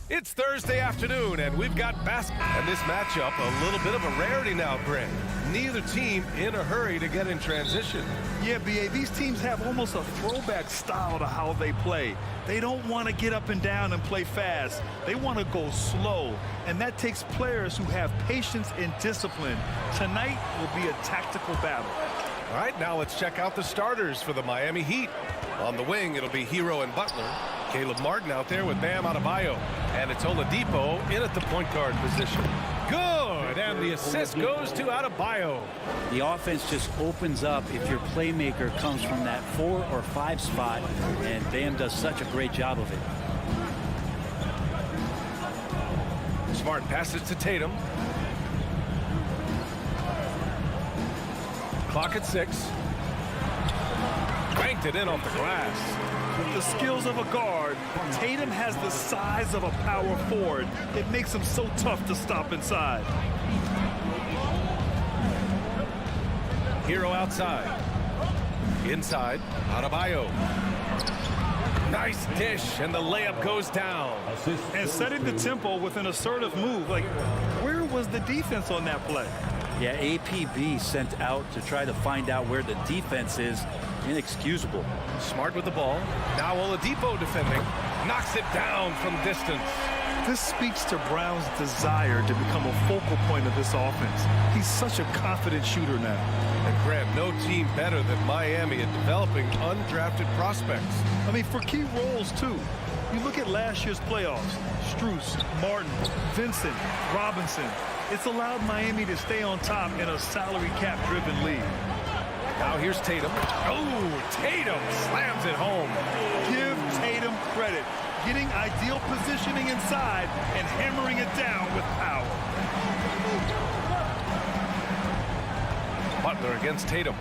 It's Thursday afternoon, and we've got basketball. And this matchup, a little bit of a rarity now, Grant. Neither team in a hurry to get in transition. Yeah, B.A., these teams have almost a throwback style to how they play. They don't want to get up and down and play fast. They want to go slow, and that takes players who have patience and discipline. Tonight will be a tactical battle. All right, now let's check out the starters for the Miami Heat. On the wing, it'll be Hero and Butler. Caleb Martin out there with Bam Adebayo. And it's Oladipo in at the point guard position. Good, and the assist goes to Adebayo. The offense just opens up if your playmaker comes from that 4 or 5 spot, and Bam does such a great job of it. Smart passes to Tatum. Clock at 6. Banked it in off the glass. With the skills of a guard, Tatum has the size of a power forward. It makes him so tough to stop inside. Hero outside. Inside, Adebayo. Nice dish, and the layup goes down. And setting the tempo with an assertive move. Like, where was the defense on that play? Yeah, APB sent out to try to find out where the defense is. Inexcusable. Smart with the ball. Now Oladipo defending. Knocks it down from distance. This speaks to Brown's desire to become a focal point of this offense. He's such a confident shooter now. And Grant, no team better than Miami at developing undrafted prospects. I mean, for key roles, too. You look at last year's playoffs. Strus, Martin, Vincent, Robinson. It's allowed Miami to stay on top in a salary cap-driven league. Now here's Tatum. Oh, Tatum slams it home. Give Tatum credit. Getting ideal positioning inside and hammering it down with power. Butler against Tatum.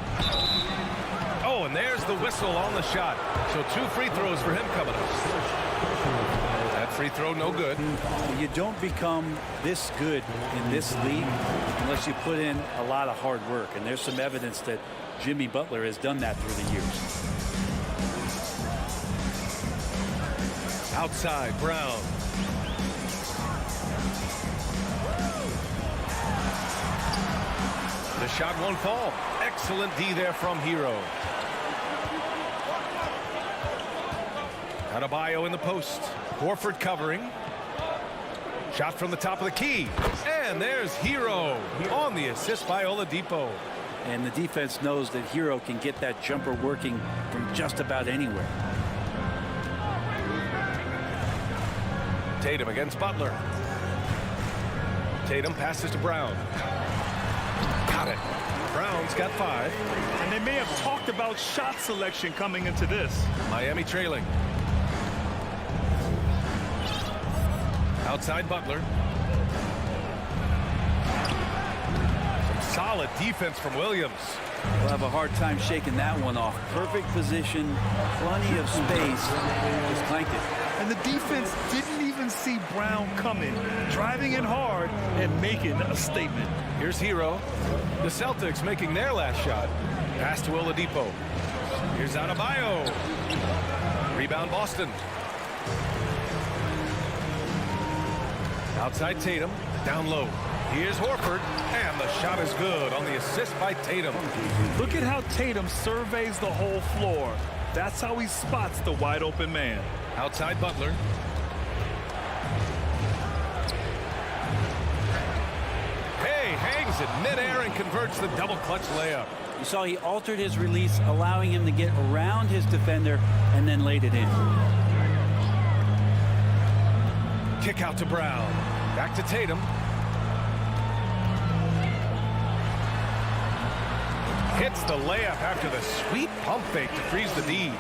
Oh, and there's the whistle on the shot. So 2 free throws for him coming up. That free throw no good. You don't become this good in this league unless you put in a lot of hard work. And there's some evidence that Jimmy Butler has done that through the years. Outside, Brown. The shot won't fall. Excellent D there from Hero. Adebayo in the post. Horford covering. Shot from the top of the key. And there's Hero on the assist by Oladipo. And the defense knows that Hero can get that jumper working from just about anywhere. Tatum against Butler. Tatum passes to Brown. Got it. Brown's got 5. And they may have talked about shot selection coming into this. Miami trailing. Outside Butler. Solid defense from Williams. We'll have a hard time shaking that one off. Perfect position, plenty of space. Just clanked it. And the defense didn't even see Brown coming, driving in hard and making a statement. Here's Hero. The Celtics making their last shot. Pass to Oladipo. Here's Adebayo. Rebound Boston. Outside Tatum. Down low. Here's Horford, and the shot is good on the assist by Tatum. Look at how Tatum surveys the whole floor. That's how he spots the wide open man. Outside Butler. Hey, hangs it midair and converts the double clutch layup. You saw he altered his release, allowing him to get around his defender and then laid it in. Kick out to Brown. Back to Tatum. Hits the layup after the sweet pump fake to freeze the D.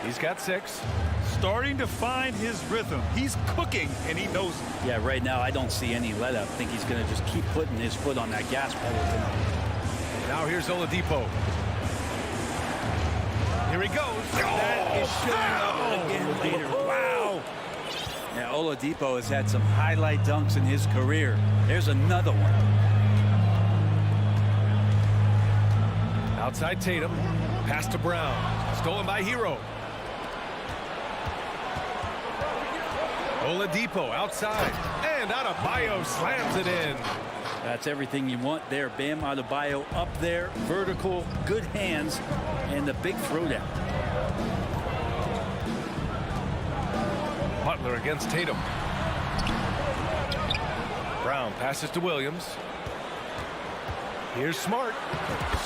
He's got 6. Starting to find his rhythm. He's cooking, and he knows it. Yeah, right now I don't see any let up. I think he's going to just keep putting his foot on that gas pedal tonight. Now here's Oladipo. Here he goes. That is showing up again later. Wow. Yeah, Oladipo has had some highlight dunks in his career. There's another one. Outside Tatum. Pass to Brown. Stolen by Hero. Oladipo outside. And Adebayo slams it in. That's everything you want there. Bam Adebayo up there. Vertical, good hands, and the big throwdown. Butler against Tatum. Brown passes to Williams. Here's Smart.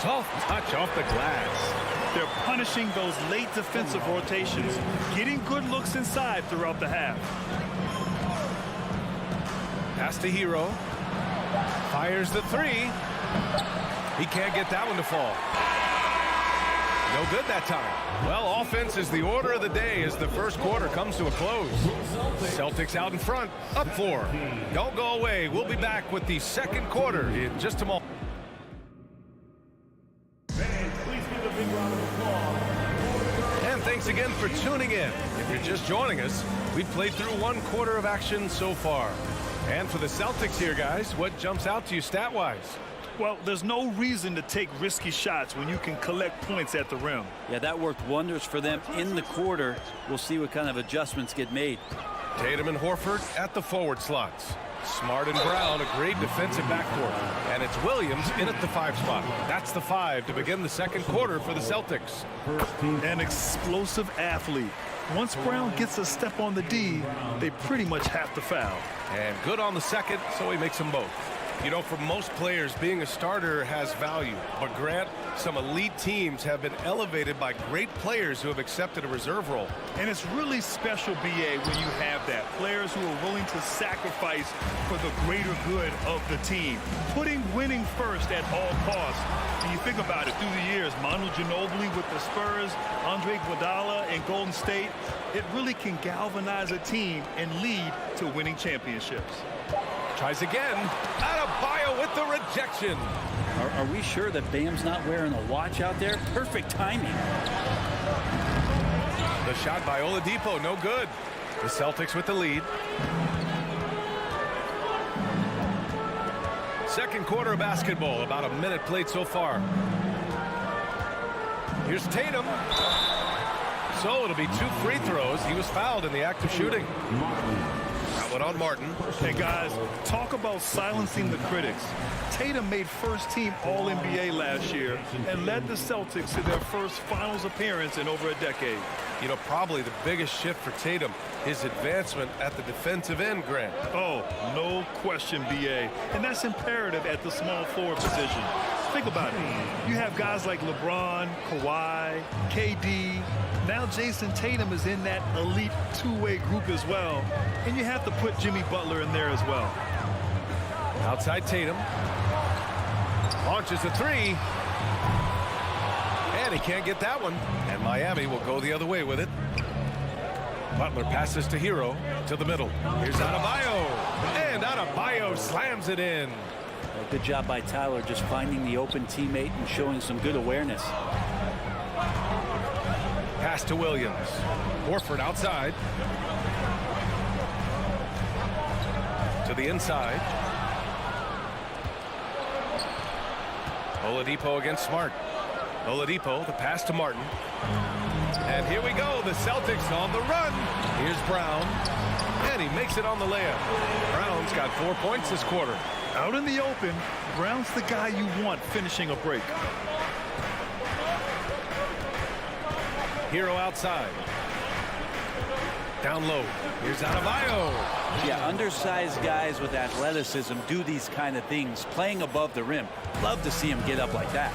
Soft touch off the glass. They're punishing those late defensive rotations, getting good looks inside throughout the half. Pass to Hero. Fires the 3. He can't get that one to fall. No good that time. Well, offense is the order of the day as the first quarter comes to a close. Celtics out in front, up 4. Don't go away. We'll be back with the second quarter in just a moment. And thanks again for tuning in. If you're just joining us, we've played through 1 quarter of action so far. And for the Celtics here, guys, what jumps out to you stat-wise? Well, there's no reason to take risky shots when you can collect points at the rim. Yeah, that worked wonders for them in the quarter. We'll see what kind of adjustments get made. Tatum and Horford at the forward slots. Smart and Brown, a great defensive backcourt. And it's Williams in at the 5 spot. That's the 5 to begin the second quarter for the Celtics. An explosive athlete. Once Brown gets a step on the D, they pretty much have to foul. And good on the second, so he makes them both. You know, for most players, being a starter has value. But Grant, some elite teams have been elevated by great players who have accepted a reserve role. And it's really special, BA, when you have that. Players who are willing to sacrifice for the greater good of the team. Putting winning first at all costs. When you think about it, through the years, Manu Ginobili with the Spurs, Andre Iguodala in Golden State, it really can galvanize a team and lead to winning championships. Tries again. Adebayo with the rejection. Are we sure that Bam's not wearing a watch out there? Perfect timing. The shot by Oladipo, no good. The Celtics with the lead. Second quarter of basketball, about a minute played so far. Here's Tatum. So it'll be 2 free throws. He was fouled in the act of shooting. That one on Martin. Hey, guys, talk about silencing the critics. Tatum made first-team All-NBA last year and led the Celtics to their first finals appearance in over a decade. You know, probably the biggest shift for Tatum, his advancement at the defensive end, Grant. Oh, no question, BA. And that's imperative at the small forward position. Think about it. You have guys like LeBron, Kawhi, KD. Now Jason Tatum is in that elite 2-way group as well. And you have to put Jimmy Butler in there as well. Outside Tatum. Launches a 3. And he can't get that one. And Miami will go the other way with it. Butler passes to Hero to the middle. Here's Adebayo. And Adebayo slams it in. Well, good job by Tyler just finding the open teammate and showing some good awareness. Pass to Williams. Horford outside. To the inside. Oladipo against Smart. Oladipo, the pass to Martin. And here we go, the Celtics on the run. Here's Brown. And he makes it on the layup. Brown's got 4 points this quarter. Out in the open, Brown's the guy you want finishing a break. Hero outside. Down low. Here's Adebayo. Yeah, undersized guys with athleticism do these kind of things, playing above the rim. Love to see him get up like that.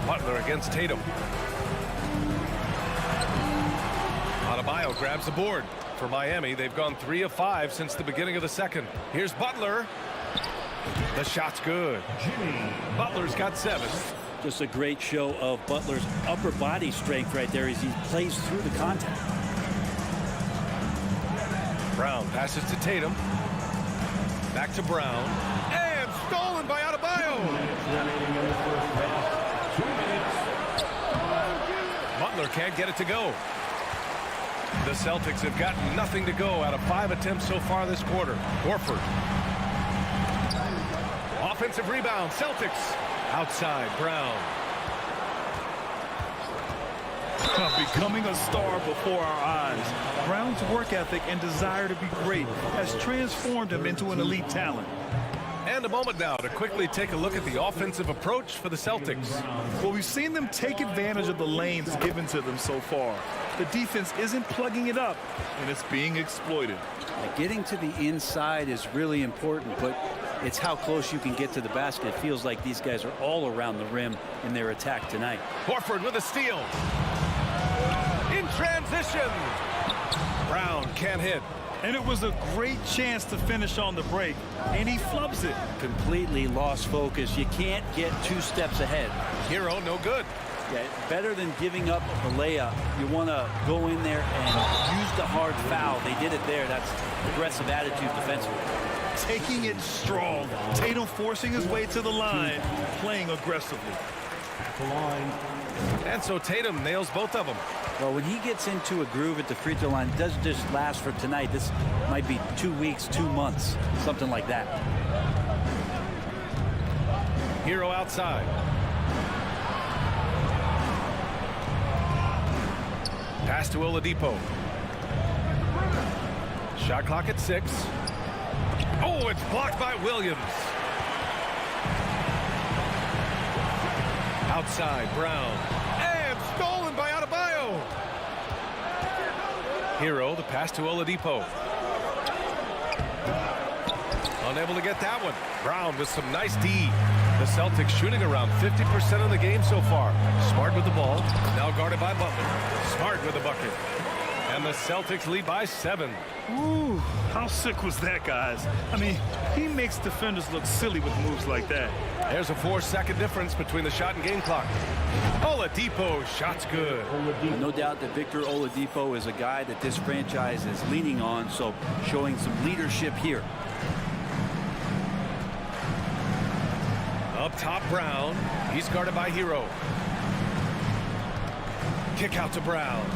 Butler against Tatum. Adebayo grabs the board. For Miami, they've gone 3 of 5 since the beginning of the second. Here's Butler. The shot's good. Butler's got 7. Just a great show of Butler's upper body strength right there as he plays through the contact. Brown passes to Tatum. Back to Brown. And stolen by Adebayo. Butler can't get it to go. The Celtics have got nothing to go out of 5 attempts so far this quarter. Horford. Offensive rebound. Celtics. Outside. Brown. Becoming a star before our eyes. Brown's work ethic and desire to be great has transformed him into an elite talent. And a moment now to quickly take a look at the offensive approach for the Celtics. Well, we've seen them take advantage of the lanes given to them so far. The defense isn't plugging it up, and it's being exploited. Getting to the inside is really important, but it's how close you can get to the basket. It feels like these guys are all around the rim in their attack tonight. Horford with a steal. In transition. Brown can't hit. And it was a great chance to finish on the break, and he flubs it. Completely lost focus. You can't get 2 steps ahead. Hero, no good. Yeah, better than giving up the layup. You want to go in there and use the hard foul. They did it there. That's aggressive attitude defensively. Taking it strong. Tatum forcing his way to the line, playing aggressively. And so Tatum nails both of them. Well, when he gets into a groove at the free throw line, it doesn't just last for tonight. This might be 2 weeks, 2 months, something like that. Hero outside. Pass to Oladipo. Shot clock at 6. Oh, it's blocked by Williams. Outside, Brown. And stolen by Adebayo. Hero, the pass to Oladipo. Unable to get that one. Brown with some nice D. The Celtics shooting around 50% of the game so far. Smart with the ball. Now guarded by Butler. Smart with the bucket. And the Celtics lead by 7. Ooh, how sick was that, guys? I mean, he makes defenders look silly with moves like that. There's a 4-second difference between the shot and game clock. Oladipo, shot's good. No doubt that Victor Oladipo is a guy that this franchise is leaning on, so showing some leadership here. Up top, Brown. He's guarded by Hero. Kick out to Brown.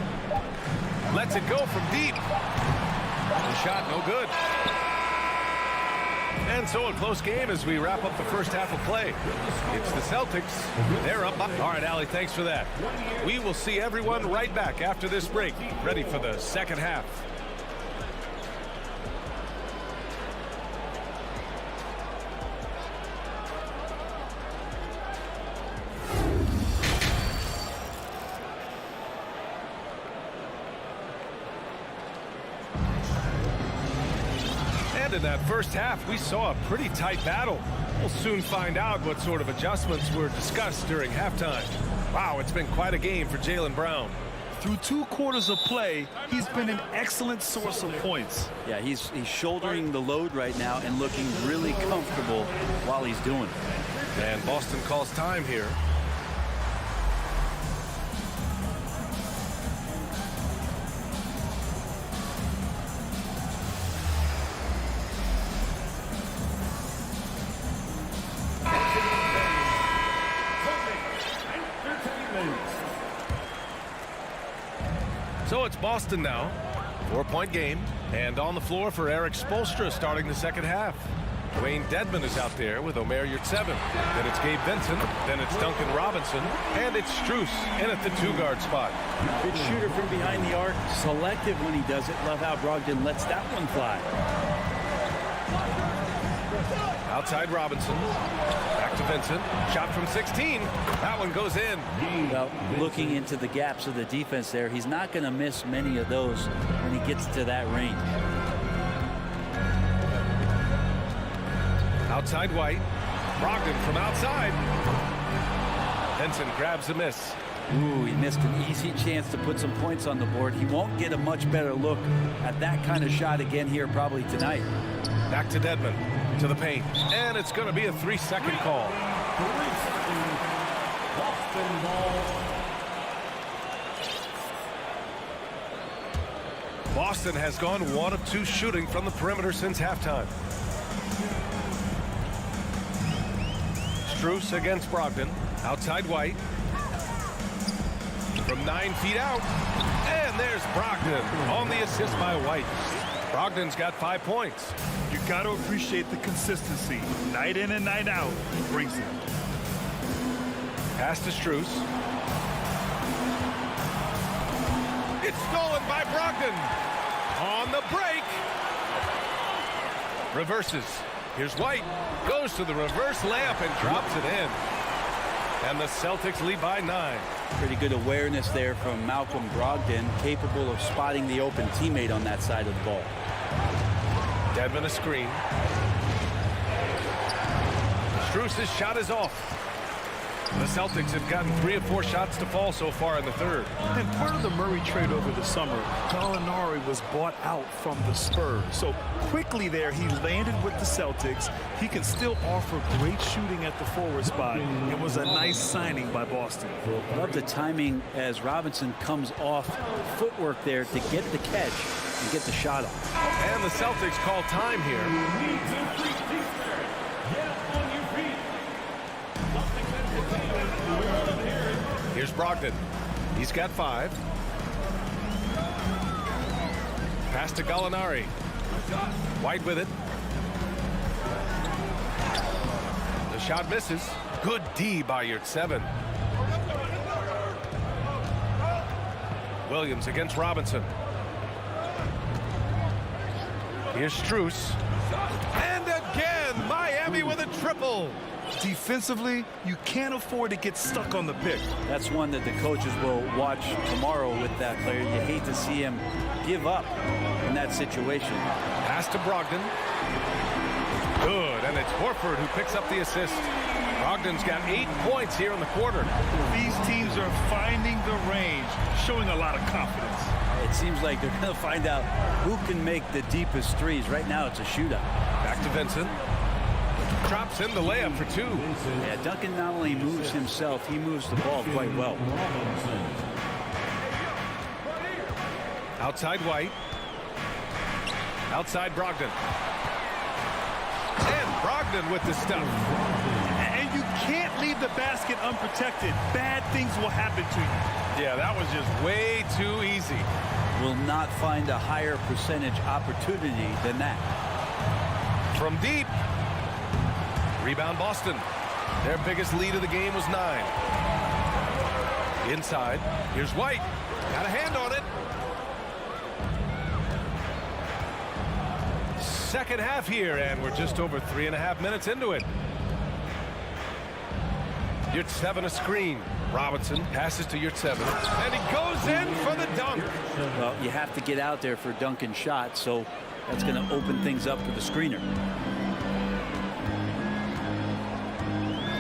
Lets it go from deep. The shot no good. And so a close game as we wrap up the first half of play. It's the Celtics. They're up. All right, Allie, thanks for that. We will see everyone right back after this break. Ready for the second half. In that first half, we saw a pretty tight battle. We'll soon find out what sort of adjustments were discussed during halftime. Wow, it's been quite a game for Jaylen Brown. Through 2 quarters of play, he's been an excellent source of points. Yeah, he's shouldering the load right now and looking really comfortable while he's doing it. And Boston calls time here. So it's Boston now. 4-point game. And on the floor for Eric Spoelstra starting the second half. Wayne Dedmon is out there with Omer Yurtseven. Then it's Gabe Vincent. Then it's Duncan Robinson. And it's Strus in at the 2-guard spot. Good shooter from behind the arc. Selective when he does it. Love how Brogdon lets that one fly. Outside Robinson. Back to Vincent. Shot from 16. That one goes in. Well, looking into the gaps of the defense there, he's not going to miss many of those when he gets to that range. Outside White. Brogdon from outside. Vincent grabs the miss. Ooh, he missed an easy chance to put some points on the board. He won't get a much better look at that kind of shot again here probably tonight. Back to Dedmon. To the paint. And it's going to be a 3-second call. Boston has gone 1 of 2 shooting from the perimeter since halftime. Strus against Brogdon. Outside White. From 9 feet out. And there's Brogdon on the assist by White. Brogdon's got 5 points. You got to appreciate the consistency. Night in and night out, he brings it. Pass to Strus. It's stolen by Brogdon. On the break. Reverses. Here's White. Goes to the reverse layup and drops it in. And the Celtics lead by 9. Pretty good awareness there from Malcolm Brogdon, capable of spotting the open teammate on that side of the ball. Dedmon a screen. Strus's shot is off. The Celtics have gotten 3 of 4 shots to fall so far in the third. And part of the Murray trade over the summer, Gallinari was bought out from the Spurs. So quickly there, he landed with the Celtics. He can still offer great shooting at the forward spot. It was a nice signing by Boston. Love the timing as Robinson comes off footwork there to get the catch and get the shot off. And the Celtics call time here. Here's Brogdon. He's got 5. Pass to Gallinari. White with it. The shot misses. Good D by Yurtseven. Williams against Robinson. Here's Strus. And again, Miami with a triple. Defensively, you can't afford to get stuck on the pick. That's one that the coaches will watch tomorrow with that player. You hate to see him give up in that situation. Pass to Brogdon. Good, and it's Horford who picks up the assist. Brogdon's got 8 points here in the quarter. These teams are finding the range, showing a lot of confidence. It seems like they're going to find out who can make the deepest threes. Right now, it's a shootout. Back to Vincent. Drops in the layup for 2. Yeah, Duncan not only moves himself, he moves the ball quite well. Outside White. Outside Brogdon. And Brogdon with the stuff. And you can't leave the basket unprotected. Bad things will happen to you. Yeah, that was just way too easy. Will not find a higher percentage opportunity than that. From deep. Rebound Boston. Their biggest lead of the game was 9. Inside. Here's White. Got a hand on it. Second half here, and we're just over 3.5 minutes into it. Yurtseven a screen. Robinson passes to Yurtseven, and he goes in for the dunk. Well, you have to get out there for Duncan's shot, so that's going to open things up for the screener.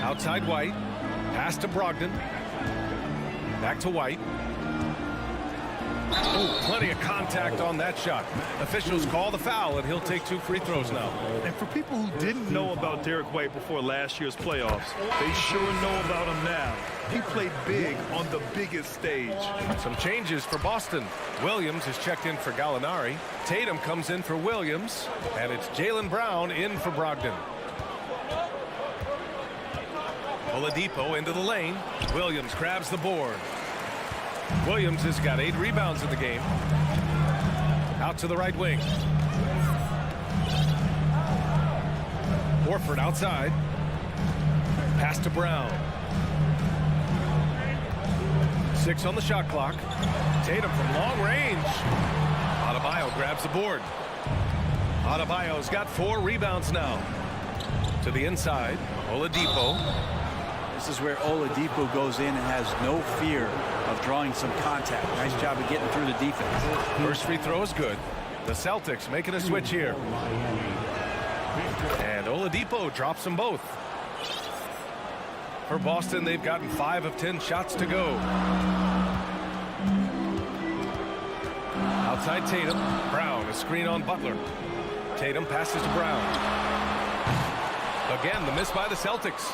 Outside White. Pass to Brogdon. Back to White. Oh, plenty of contact on that shot. Officials call the foul, and he'll take 2 free throws now. And for people who didn't know about Derek White before last year's playoffs, they sure know about him now. He played big on the biggest stage. Some changes for Boston. Williams is checked in for Gallinari. Tatum comes in for Williams, and it's Jaylen Brown in for Brogdon. Oladipo into the lane. Williams grabs the board. Williams has got 8 rebounds in the game. Out to the right wing. Horford outside. Pass to Brown. 6 on the shot clock. Tatum from long range. Adebayo grabs the board. Adebayo's got 4 rebounds now. To the inside. Oladipo. This is where Oladipo goes in and has no fear of drawing some contact. Nice job of getting through the defense. First free throw is good. The Celtics making a switch here. And Oladipo drops them both. For Boston, they've gotten 5 of 10 shots to go. Outside Tatum. Brown, a screen on Butler. Tatum passes to Brown. Again, the miss by the Celtics.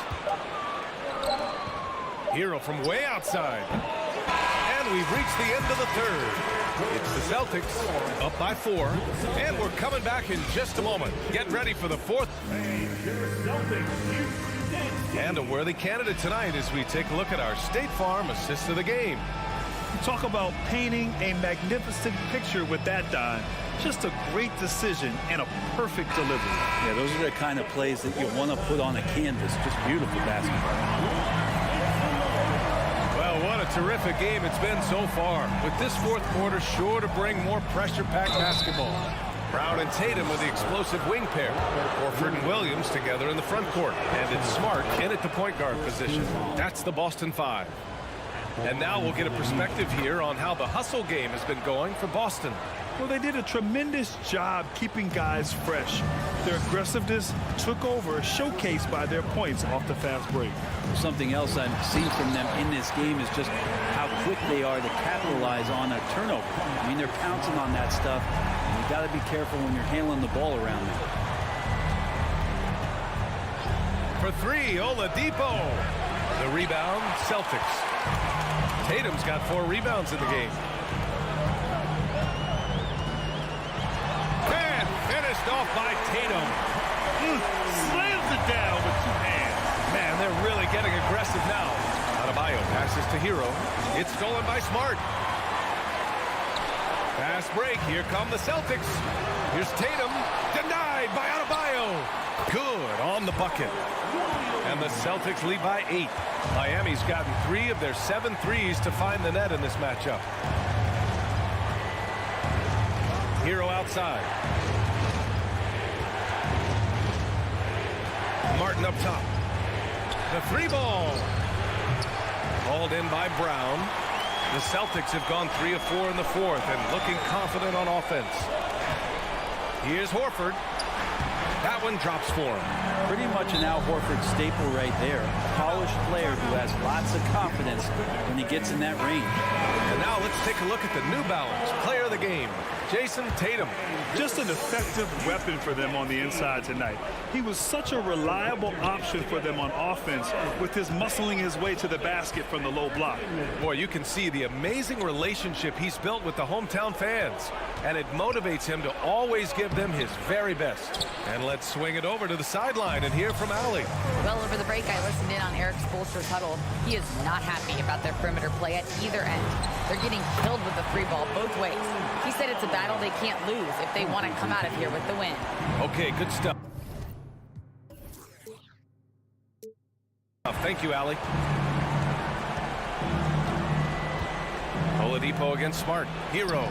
Hero from way outside. And we've reached the end of the third. It's the Celtics up by 4. And we're coming back in just a moment. Get ready for the fourth. And a worthy candidate tonight as we take a look at our State Farm assist of the game. Talk about painting a magnificent picture with that, Don. Just a great decision and a perfect delivery. Yeah, those are the kind of plays that you want to put on a canvas. Just beautiful basketball. Well, what a terrific game it's been so far. With this fourth quarter sure to bring more pressure-packed basketball. Brown and Tatum with the explosive wing pair. Horford and Williams together in the front court. And it's Smart in at the point guard position. That's the Boston 5. And now we'll get a perspective here on how the hustle game has been going for Boston. Well, they did a tremendous job keeping guys fresh. Their aggressiveness took over, showcased by their points off the fast break. Something else I've seen from them in this game is just how quick they are to capitalize on a turnover. I mean, they're pouncing on that stuff. You got to be careful when you're handling the ball around them. For 3, Oladipo. The rebound, Celtics. Tatum's got 4 rebounds in the game. And finished off by Tatum. Slams it down with 2 hands. Man, they're really getting aggressive now. Adebayo passes to Hero. It's stolen by Smart. Fast break. Here come the Celtics. Here's Tatum. Denied by Adebayo. Good on the bucket. And the Celtics lead by 8. Miami's gotten 3 of their 7 threes to find the net in this matchup. Hero outside. Martin up top. The 3 ball. Hauled in by Brown. The Celtics have gone 3 of 4 in the fourth and looking confident on offense. Here's Horford. That one drops for him. Pretty much an Al Horford staple right there. A polished player who has lots of confidence when he gets in that range. And now let's take a look at the New Balance player of the game, Jason Tatum. Just an effective weapon for them on the inside tonight. He was such a reliable option for them on offense with his muscling his way to the basket from the low block. Boy, you can see the amazing relationship he's built with the hometown fans. And it motivates him to always give them his very best. And let's swing it over to the sideline and hear from Allie. Well, over the break, I listened in on Eric Spoelstra's huddle. He is not happy about their perimeter play at either end. They're getting killed with the 3 ball both ways. He said it's a battle they can't lose if they want to come out of here with the win. Okay, good stuff. Thank you, Allie. Oladipo against Smart. Hero.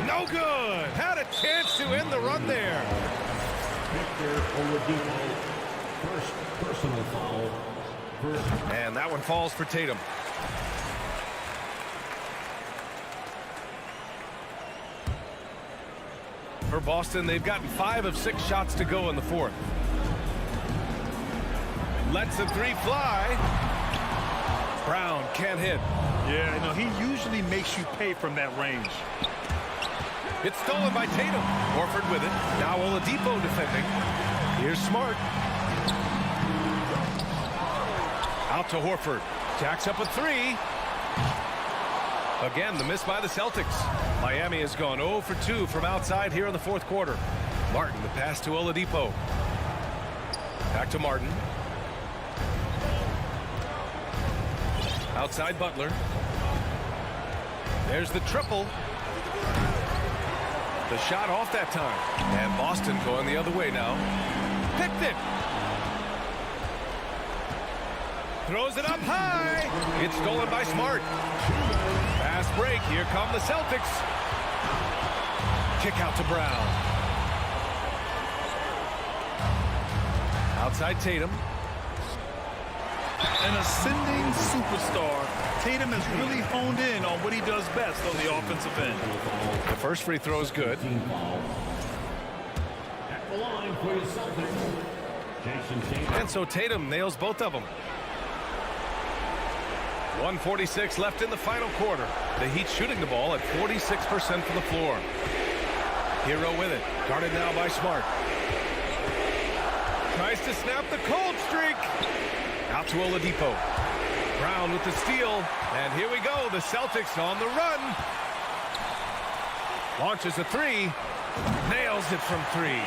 No good. Had a chance to end the run there. First personal foul. And that one falls for Tatum. For Boston, they've gotten 5 of 6 shots to go in the fourth. Lets the 3 fly. Brown can't hit. Yeah, no, he usually makes you pay from that range. It's stolen by Tatum. Horford with it. Now Oladipo defending. Here's Smart. Out to Horford. Jacks up a 3. Again, the miss by the Celtics. Miami has gone 0 for 2 from outside here in the fourth quarter. Martin, the pass to Oladipo. Back to Martin. Outside Butler. There's the triple. The shot off that time. And Boston going the other way now. Picked it. Throws it up high. It's stolen by Smart. Fast break. Here come the Celtics. Kick out to Brown. Outside Tatum. An ascending superstar. Tatum has really honed in on what he does best on the offensive end. The first free throw is good. At the line for the Celtics, Jason Tatum. And so Tatum nails both of them. 1:46 left in the final quarter. The Heat shooting the ball at 46% from the floor. Hero with it. Guarded now by Smart. Tries to snap the cold streak. Out to Oladipo. Brown with the steal. And here we go. The Celtics on the run. Launches a three. Nails it from three.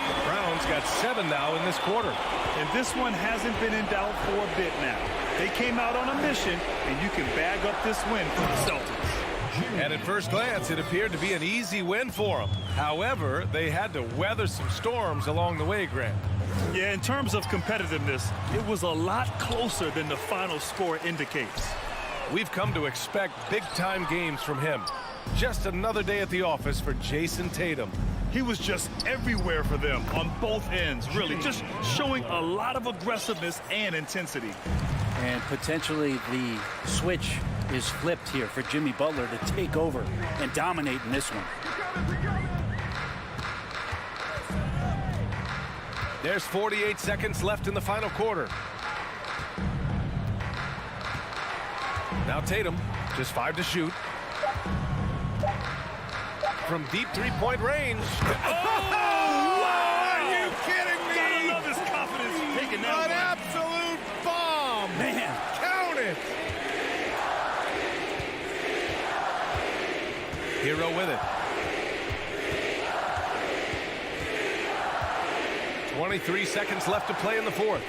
The Browns got 7 now in this quarter. And this one hasn't been in doubt for a bit now. They came out on a mission, and you can bag up this win for the Celtics. And at first glance, it appeared to be an easy win for them. However, they had to weather some storms along the way, Grant. Yeah, in terms of competitiveness, it was a lot closer than the final score indicates. We've come to expect big-time games from him. Just another day at the office for Jason Tatum. He was just everywhere for them on both ends, really, just showing a lot of aggressiveness and intensity. And potentially the switch is flipped here for Jimmy Butler to take over and dominate in this one. There's 48 seconds left in the final quarter. Now Tatum, just 5 to shoot. From deep three-point range. Oh, wow! Are you kidding me? Gotta love his confidence taking that An one. absolute bomb. Man. Count it. Hero with it. 23 seconds left to play in the fourth.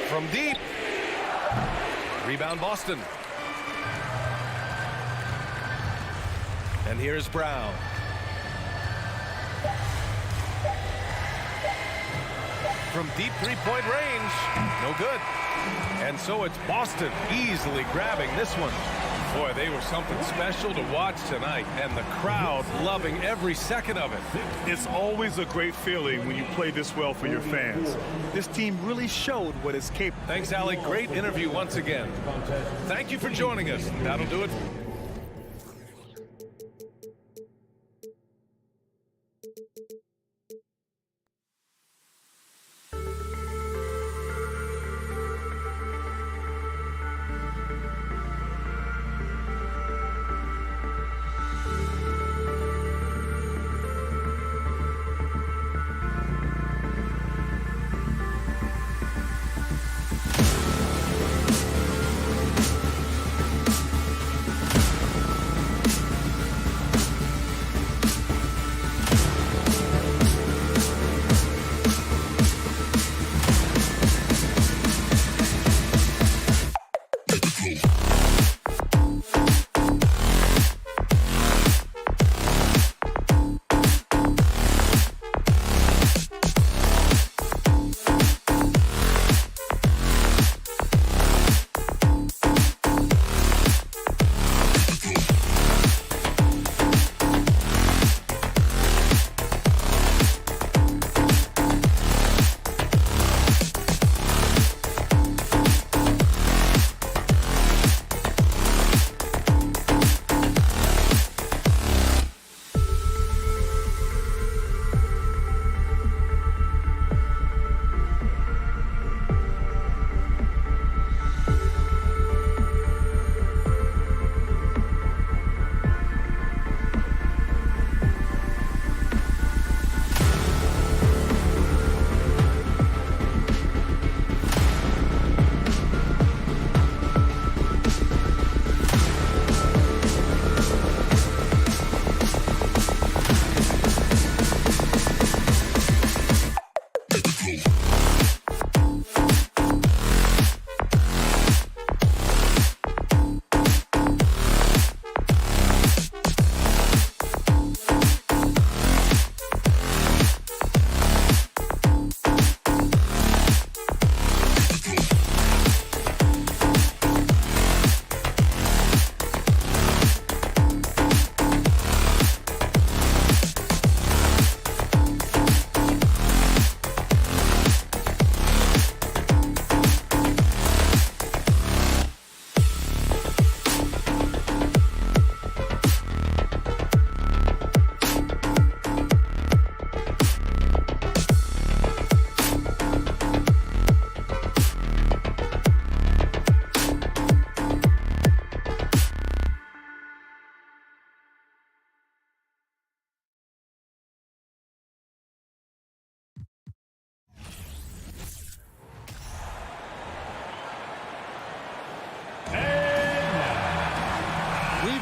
From deep. Rebound Boston. And here's Brown. From deep three-point range. No good. And so it's Boston easily grabbing this one. Boy, they were something special to watch tonight, and the crowd loving every second of it. It's always a great feeling when you play this well for your fans. This team really showed what it's capable of. Thanks, Allie. Great interview once again. Thank you for joining us. That'll do it.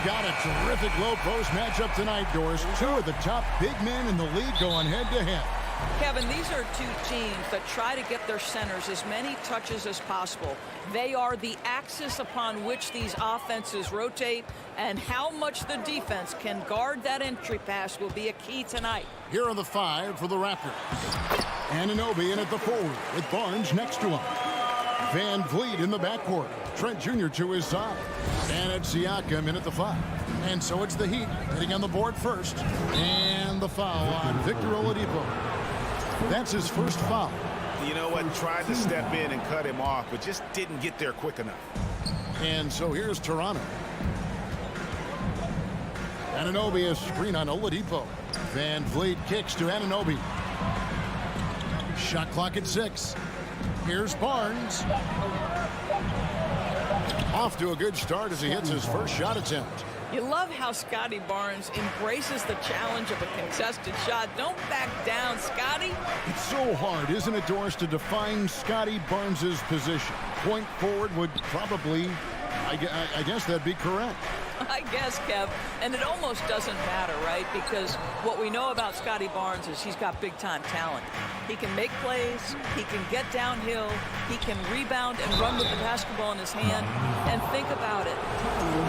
got a terrific low post matchup tonight, Doris. Two of the top big men in the league going head-to-head. Kevin, these are two teams that try to get their centers as many touches as possible. They are the axis upon which these offenses rotate, and how much the defense can guard that entry pass will be a key tonight. Here are the 5 for the Raptors. Anunoby in at the forward with Barnes next to him. Van Vliet in the backcourt. Trent Jr. to his side. And it's Siakam in at the 5. And so it's the Heat hitting on the board first. And the foul on Victor Oladipo. That's his first foul. You know what? Tried to step in and cut him off, but just didn't get there quick enough. And so here's Toronto. Anunoby, a screen on Oladipo. Van Vliet kicks to Anunoby. Shot clock at 6. Here's Barnes. Off to a good start as he hits his first shot attempt. You love how Scotty Barnes embraces the challenge of a contested shot. Don't back down, Scotty. It's so hard, isn't it, Doris, to define Scotty Barnes's position? Point forward would probably, I guess that'd be correct. I guess, Kev. And it almost doesn't matter, right? Because what we know about Scotty Barnes is he's got big-time talent. He can make plays. He can get downhill. He can rebound and run with the basketball in his hand. And think about it.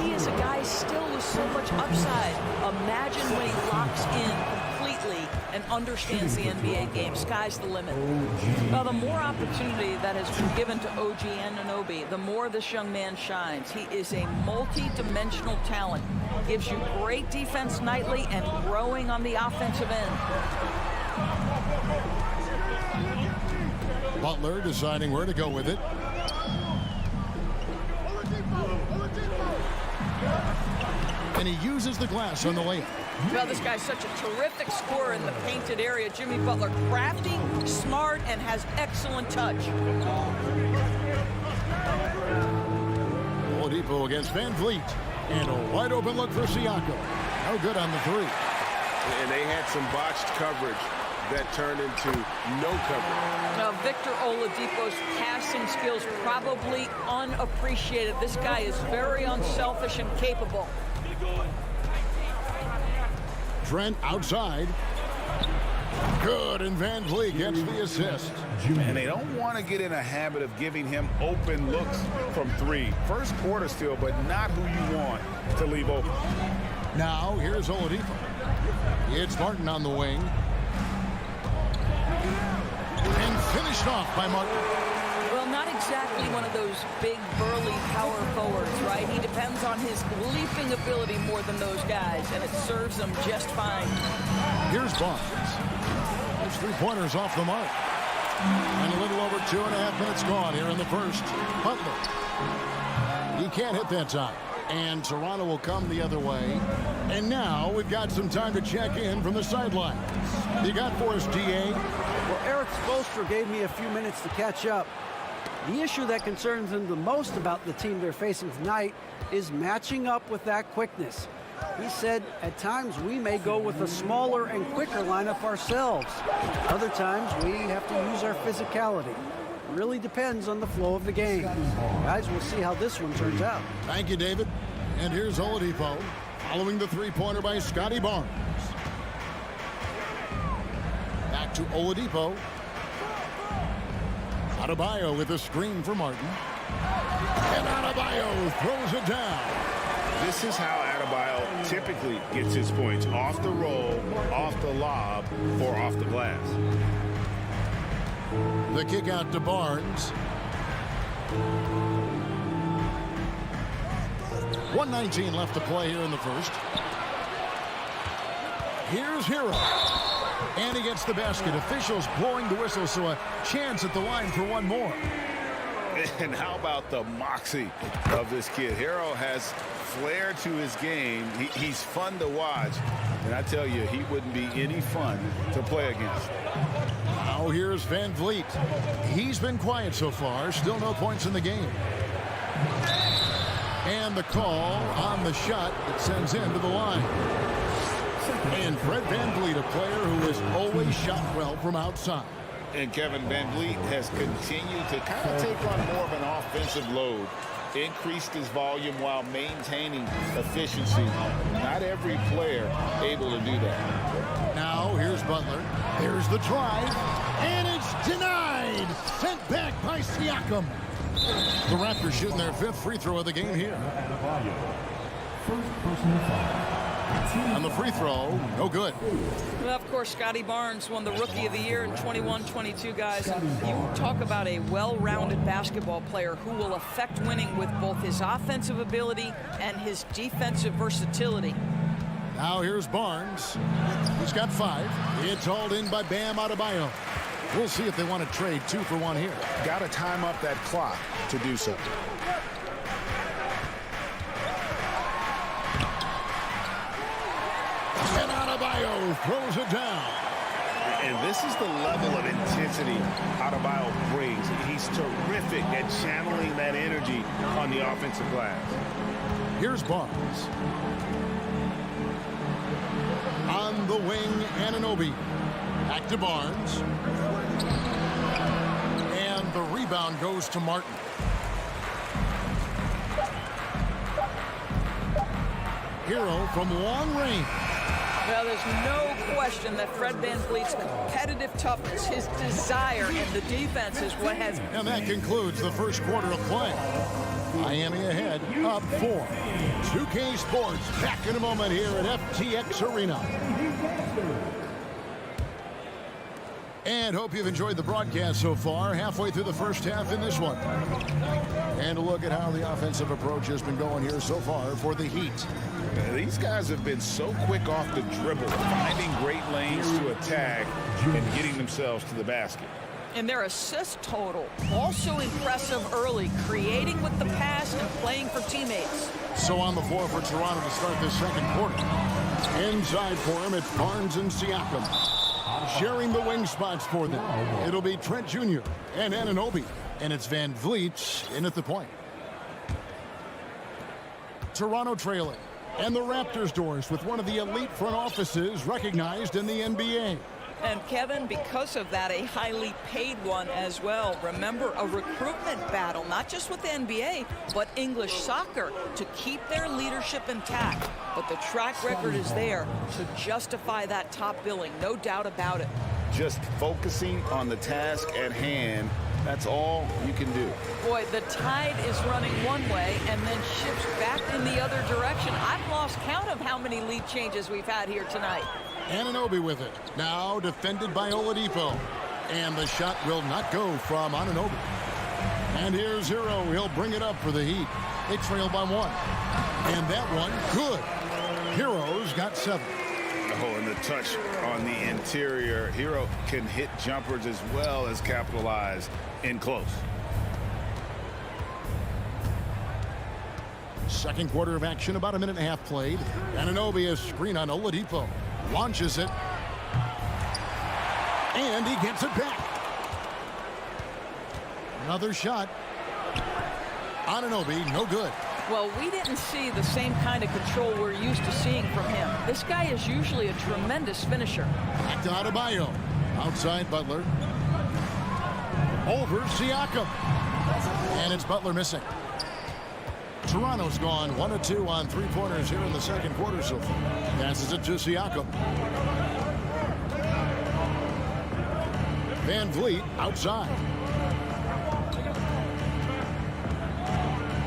He is a guy still with so much upside. Imagine when he locks in completely and understands the NBA game. Sky's the limit. Well, the more opportunity that has been given to OG Anunoby, the more this young man shines. He is a multi-dimensional talent. Gives you great defense nightly and growing on the offensive end. Butler deciding where to go with it. And he uses the glass on the layup. Well, this guy's such a terrific scorer in the painted area. Jimmy Butler, crafty, smart, and has excellent touch. Oladipo against Van Vliet. And a wide open look for Siakam. No good on the 3. And they had some botched coverage that turned into no coverage. Now, Victor Oladipo's passing skills probably unappreciated. This guy is very unselfish and capable. Trent outside. Good, and Van Vliet gets the assist. And they don't want to get in a habit of giving him open looks from 3. First quarter still, but not who you want to leave open. Now, here's Oladipo. It's Martin on the wing. And finished off by Martin. Well, not exactly one of those big, burly power forwards, right? He depends on his leaping ability more than those guys, and it serves him just fine. Here's Barnes. There's 3-pointers off the mark. And a little over 2.5 minutes gone here in the first. Butler. He can't hit that time. And Toronto will come the other way. And now we've got some time to check in from the sidelines. You got for us, DA? Well, Eric Spoelstra gave me a few minutes to catch up. The issue that concerns him the most about the team they're facing tonight is matching up with that quickness. He said, at times we may go with a smaller and quicker lineup ourselves. Other times we have to use our physicality. It really depends on the flow of the game. Guys, we'll see how this one turns out. Thank you, David. And here's Oladipo, following the 3-pointer by Scotty Barnes. Back to Oladipo. Adebayo with a screen for Martin. And Adebayo throws it down. This is how Adebayo typically gets his points. Off the roll, off the lob, or off the glass. The kick out to Barnes. 1:19 left to play here in the first. Here's Hero. And he gets the basket. Officials blowing the whistle, so a chance at the line for one more. And how about the moxie of this kid? Hero has flair to his game. He's fun to watch. And I tell you, he wouldn't be any fun to play against. Now here's Van Vliet. He's been quiet so far. Still no points in the game. And the call on the shot that sends him to the line. And Fred Van Vliet, a player who has always shot well from outside. And Kevin Van Vliet has continued to kind of take on more of an offensive load increased his volume while maintaining efficiency. Not every player able to do that. Now here's Butler. There's the drive, and it's denied. Sent back by Siakam. The Raptors shooting their 5th free throw of the game here. First personal foul. And the free throw, no good. Well, of course, Scotty Barnes won the Rookie of the Year in 21-22, guys. And you talk about a well-rounded basketball player who will affect winning with both his offensive ability and his defensive versatility. Now here's Barnes. He's got 5. It's hauled in by Bam Adebayo. We'll see if they want to trade 2 for 1 here. Got to time up that clock to do so. And Adebayo throws it down. And this is the level of intensity Adebayo brings. He's terrific at channeling that energy on the offensive glass. Here's Barnes. On the wing, Anunoby. Back to Barnes. And the rebound goes to Martin. Hero from long range. Well, there's no question that Fred VanVleet's competitive toughness, his desire, and the defense is what has... And that concludes the first quarter of play. Miami ahead, up 4. 2K Sports back in a moment here at FTX Arena. And hope you've enjoyed the broadcast so far. Halfway through the first half in this one. And a look at how the offensive approach has been going here so far for the Heat. These guys have been so quick off the dribble, finding great lanes to attack and getting themselves to the basket. And their assist total, also impressive early, creating with the pass and playing for teammates. So on the floor for Toronto to start this second quarter. Inside for him, it's Barnes and Siakam. Sharing the wing spots for them. It'll be Trent Jr. and Anunoby. And it's VanVleet in at the point. Toronto trailing. And the Raptors doors with one of the elite front offices recognized in the NBA. And Kevin, because of that, a highly paid one as well. Remember, a recruitment battle, not just with the NBA, but English soccer to keep their leadership intact. But the track record is there to justify that top billing, no doubt about it. Just focusing on the task at hand, that's all you can do. Boy, the tide is running one way and then shifts back in the other direction. I've lost count of how many lead changes we've had here tonight. Anunoby with it. Now defended by Oladipo. And the shot will not go from Anunoby. And here's Hero. He'll bring it up for the Heat. They trail by 1. And that one, good. Hero's got 7. Oh, and the touch on the interior. Hero can hit jumpers as well as capitalize in close. Second quarter of action, about a minute and a half played. Anunoby, a screen on Oladipo. Launches it. And he gets it back. Another shot. Anunoby, no good. Well, we didn't see the same kind of control we're used to seeing from him. This guy is usually a tremendous finisher. Back to Adebayo. Outside Butler. Over Siakam. And it's Butler missing. Toronto's gone 1 of 2 on 3-pointers here in the second quarter so far. Passes it to Siakam. VanVleet outside.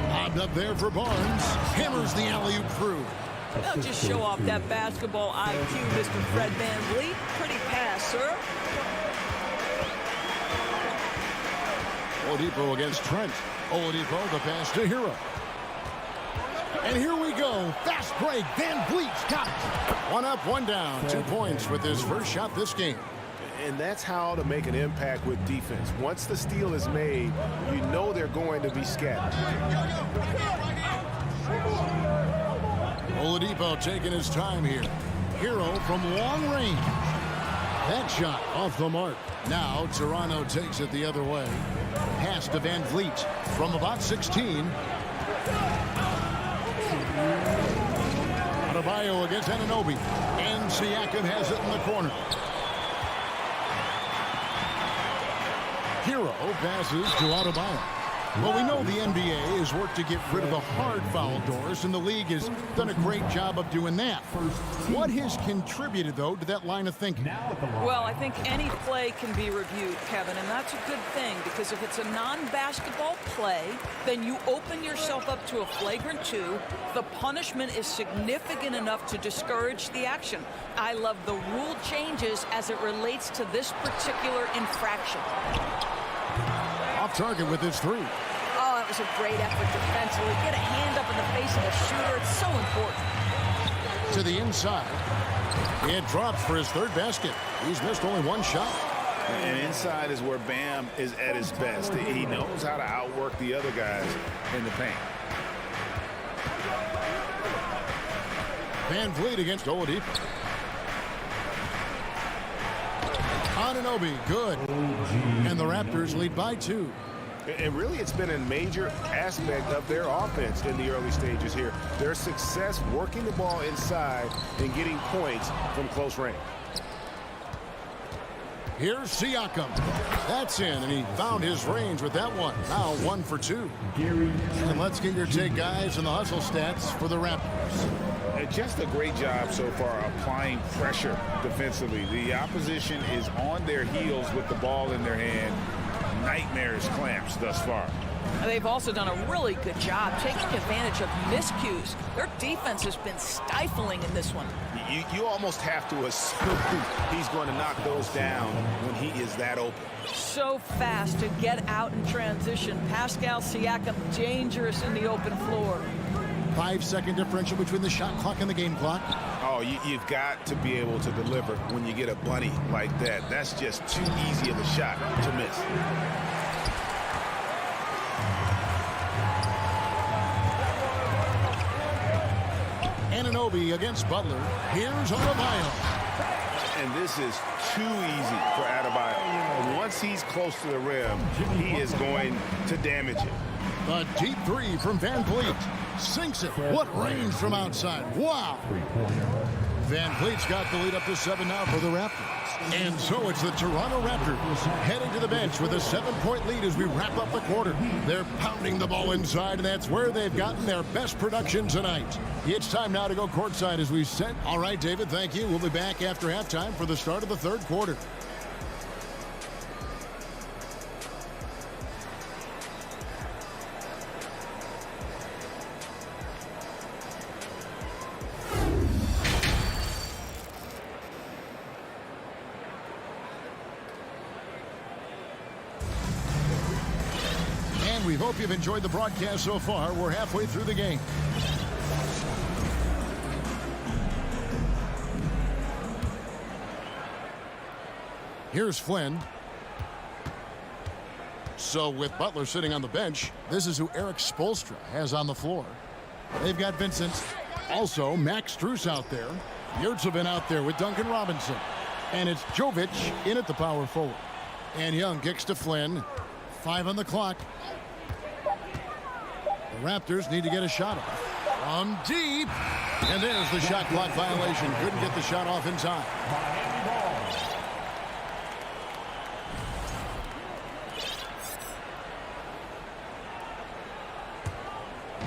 Lobbed up there for Barnes. Hammers the alley-oop through. Don't just show off that basketball IQ, Mr. Fred VanVleet. Pretty pass, sir. Oladipo against Trent. Oladipo, the pass to Hero. And here we go. Fast break. VanVleet's got it. 1 up, 1 down. 2 points with his first shot this game. And that's how to make an impact with defense. Once the steal is made, you know they're going to be scattered. Oladipo taking his time here. Hero from long range. That shot off the mark. Now Toronto takes it the other way. Pass to VanVleet from about 16. Adebayo against Anunoby. And Siakam has it in the corner. Hero passes to Adebayo. Well, we know the NBA has worked to get rid of the hard foul doors, and the league has done a great job of doing that. What has contributed, though, to that line of thinking? Well, I think any play can be reviewed, Kevin, and that's a good thing, because if it's a non-basketball play, then you open yourself up to a flagrant 2. The punishment is significant enough to discourage the action. I love the rule changes as it relates to this particular infraction. Off target with his 3. Oh, that was a great effort defensively. Get a hand up in the face of the shooter. It's so important. To the inside. It drops for his 3rd basket. He's missed only 1 shot. And inside is where Bam is at his best. He knows how to outwork the other guys in the paint. Van Vliet against Oladipo. Anunoby, good. And the Raptors lead by 2. And really, it's been a major aspect of their offense in the early stages here. Their success working the ball inside and getting points from close range. Here's Siakam. That's in, and he found his range with that one. Now 1 for 2. And let's get your take, guys, on the hustle stats for the Raptors. Just a great job so far applying pressure defensively. The opposition is on their heels with the ball in their hand. Nightmares clamps thus far. They've also done a really good job taking advantage of miscues. Their defense has been stifling in this one. You almost have to assume he's going to knock those down when he is that open. So fast to get out in transition. Pascal Siakam dangerous in the open floor. 5-second differential between the shot clock and the game clock. Oh, you've got to be able to deliver when you get a bunny like that. That's just too easy of a shot to miss. Anunoby against Butler. Here's Adebayo. And this is too easy for Adebayo. Once he's close to the rim, he is going to damage it. A deep 3 from Van Vliet. Sinks it. What range from outside. Wow. Van Vliet's got the lead up to 7 now for the Raptors. And so it's the Toronto Raptors heading to the bench with a 7-point lead as we wrap up the quarter. They're pounding the ball inside, and that's where they've gotten their best production tonight. It's time now to go courtside as we set. All right, David, thank you. We'll be back after halftime for the start of the 3rd quarter. We hope you've enjoyed the broadcast so far. We're halfway through the game. Here's Flynn. So with Butler sitting on the bench, this is who Eric Spoelstra has on the floor. They've got Vincent. Also, Max Strus out there. Yurtsevin out there with Duncan Robinson. And it's Jovic in at the power forward. And Young kicks to Flynn. 5 on the clock. The Raptors need to get a shot off. From deep. And there's the shot clock violation. Couldn't get the shot off in time.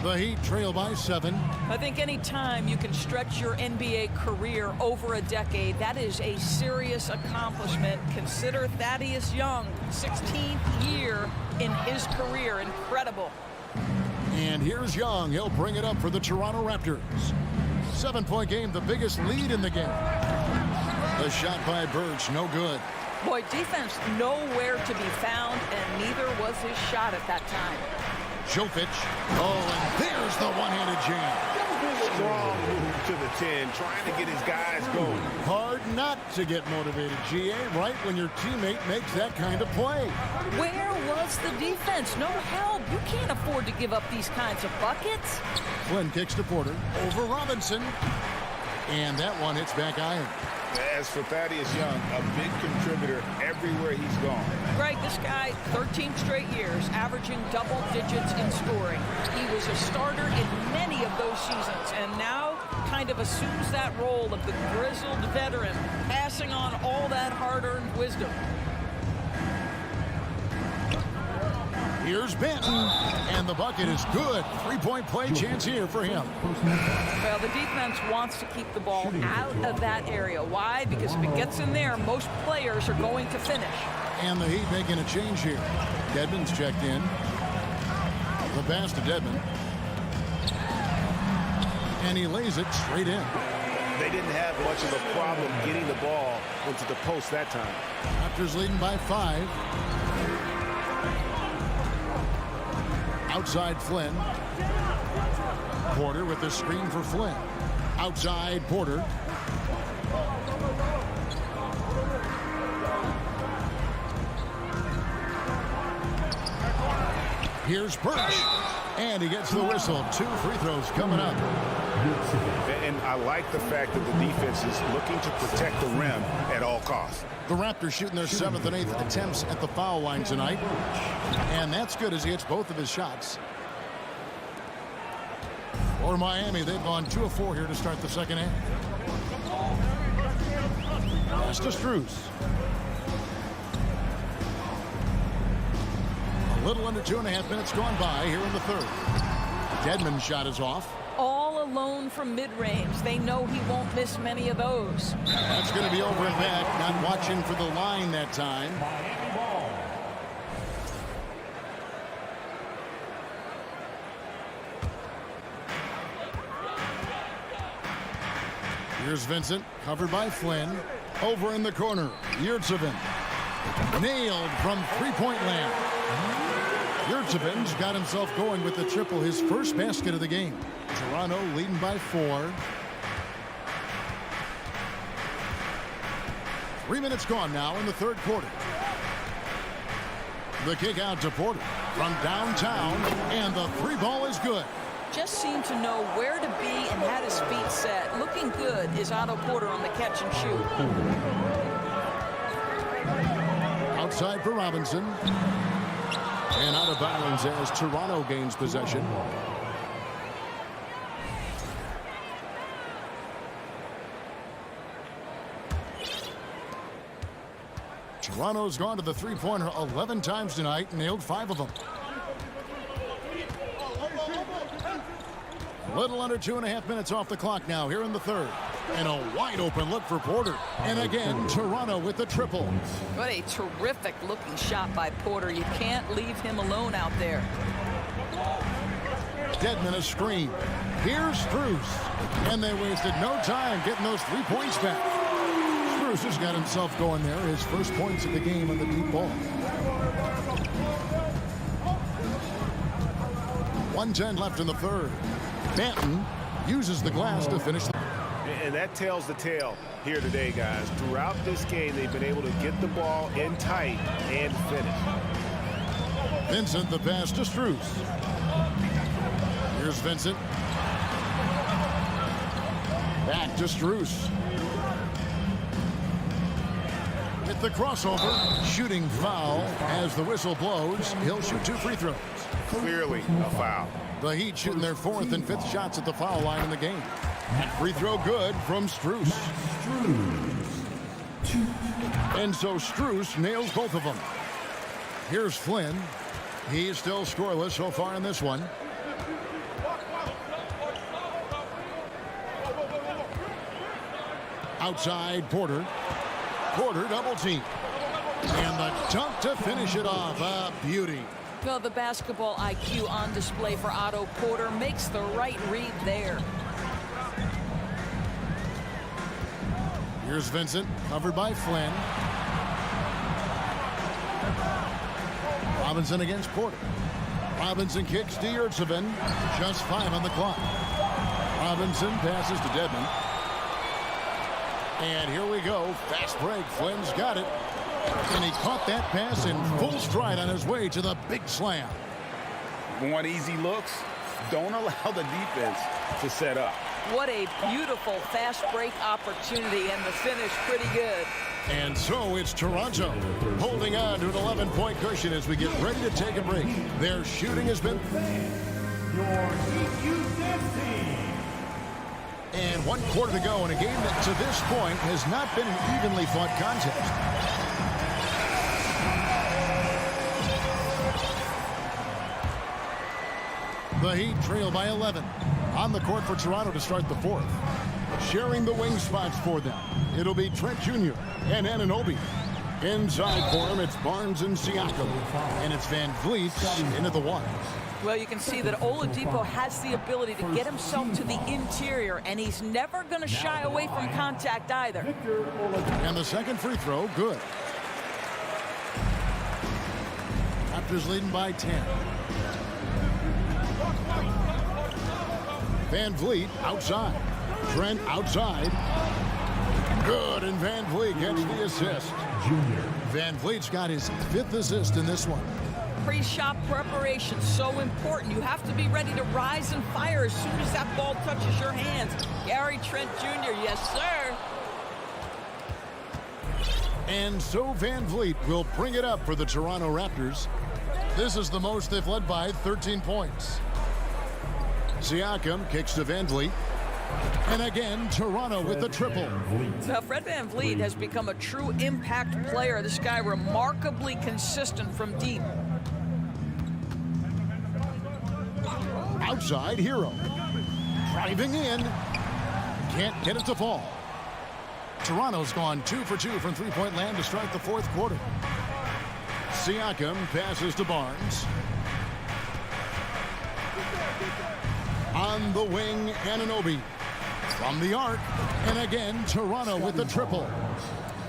The Heat trail by 7. I think any time you can stretch your NBA career over a decade, that is a serious accomplishment. Consider Thaddeus Young, 16th year in his career. Incredible. And here's Young. He'll bring it up for the Toronto Raptors. 7-point game, the biggest lead in the game. The shot by Birch, no good. Boy, defense nowhere to be found, and neither was his shot at that time. Jovic. Oh, and there's the one-handed jam. Strong move to the 10, trying to get his guys going. Hard not to get motivated, GA, right when your teammate makes that kind of play. Where was the defense? No help. You can't afford to give up these kinds of buckets. Flynn kicks to Porter. Over Robinson. And that one hits back iron. As for Thaddeus Young, a big contributor everywhere he's gone. Greg, this guy, 13 straight years, averaging double digits in scoring. He was a starter in many of those seasons, and now kind of assumes that role of the grizzled veteran, passing on all that hard-earned wisdom. Here's Benton, and the bucket is good. Three-point play chance here for him. Well, the defense wants to keep the ball out of that area. Why? Because if it gets in there, most players are going to finish. And the Heat making a change here. Dedmon's checked in. The pass to Dedmon. And he lays it straight in. They didn't have much of a problem getting the ball into the post that time. Raptors leading by 5. Outside Flynn. Porter with the screen for Flynn. Outside Porter. Here's Birch. And he gets the whistle. 2 free throws coming up. And I like the fact that the defense is looking to protect the rim at all costs. The Raptors shooting their 7th and 8th attempts at the foul line tonight. And that's good as he hits both of his shots. For Miami, they've gone 2 of 4 here to start the second half. Pass to Strus. A little under 2.5 minutes gone by here in the third. Dedmon's shot is off. All alone from mid-range. They know he won't miss many of those. That's going to be over and back. Not watching for the line that time. Here's Vincent, covered by Flynn. Over in the corner, Yurtsevin. Nailed from three-point land. Yurtsevin's got himself going with the triple, his first basket of the game. Toronto leading by 4. 3 minutes gone now in the third quarter. The kick out to Porter from downtown, and the 3-ball is good. Just seemed to know where to be and had his feet set. Looking good is Otto Porter on the catch and shoot. Outside for Robinson. And out of bounds as Toronto gains possession. Toronto's gone to the three-pointer 11 times tonight, nailed 5 of them. A little under 2.5 minutes off the clock now here in the third. And a wide open look for Porter. And again, Toronto with the triple. What a terrific looking shot by Porter. You can't leave him alone out there. Dedmon a screen. Here's Strus. And they wasted no time getting those 3 points back. Strus has got himself going there. His first points of the game on the deep ball. 1:10 left in the third. Banton uses the glass to finish. And that tells the tale here today, guys. Throughout this game, they've been able to get the ball in tight and finish. Vincent the pass to Strus. Here's Vincent. Back to Strus. With the crossover, shooting foul as the whistle blows. He'll shoot 2 free throws. Clearly a foul. The Heat shooting their 4th and 5th shots at the foul line in the game. And free throw good from Strus. And so Strus nails both of them. Here's Flynn. He's still scoreless so far in this one. Outside Porter. Porter double team. And the dunk to finish it off. A beauty. Well, the basketball IQ on display for Otto Porter makes the right read there. Here's Vincent, covered by Flynn. Robinson against Porter. Robinson kicks to Yurtsevin. Just 5 on the clock. Robinson passes to Dedmon. And here we go. Fast break. Flynn's got it. And he caught that pass in full stride on his way to the big slam. Want easy looks? Don't allow the defense to set up. What a beautiful fast break opportunity, and the finish pretty good. And so it's Toronto holding on to an 11-point cushion as we get ready to take a break. Their shooting has been... And 1 quarter to go in a game that to this point has not been an evenly fought contest. The Heat trail by 11. On the court for Toronto to start the fourth. Sharing the wing spots for them, it'll be Trent Jr. and Anunoby. Inside for him, it's Barnes and Siakam. And it's Van Vliet into the one. Well, you can see that Oladipo has the ability to get himself to the interior, and he's never going to shy away from contact either. And the second free throw, good. Raptors leading by 10. Van Vliet outside. Trent outside. Good, and Van Vliet gets the assist. Van Vliet's got his 5th assist in this one. Pre-shot preparation, so important. You have to be ready to rise and fire as soon as that ball touches your hands. Gary Trent Jr., yes, sir. And so Van Vliet will bring it up for the Toronto Raptors. This is the most they've led by, 13 points. Siakam kicks to Van Vliet. And again, Toronto with the triple. Now, Fred VanVleet has become a true impact player. This guy remarkably consistent from deep. Outside, Hero. Driving in. Can't get it to fall. Toronto's gone 2 for 2 from three-point land to start the fourth quarter. Siakam passes to Barnes. On the wing, Anunoby. From the arc, and again, Toronto with the triple.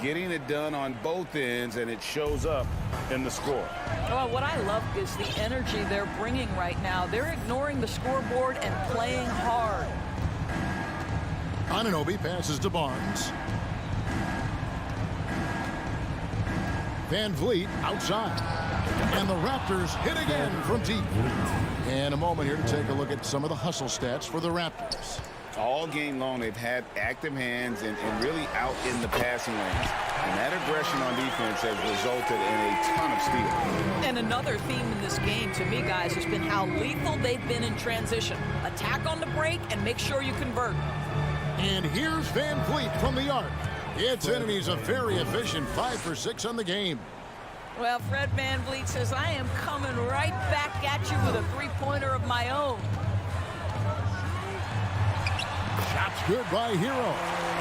Getting it done on both ends, and it shows up in the score. Well, what I love is the energy they're bringing right now. They're ignoring the scoreboard and playing hard. Anunoby passes to Barnes. Van Vliet outside. And the Raptors hit again from deep. And a moment here to take a look at some of the hustle stats for the Raptors. All game long, they've had active hands and really out in the passing lanes. And that aggression on defense has resulted in a ton of steals. And another theme in this game, to me, guys, has been how lethal they've been in transition. Attack on the break and make sure you convert. And here's Van Vliet from the arc. It's in, and he's a very efficient 5 for 6 on the game. Well, Fred VanVleet says, I am coming right back at you with a three-pointer of my own. Shot's good by Hero.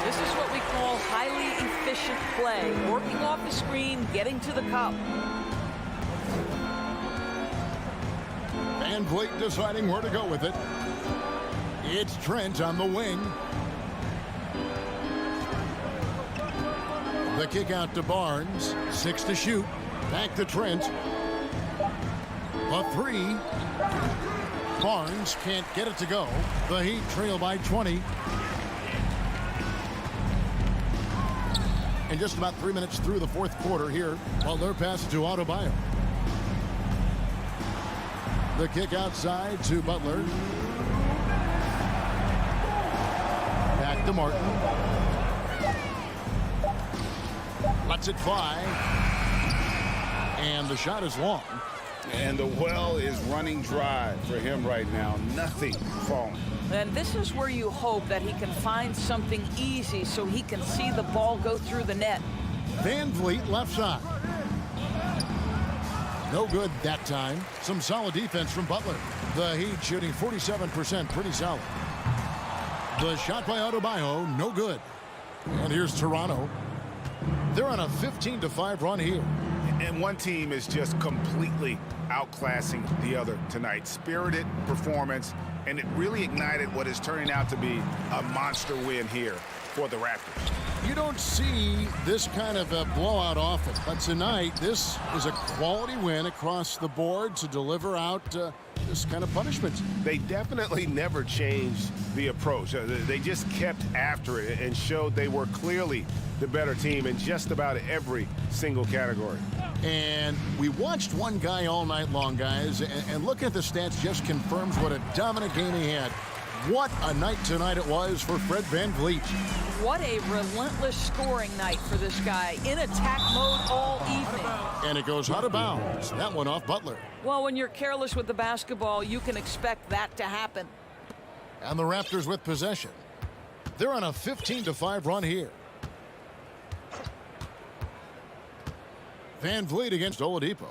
This is what we call highly efficient play. Working off the screen, getting to the cup. Van Vliet deciding where to go with it. It's Trent on the wing. The kick out to Barnes. 6 to shoot. Back to Trent. A 3. Barnes can't get it to go. The Heat trail by 20. And just about 3 minutes through the fourth quarter here. Butler passes to Adebayo. The kick outside to Butler. Back to Martin. Lets it fly. And the shot is long. And the well is running dry for him right now. Nothing falling. And this is where you hope that he can find something easy so he can see the ball go through the net. Van Vliet left side. No good that time. Some solid defense from Butler. The Heat shooting 47%, pretty solid. The shot by Adebayo, no good. And here's Toronto. They're on a 15-5 run here. And one team is just completely outclassing the other tonight. Spirited performance, and it really ignited what is turning out to be a monster win here for the Raptors. You don't see this kind of a blowout often, but tonight this is a quality win across the board to deliver out this kind of punishment. They definitely never changed the approach. They just kept after it and showed they were clearly the better team in just about every single category. And we watched one guy all night long, guys, and looking at the stats just confirms what a dominant game he had. What a night tonight it was for Fred VanVleet. What a relentless scoring night for this guy. In attack mode all evening. And it goes out of bounds. That one off Butler. Well, when you're careless with the basketball, you can expect that to happen. And the Raptors with possession. They're on a 15-5 run here. VanVleet against Oladipo.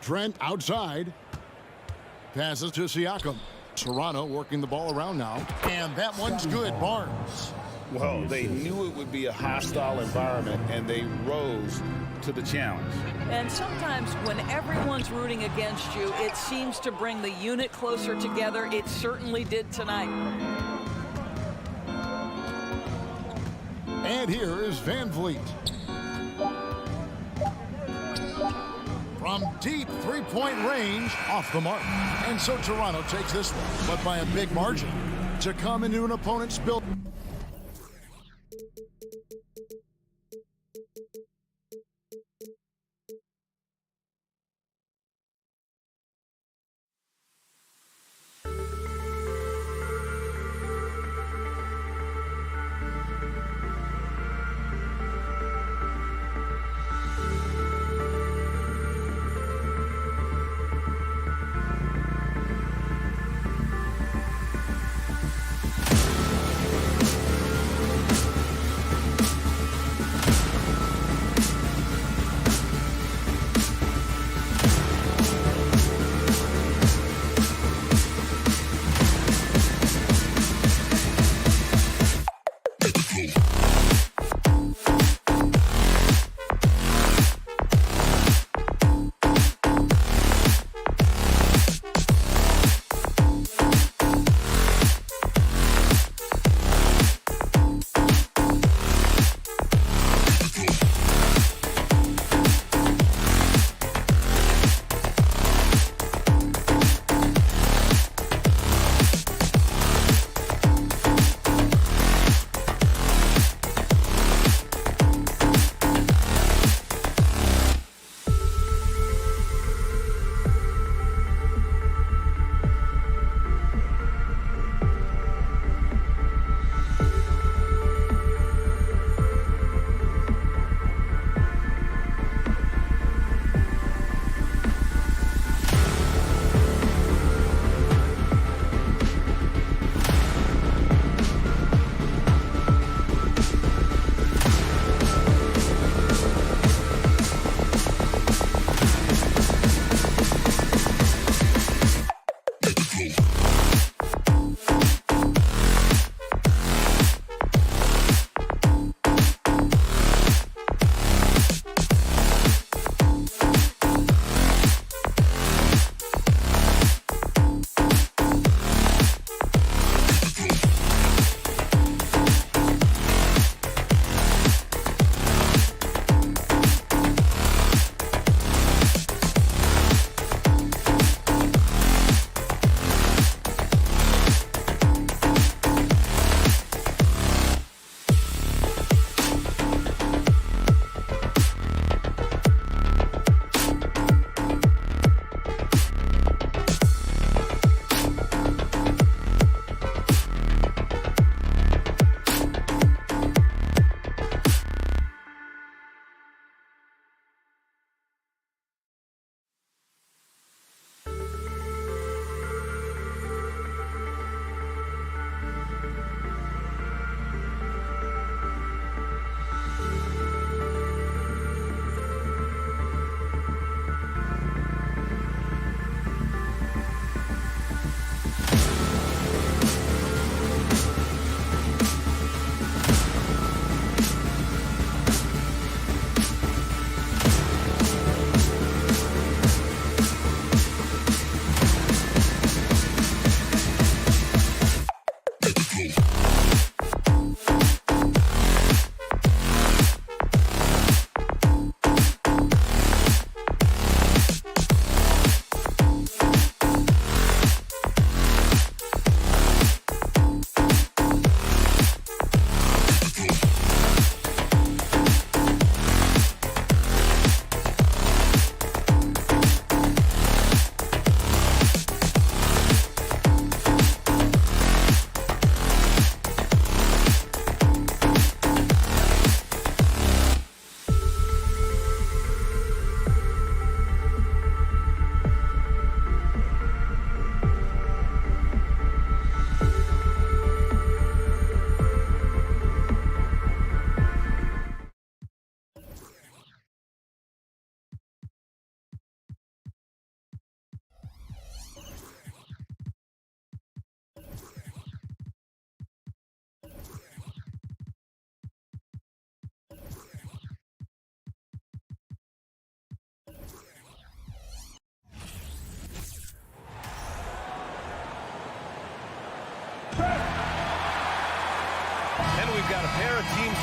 Trent outside. Passes to Siakam. Toronto working the ball around now. And that one's good. Barnes. Well, they knew it would be a hostile environment, and they rose to the challenge. And sometimes when everyone's rooting against you, it seems to bring the unit closer together. It certainly did tonight. And here is Van Vliet. From deep three-point range, off the mark. And so Toronto takes this one, but by a big margin, to come into an opponent's building.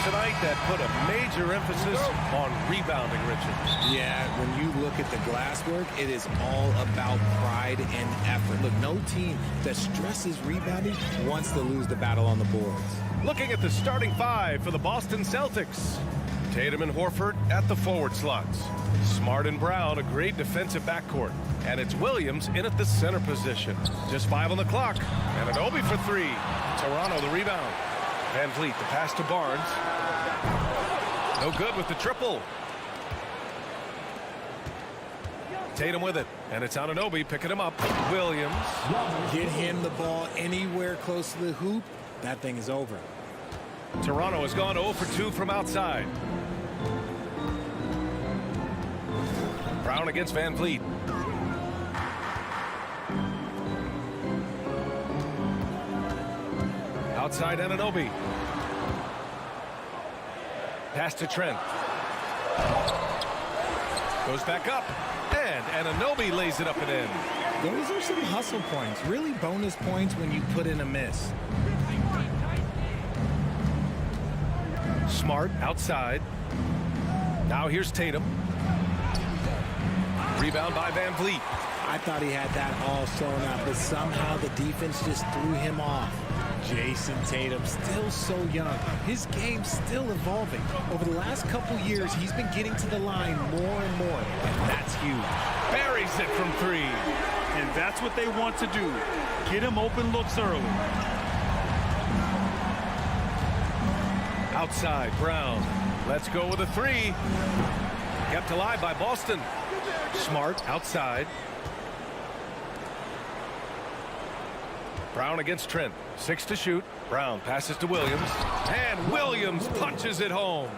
tonight that put a major emphasis on rebounding, Richard. Yeah, when you look at the glass work, it is all about pride and effort. Look, no team that stresses rebounding wants to lose the battle on the boards. Looking at the starting five for the Boston Celtics. Tatum and Horford at the forward slots. Smart and Brown, a great defensive backcourt. And it's Williams in at the center position. Just 5 on the clock. And Anunoby for 3. Toronto the rebound. Van Vliet the pass to Barnes. No good with the triple. Tatum with it. And it's Anunoby picking him up. Williams. Get him the ball anywhere close to the hoop. That thing is over. Toronto has gone 0 for 2 from outside. Brown against Van Vliet. Outside Anunoby. Pass to Trent. Goes back up. And Anunoby lays it up and in. Those are some hustle points. Really bonus points when you put in a miss. Smart outside. Now here's Tatum. Rebound by Van Vliet. I thought he had that all sewn up, but somehow the defense just threw him off. Jason Tatum, still so young. His game's still evolving. Over the last couple years, he's been getting to the line more and more, and that's huge. Buries it from 3. And that's what they want to do. Get him open looks early. Outside, Brown. Let's go with a 3. Kept alive by Boston. Smart outside. Brown against Trent. 6 to shoot. Brown passes to Williams. And Williams punches it home.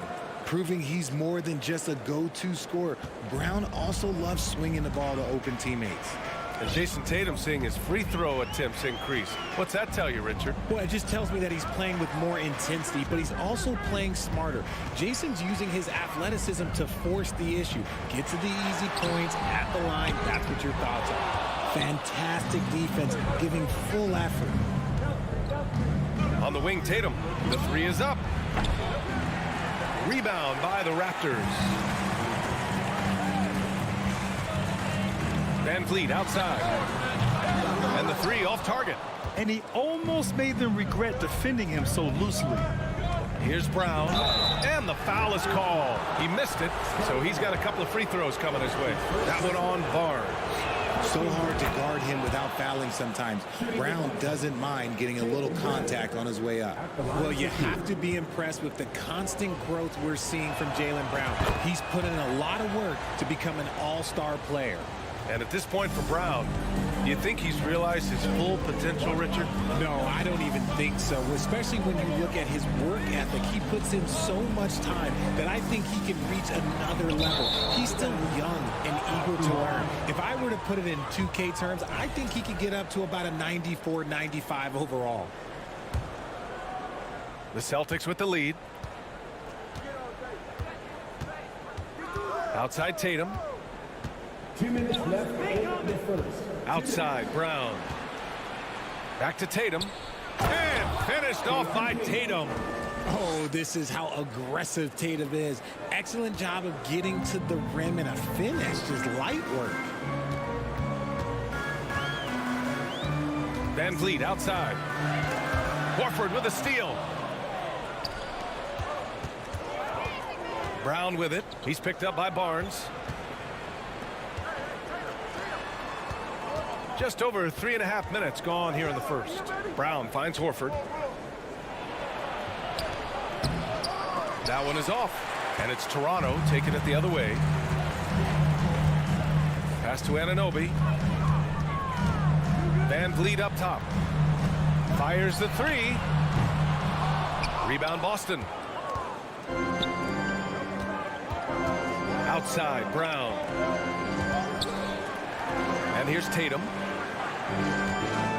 Proving he's more than just a go-to scorer. Brown also loves swinging the ball to open teammates. And Jason Tatum seeing his free throw attempts increase. What's that tell you, Richard? Well, it just tells me that he's playing with more intensity, but he's also playing smarter. Jason's using his athleticism to force the issue. Get to the easy points at the line. That's what your thoughts are. Fantastic defense, giving full effort. On the wing, Tatum. The 3 is up. Rebound by the Raptors. Van Vliet outside. And the 3 off target. And he almost made them regret defending him so loosely. Here's Brown. And the foul is called. He missed it, so he's got a couple of free throws coming his way. That one on Barnes. So hard to guard him without fouling sometimes. Brown doesn't mind getting a little contact on his way up. Well, you have to be impressed with the constant growth we're seeing from Jaylen Brown. He's put in a lot of work to become an all-star player. And at this point for Brown, do you think he's realized his full potential, Richard? No, I don't even think so, especially when you look at his work ethic. He puts in so much time that I think he can reach another level. He's still young and eager to learn. If I were to put it in 2K terms, I think he could get up to about a 94, 95 overall. The Celtics with the lead. Outside Tatum. 2 minutes left in the first. Outside Brown. Back to Tatum. And finished off by Tatum. Oh, this is how aggressive Tatum is. Excellent job of getting to the rim and a finish. Just light work. Van Vliet outside. Horford with a steal. Brown with it. He's picked up by Barnes. Just over 3.5 minutes gone here in the first. Brown finds Horford. That one is off. And it's Toronto taking it the other way. Pass to Anunoby. Van Vliet up top. Fires the 3. Rebound Boston. Outside Brown. And here's Tatum.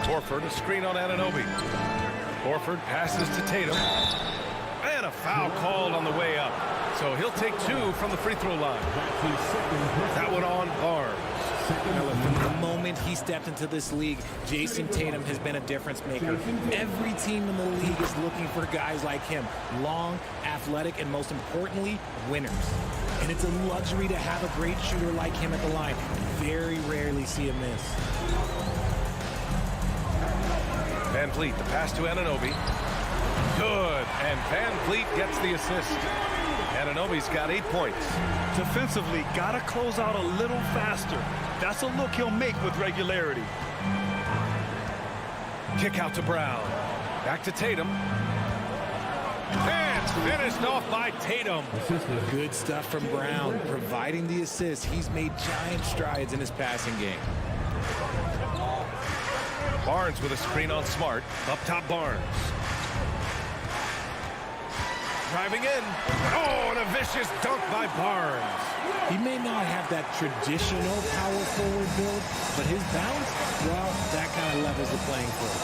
Horford, a screen on Anunoby. Horford passes to Tatum. And a foul called on the way up. So he'll take 2 from the free throw line. That one on Barnes. Now look, from the moment he stepped into this league, Jason Tatum has been a difference maker. Every team in the league is looking for guys like him. Long, athletic, and most importantly, winners. And it's a luxury to have a great shooter like him at the line. Very rarely see him miss. Van Vliet, the pass to Anunoby. Good, and Van Vliet gets the assist. Anunoby's got 8 points. Defensively, got to close out a little faster. That's a look he'll make with regularity. Kick out to Brown. Back to Tatum. And finished off by Tatum. Good stuff from Brown, providing the assist. He's made giant strides in his passing game. Barnes with a screen on Smart. Up top, Barnes. Driving in. Oh, and a vicious dunk by Barnes. He may not have that traditional power forward build, but his bounce, well, that kind of levels the playing field.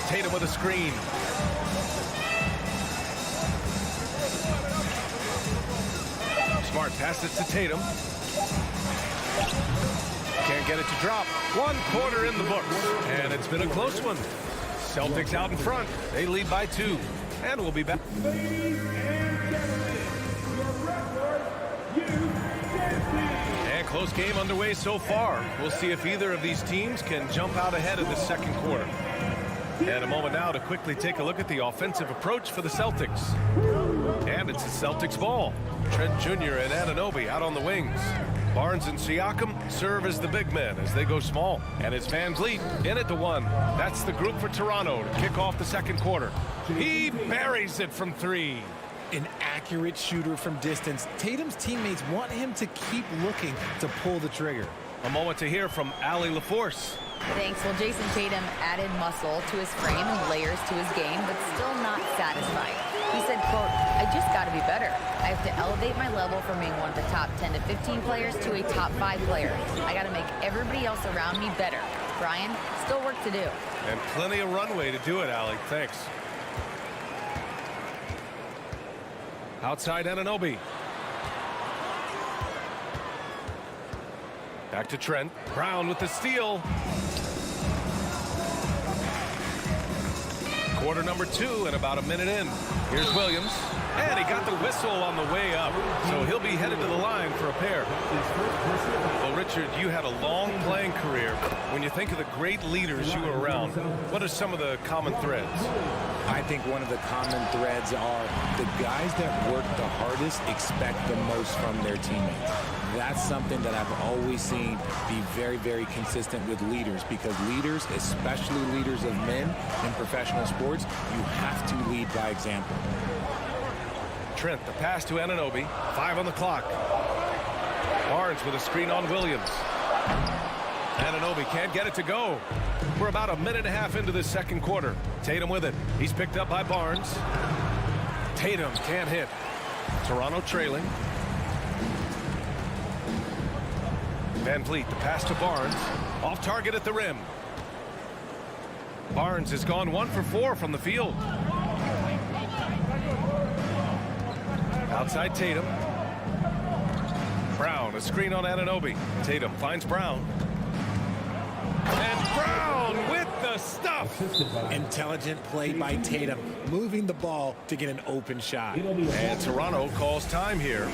Tatum with a screen. Smart passes to Tatum. Can't get it to drop. 1 quarter in the books, and it's been a close one. Celtics out in front. They lead by 2, and we'll be back. And close game underway so far. We'll see if either of these teams can jump out ahead in the second quarter. And a moment now to quickly take a look at the offensive approach for the Celtics. And it's the Celtics ball. Trent Jr. and Anunoby out on the wings. Barnes and Siakam serve as the big men as they go small. And it's Van Vliet in at the 1. That's the group for Toronto to kick off the second quarter. He buries it from 3. An accurate shooter from distance. Tatum's teammates want him to keep looking to pull the trigger. A moment to hear from Allie LaForce. Thanks. Well, Jason Tatum added muscle to his frame and layers to his game, but still not satisfied. He said, quote, "I just got to be better. I have to elevate my level from being one of the top 10 to 15 players to a top 5 player. I got to make everybody else around me better. Brian, still work to do." And plenty of runway to do it, Allie. Thanks. Outside Anunoby. Back to Trent. Brown with the steal. Quarter number 2 and about a minute in. Here's Williams. And he got the whistle on the way up. So he'll be headed to the line for a pair. Well, Richard, you had a long playing career. When you think of the great leaders you were around, what are some of the common threads? I think one of the common threads are the guys that work the hardest expect the most from their teammates. That's something that I've always seen be very, very consistent with leaders, because leaders, especially leaders of men in professional sports, you have to lead by example. Trent, the pass to Anunoby. 5 on the clock. Barnes with a screen on Williams. Anunoby can't get it to go. We're about a minute and a half into this second quarter. Tatum with it. He's picked up by Barnes. Tatum can't hit. Toronto trailing. Van Vliet, the pass to Barnes. Off target at the rim. Barnes has gone 1 for 4 from the field. Outside Tatum. Brown, a screen on Anunoby. Tatum finds Brown. And Brown with the stuff. Intelligent play by Tatum, moving the ball to get an open shot. And Toronto calls time here.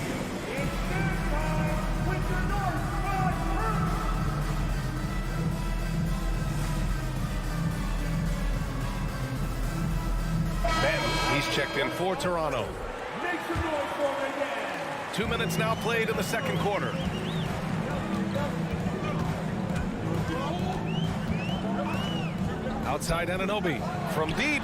Ben, he's checked in for Toronto. 2 minutes now played in the second quarter. Outside Anunoby from deep.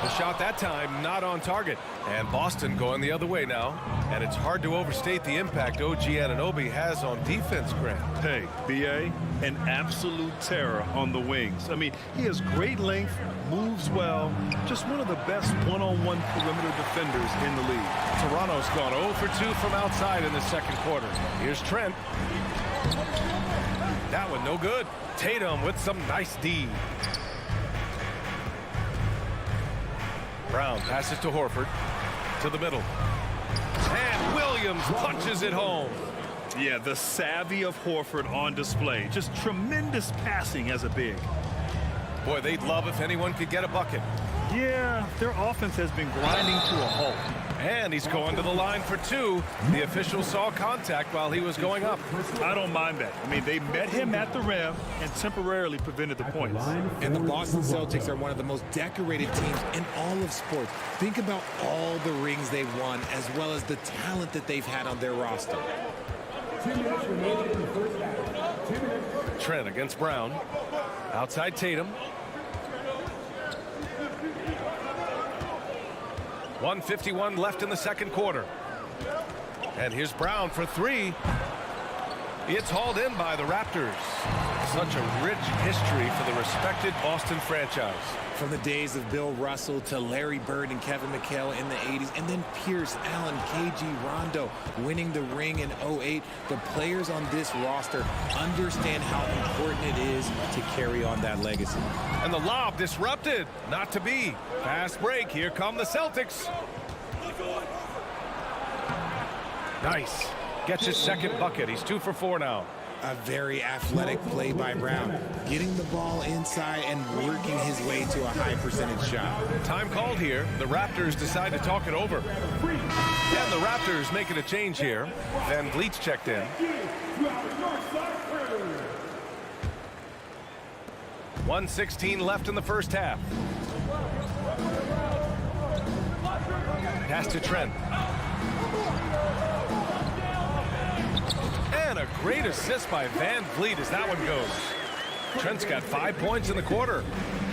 The shot that time not on target. And Boston going the other way now. And it's hard to overstate the impact OG Anunoby has on defense, Grant. Hey, B.A., an absolute terror on the wings. I mean, he has great length, moves well, just one of the best one-on-one perimeter defenders in the league. Toronto's gone 0 for 2 from outside in the second quarter. Here's Trent. That one no good. Tatum with some nice D. Brown passes to Horford. To the middle. And Williams punches it home. Yeah, the savvy of Horford on display. Just tremendous passing as a big. Boy, they'd love if anyone could get a bucket. Yeah, their offense has been grinding to a halt. And he's going to the line for two. The official saw contact while he was going up. I don't mind that. I mean, they met him at the rim and temporarily prevented the points. And the Boston Celtics are one of the most decorated teams in all of sports. Think about all the rings they've won, as well as the talent that they've had on their roster. Trent against Brown. Outside Tatum. 1:51 left in the second quarter. And here's Brown for three. It's hauled in by the Raptors. Such a rich history for the respected Boston franchise. From the days of Bill Russell to Larry Bird and Kevin McHale in the 80s, and then Pierce, Allen, KG, Rondo winning the ring in 08, the players on this roster understand how important it is to carry on that legacy. And the lob disrupted. Not to be. Fast break. Here come the Celtics. Nice. Gets his second bucket. He's 2 for 4 now. A very athletic play by Brown, getting the ball inside and working his way to a high percentage shot. Time called here. The Raptors decide to talk it over. And the Raptors making a change here. Van Vliet's checked in. .116 left in the first half. Pass to Trent. And a great assist by Van Vliet as that one goes. Trent's got 5 points in the quarter.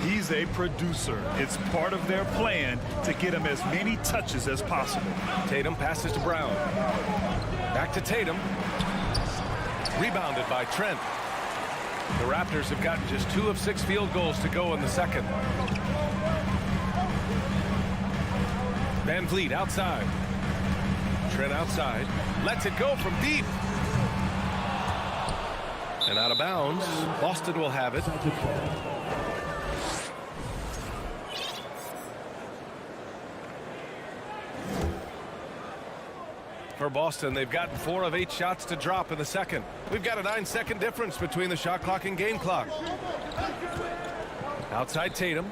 He's a producer. It's part of their plan to get him as many touches as possible. Tatum passes to Brown. Back to Tatum. Rebounded by Trent. The Raptors have gotten just 2 of 6 field goals to go in the second. Van Vliet outside. Trent outside. Lets it go from deep. And out of bounds. Boston will have it. For Boston, they've gotten 4 of 8 shots to drop in the second. We've got a 9-second difference between the shot clock and game clock. Outside Tatum.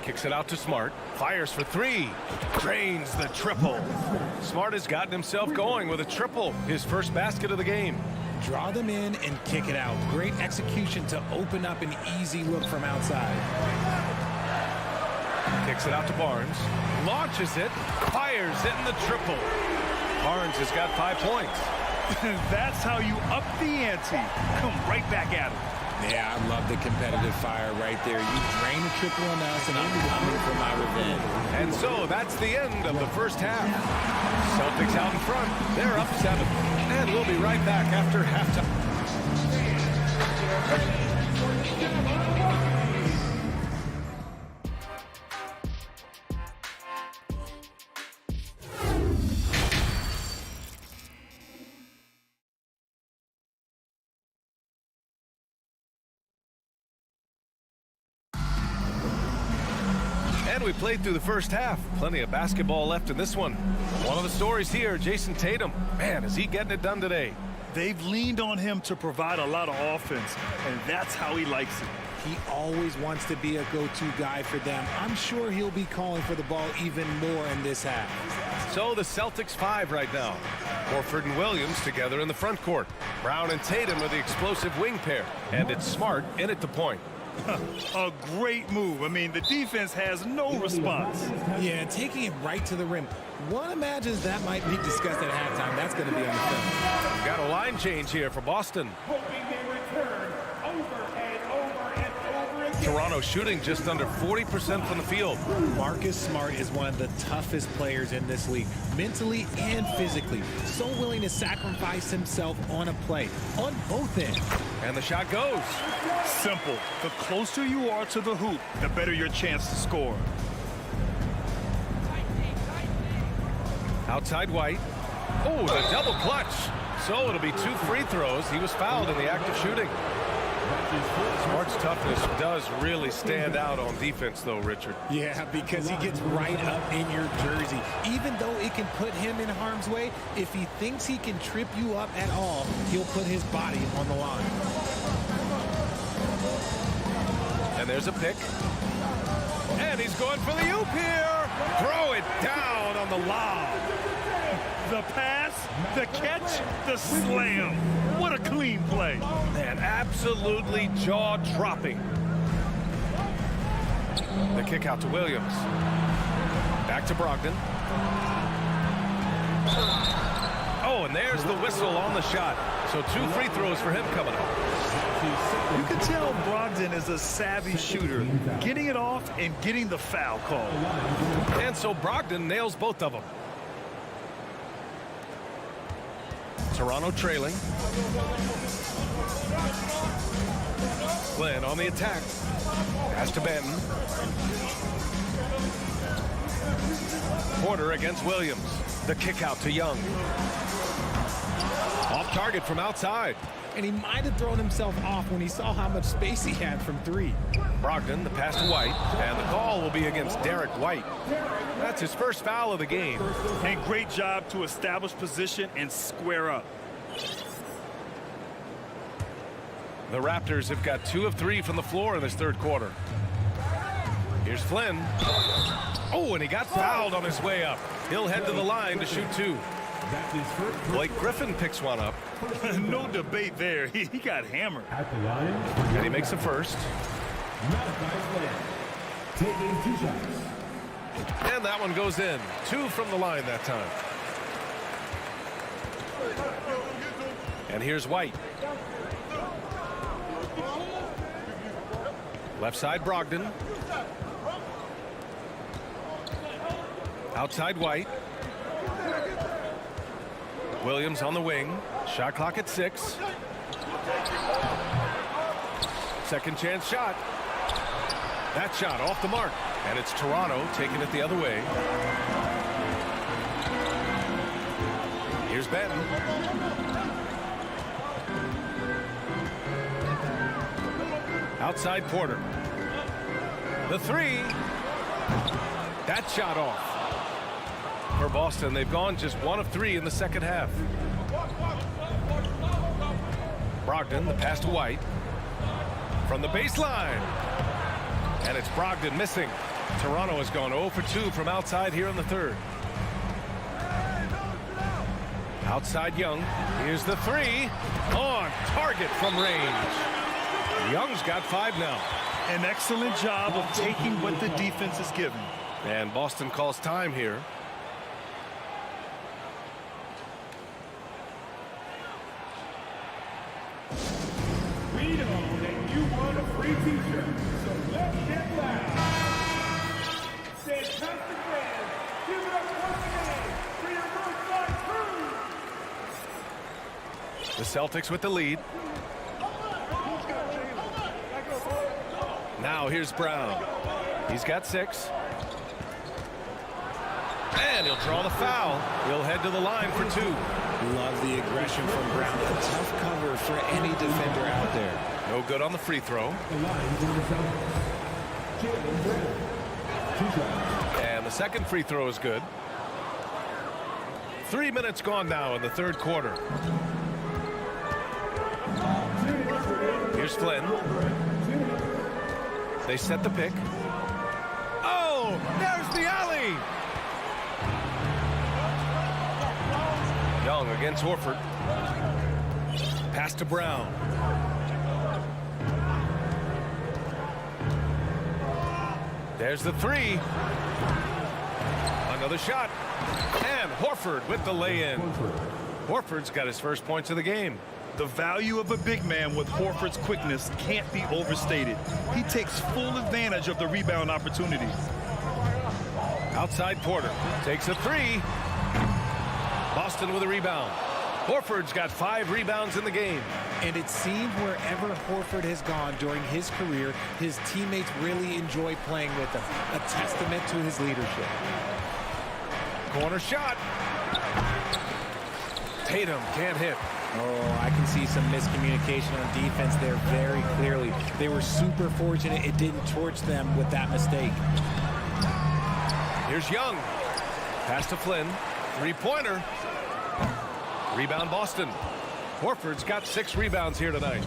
Kicks it out to Smart. Fires for 3. Drains the triple. Smart has gotten himself going with a triple. His first basket of the game. Draw them in and kick it out. Great execution to open up an easy look from outside. Kicks it out to Barnes. Launches it. Fires it in the triple. Barnes has got 5 points. That's how you up the ante. Come right back at him. Yeah, I love the competitive fire right there. You drain a triple on us, and I'm coming for my revenge. And so that's the end of the first half. Celtics out in front. They're up 7. And we'll be right back after halftime. And we played through the first half. Plenty of basketball left in this one. One of the stories here, Jason Tatum. Man, is he getting it done today? They've leaned on him to provide a lot of offense, and that's how he likes it. He always wants to be a go-to guy for them. I'm sure he'll be calling for the ball even more in this half. So the Celtics 5 right now. Horford and Williams together in the front court. Brown and Tatum are the explosive wing pair. And it's Smart in at the point. A great move. I mean, the defense has no response. Yeah, taking it right to the rim. One imagines that might be discussed at halftime. That's going to be on the film. We've got a line change here for Boston. Toronto shooting just under 40% from the field. Marcus Smart is one of the toughest players in this league, mentally and physically. So willing to sacrifice himself on a play, on both ends. And the shot goes. Simple. The closer you are to the hoop, the better your chance to score. Outside White. Oh, the double clutch. So it'll be 2 free throws. He was fouled in the act of shooting. Smart's toughness does really stand out on defense, though, Richard. Yeah, because he gets right up in your jersey. Even though it can put him in harm's way, if he thinks he can trip you up at all, he'll put his body on the line. And there's a pick. And he's going for the oop here. Throw it down on the lob. The pass, the catch, the slam. What a clean play. And absolutely jaw-dropping. The kick out to Williams. Back to Brogdon. Oh, and there's the whistle on the shot. So 2 free throws for him coming up. You can tell Brogdon is a savvy shooter, getting it off and getting the foul call. And so Brogdon nails both of them. Toronto trailing. Glenn on the attack. Pass to Benton. Porter against Williams. The kick out to Young. Off target from outside. And he might have thrown himself off when he saw how much space he had from 3. Brogdon, the pass to White, and the call will be against Derek White. That's his first foul of the game. And great job to establish position and square up. The Raptors have got 2 of 3 from the floor in this third quarter. Here's Flynn. Oh, and he got fouled on his way up. He'll head to the line to shoot 2. Blake Griffin picks one up. No debate there. He got hammered. At the line. And he makes the first. Taking 2 shots. And that one goes in. 2 from the line that time. And here's White. Left side Brogdon. Outside White. Williams on the wing. Shot clock at 6. Second chance shot. That shot off the mark. And it's Toronto taking it the other way. Here's Benton. Outside Porter. The 3. That shot off. For Boston, they've gone just 1 of 3 in the second half. Brogdon, the pass to White. From the baseline. And it's Brogdon missing. Toronto has gone 0 for 2 from outside here in the third. Outside Young. Here's the 3. On target from range. Young's got 5 now. An excellent job of taking what the defense is given. And Boston calls time here. We know that you want a free t-shirt, so let's get loud. Fantastic fans, give it up once again for your Northside crew. The Celtics with the lead. Now here's Brown. He's got 6. And he'll draw the foul. He'll head to the line for 2. Love the aggression from Brown. A tough cover for any defender out there. No good on the free throw. And the second free throw is good. 3 minutes gone now in the third quarter. Here's Flynn. They set the pick. Oh, there's the alley. Young against Horford. Pass to Brown. There's the 3. Another shot. And Horford with the lay-in. Horford's got his first points of the game. The value of a big man with Horford's quickness can't be overstated. He takes full advantage of the rebound opportunity. Outside Porter takes a 3. Boston with a rebound. Horford's got 5 rebounds in the game. And it seemed wherever Horford has gone during his career, his teammates really enjoy playing with him. A testament to his leadership. Corner shot. Tatum can't hit. Oh, I can see some miscommunication on defense there very clearly. They were super fortunate it didn't torch them with that mistake. Here's Young. Pass to Flynn. Three-pointer. Rebound Boston. Horford's got 6 rebounds here tonight.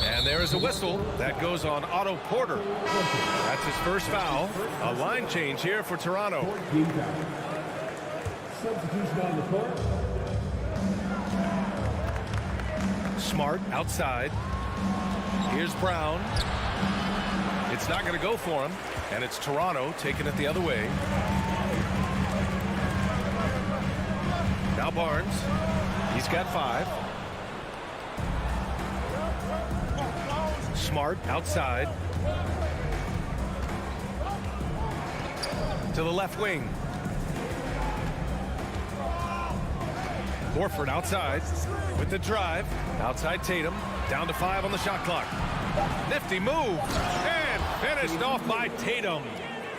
And there is a whistle. That goes on Otto Porter. That's his first foul. A line change here for Toronto. Substitution on the court. Smart outside. Here's Brown. It's not going to go for him. And it's Toronto taking it the other way. Now Barnes. He's got 5. Smart outside. To the left wing. Horford outside with the drive. Outside Tatum. Down to 5 on the shot clock. Nifty move. And finished off by Tatum.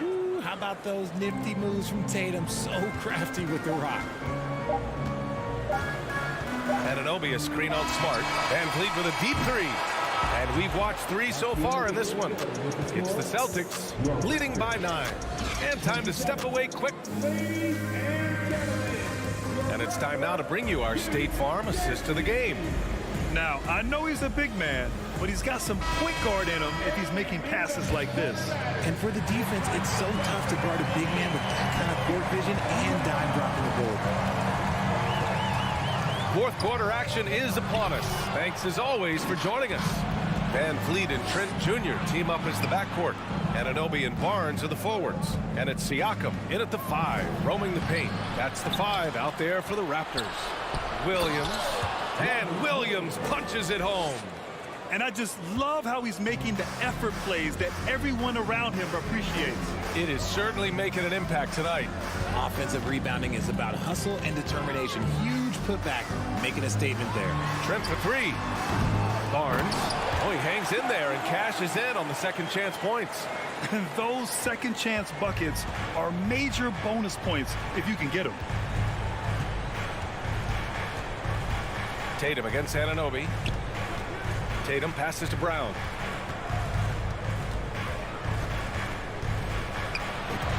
Ooh, how about those nifty moves from Tatum? So crafty with the rock. Anunoby a screen on Smart. Van Vliet with a deep 3. And we've watched 3 so far in this one. It's the Celtics leading by 9. And time to step away quick. And it's time now to bring you our State Farm assist of the game. Now, I know he's a big man, but he's got some point guard in him if he's making passes like this. And for the defense, it's so tough to guard a big man with that kind of court vision and dime dropping the ball. Fourth quarter action is upon us. Thanks as always for joining us. Van Vliet and Trent Jr. team up as the backcourt. Anunoby and Barnes are the forwards. And it's Siakam in at the 5, roaming the paint. That's the 5 out there for the Raptors. Williams. And Williams punches it home. And I just love how he's making the effort plays that everyone around him appreciates. It is certainly making an impact tonight. Offensive rebounding is about hustle and determination. Huge putback, making a statement there. Trent for 3. Barnes. Oh, he hangs in there and cashes in on the second chance points. And those second chance buckets are major bonus points if you can get them. Tatum against Anunoby. Tatum passes to Brown.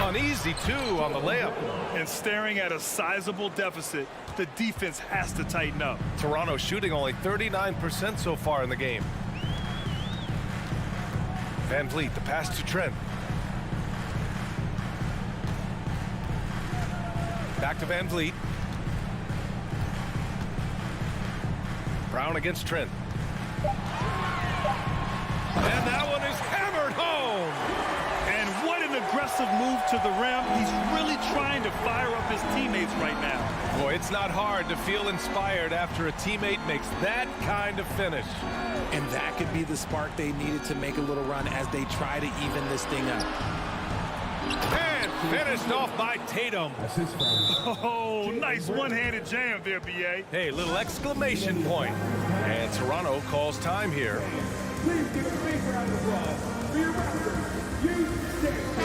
An easy 2 on the layup. And staring at a sizable deficit, the defense has to tighten up. Toronto shooting only 39% so far in the game. Van Vliet, the pass to Trent. Back to Van Vliet. Brown against Trent. And that one is hammered home. And what an aggressive move to the rim. He's really trying to fire up his teammates right now. Boy, it's not hard to feel inspired after a teammate makes that kind of finish. And that could be the spark they needed to make a little run as they try to even this thing up. And finished off by Tatum. Oh, nice one-handed jam there, B.A. Hey, little exclamation point. And Toronto calls time here. Please give a big round of applause for your Raptors.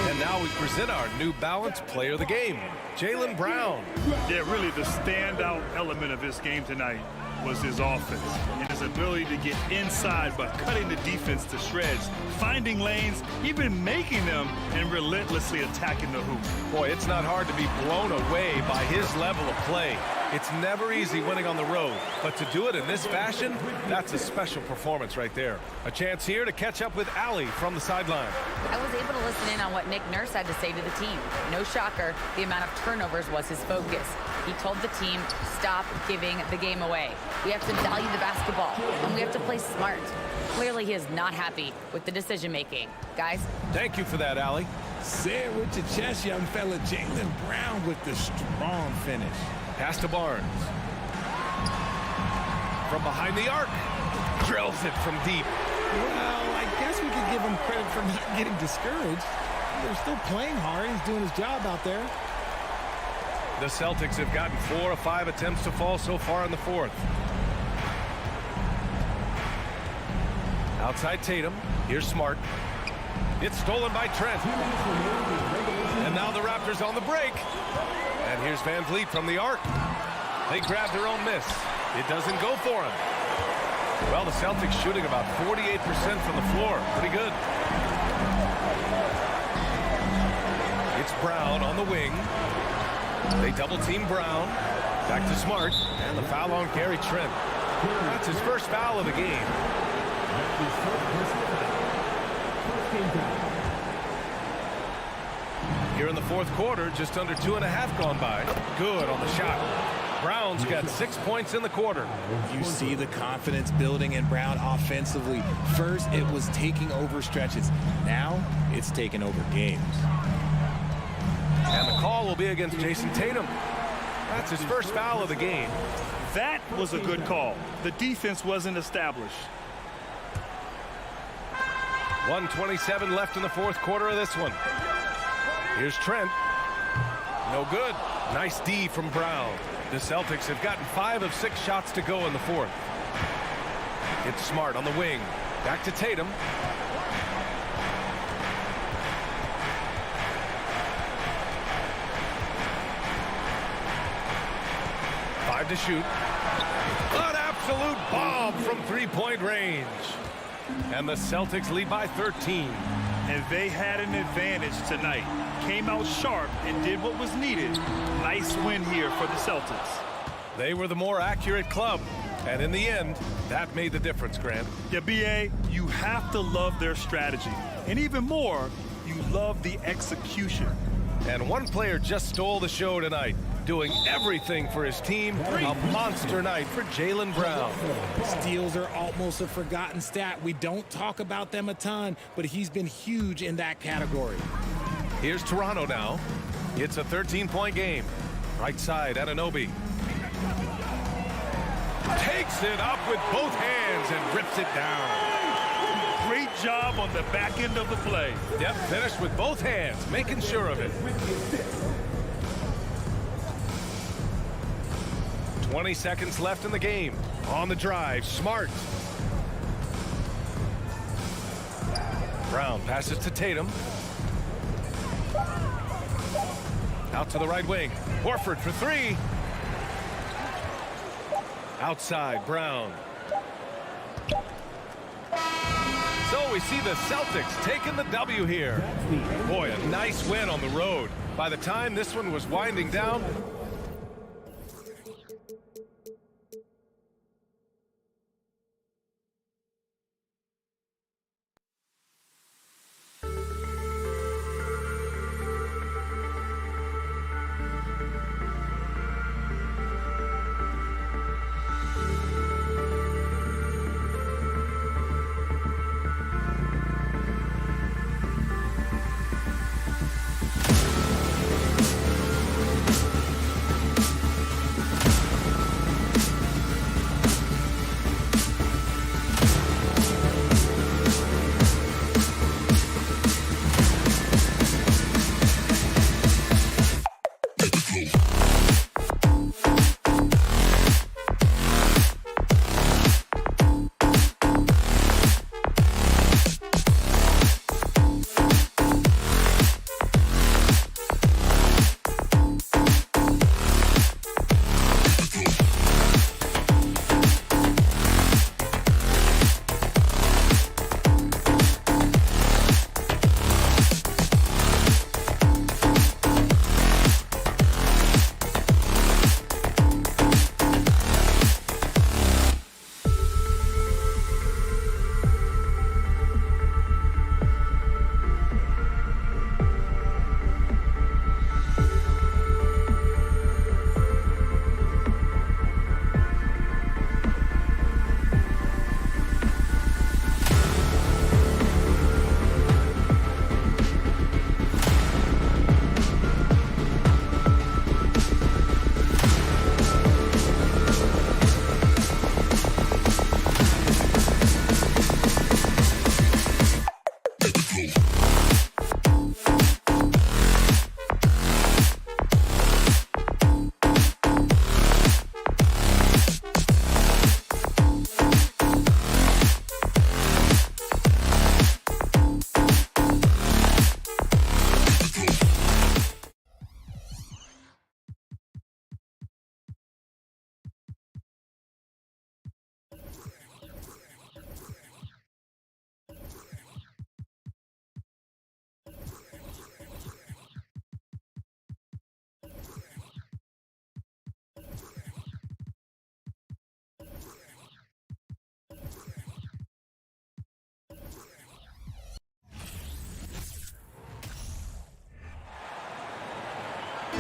And now we present our New Balance Player of the Game, Jaylen Brown. Yeah, really the standout element of this game tonight was his offense and his ability to get inside by cutting the defense to shreds, finding lanes, even making them, and relentlessly attacking the hoop. Boy, it's not hard to be blown away by his level of play. It's never easy winning on the road, but to do it in this fashion, that's a special performance right there. A chance here to catch up with Allie from the sideline. I was able to listen in on what Nick Nurse had to say to the team. No shocker, the amount of turnovers was his focus. He told the team, stop giving the game away. We have to value the basketball, and we have to play smart. Clearly, he is not happy with the decision-making. Guys? Thank you for that, Allie. Say it with your chest, young fella. Jaylen Brown with the strong finish. Pass to Barnes. From behind the arc. Drills it from deep. Well, I guess we could give him credit for not getting discouraged. They're still playing hard. He's doing his job out there. The Celtics have gotten 4 of 5 attempts to fall so far in the fourth. Outside Tatum. Here's Smart. It's stolen by Trent. And now the Raptors on the break. And here's Van Vliet from the arc. They grab their own miss. It doesn't go for him. Well, the Celtics shooting about 48% from the floor. Pretty good. It's Brown on the wing. They double team Brown. Back to Smart. And the foul on Gary Trent. That's his first foul of the game. Here in the fourth quarter, just under 2.5 gone by. Good on the shot. Brown's got 6 points in the quarter. You see the confidence building in Brown offensively. First, it was taking over stretches. Now, it's taking over games. And the call will be against Jason Tatum. That's his first foul of the game. That was a good call. The defense wasn't established. 1:27 left in the fourth quarter of this one. Here's Trent. No good. Nice D from Brown. The Celtics have gotten 5 of 6 shots to go in the fourth. It's Smart on the wing. Back to Tatum. To shoot. An absolute bomb from three-point range. And the Celtics lead by 13. And they had an advantage tonight. Came out sharp and did what was needed. Nice win here for the Celtics. They were the more accurate club. And in the end, that made the difference, Grant. Yeah, B.A., you have to love their strategy. And even more, you love the execution. And one player just stole the show tonight, doing everything for his team. A monster night for Jaylen Brown. Steals are almost a forgotten stat. We don't talk about them a ton, but he's been huge in that category. Here's Toronto now. It's a 13-point game. Right side, Anunoby. Takes it up with both hands and rips it down. Great job on the back end of the play. Yep, finished with both hands, making sure of it. 20 seconds left in the game. On the drive, Smart. Brown passes to Tatum. Out to the right wing. Horford for 3. Outside, Brown. So we see the Celtics taking the W here. Boy, a nice win on the road. By the time this one was winding down,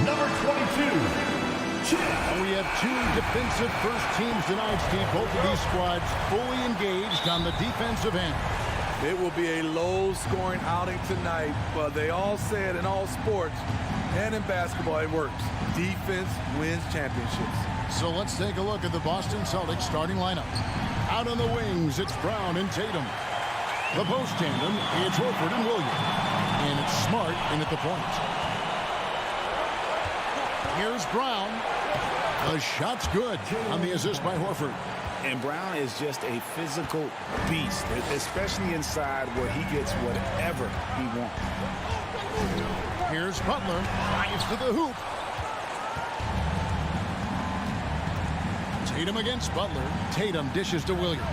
number 22, And we have two defensive first teams tonight, Steve. Both of these squads fully engaged on the defensive end. It will be a low-scoring outing tonight, but they all said in all sports and in basketball it works. Defense wins championships. So let's take a look at the Boston Celtics starting lineup. Out on the wings, it's Brown and Tatum. The post tandem, it's Horford and Williams. And it's Smart in at the point. Here's Brown. The shot's good on the assist by Horford. And Brown is just a physical beast, especially inside where he gets whatever he wants. Here's Butler. Drives to the hoop. Tatum against Butler. Tatum dishes to Williams.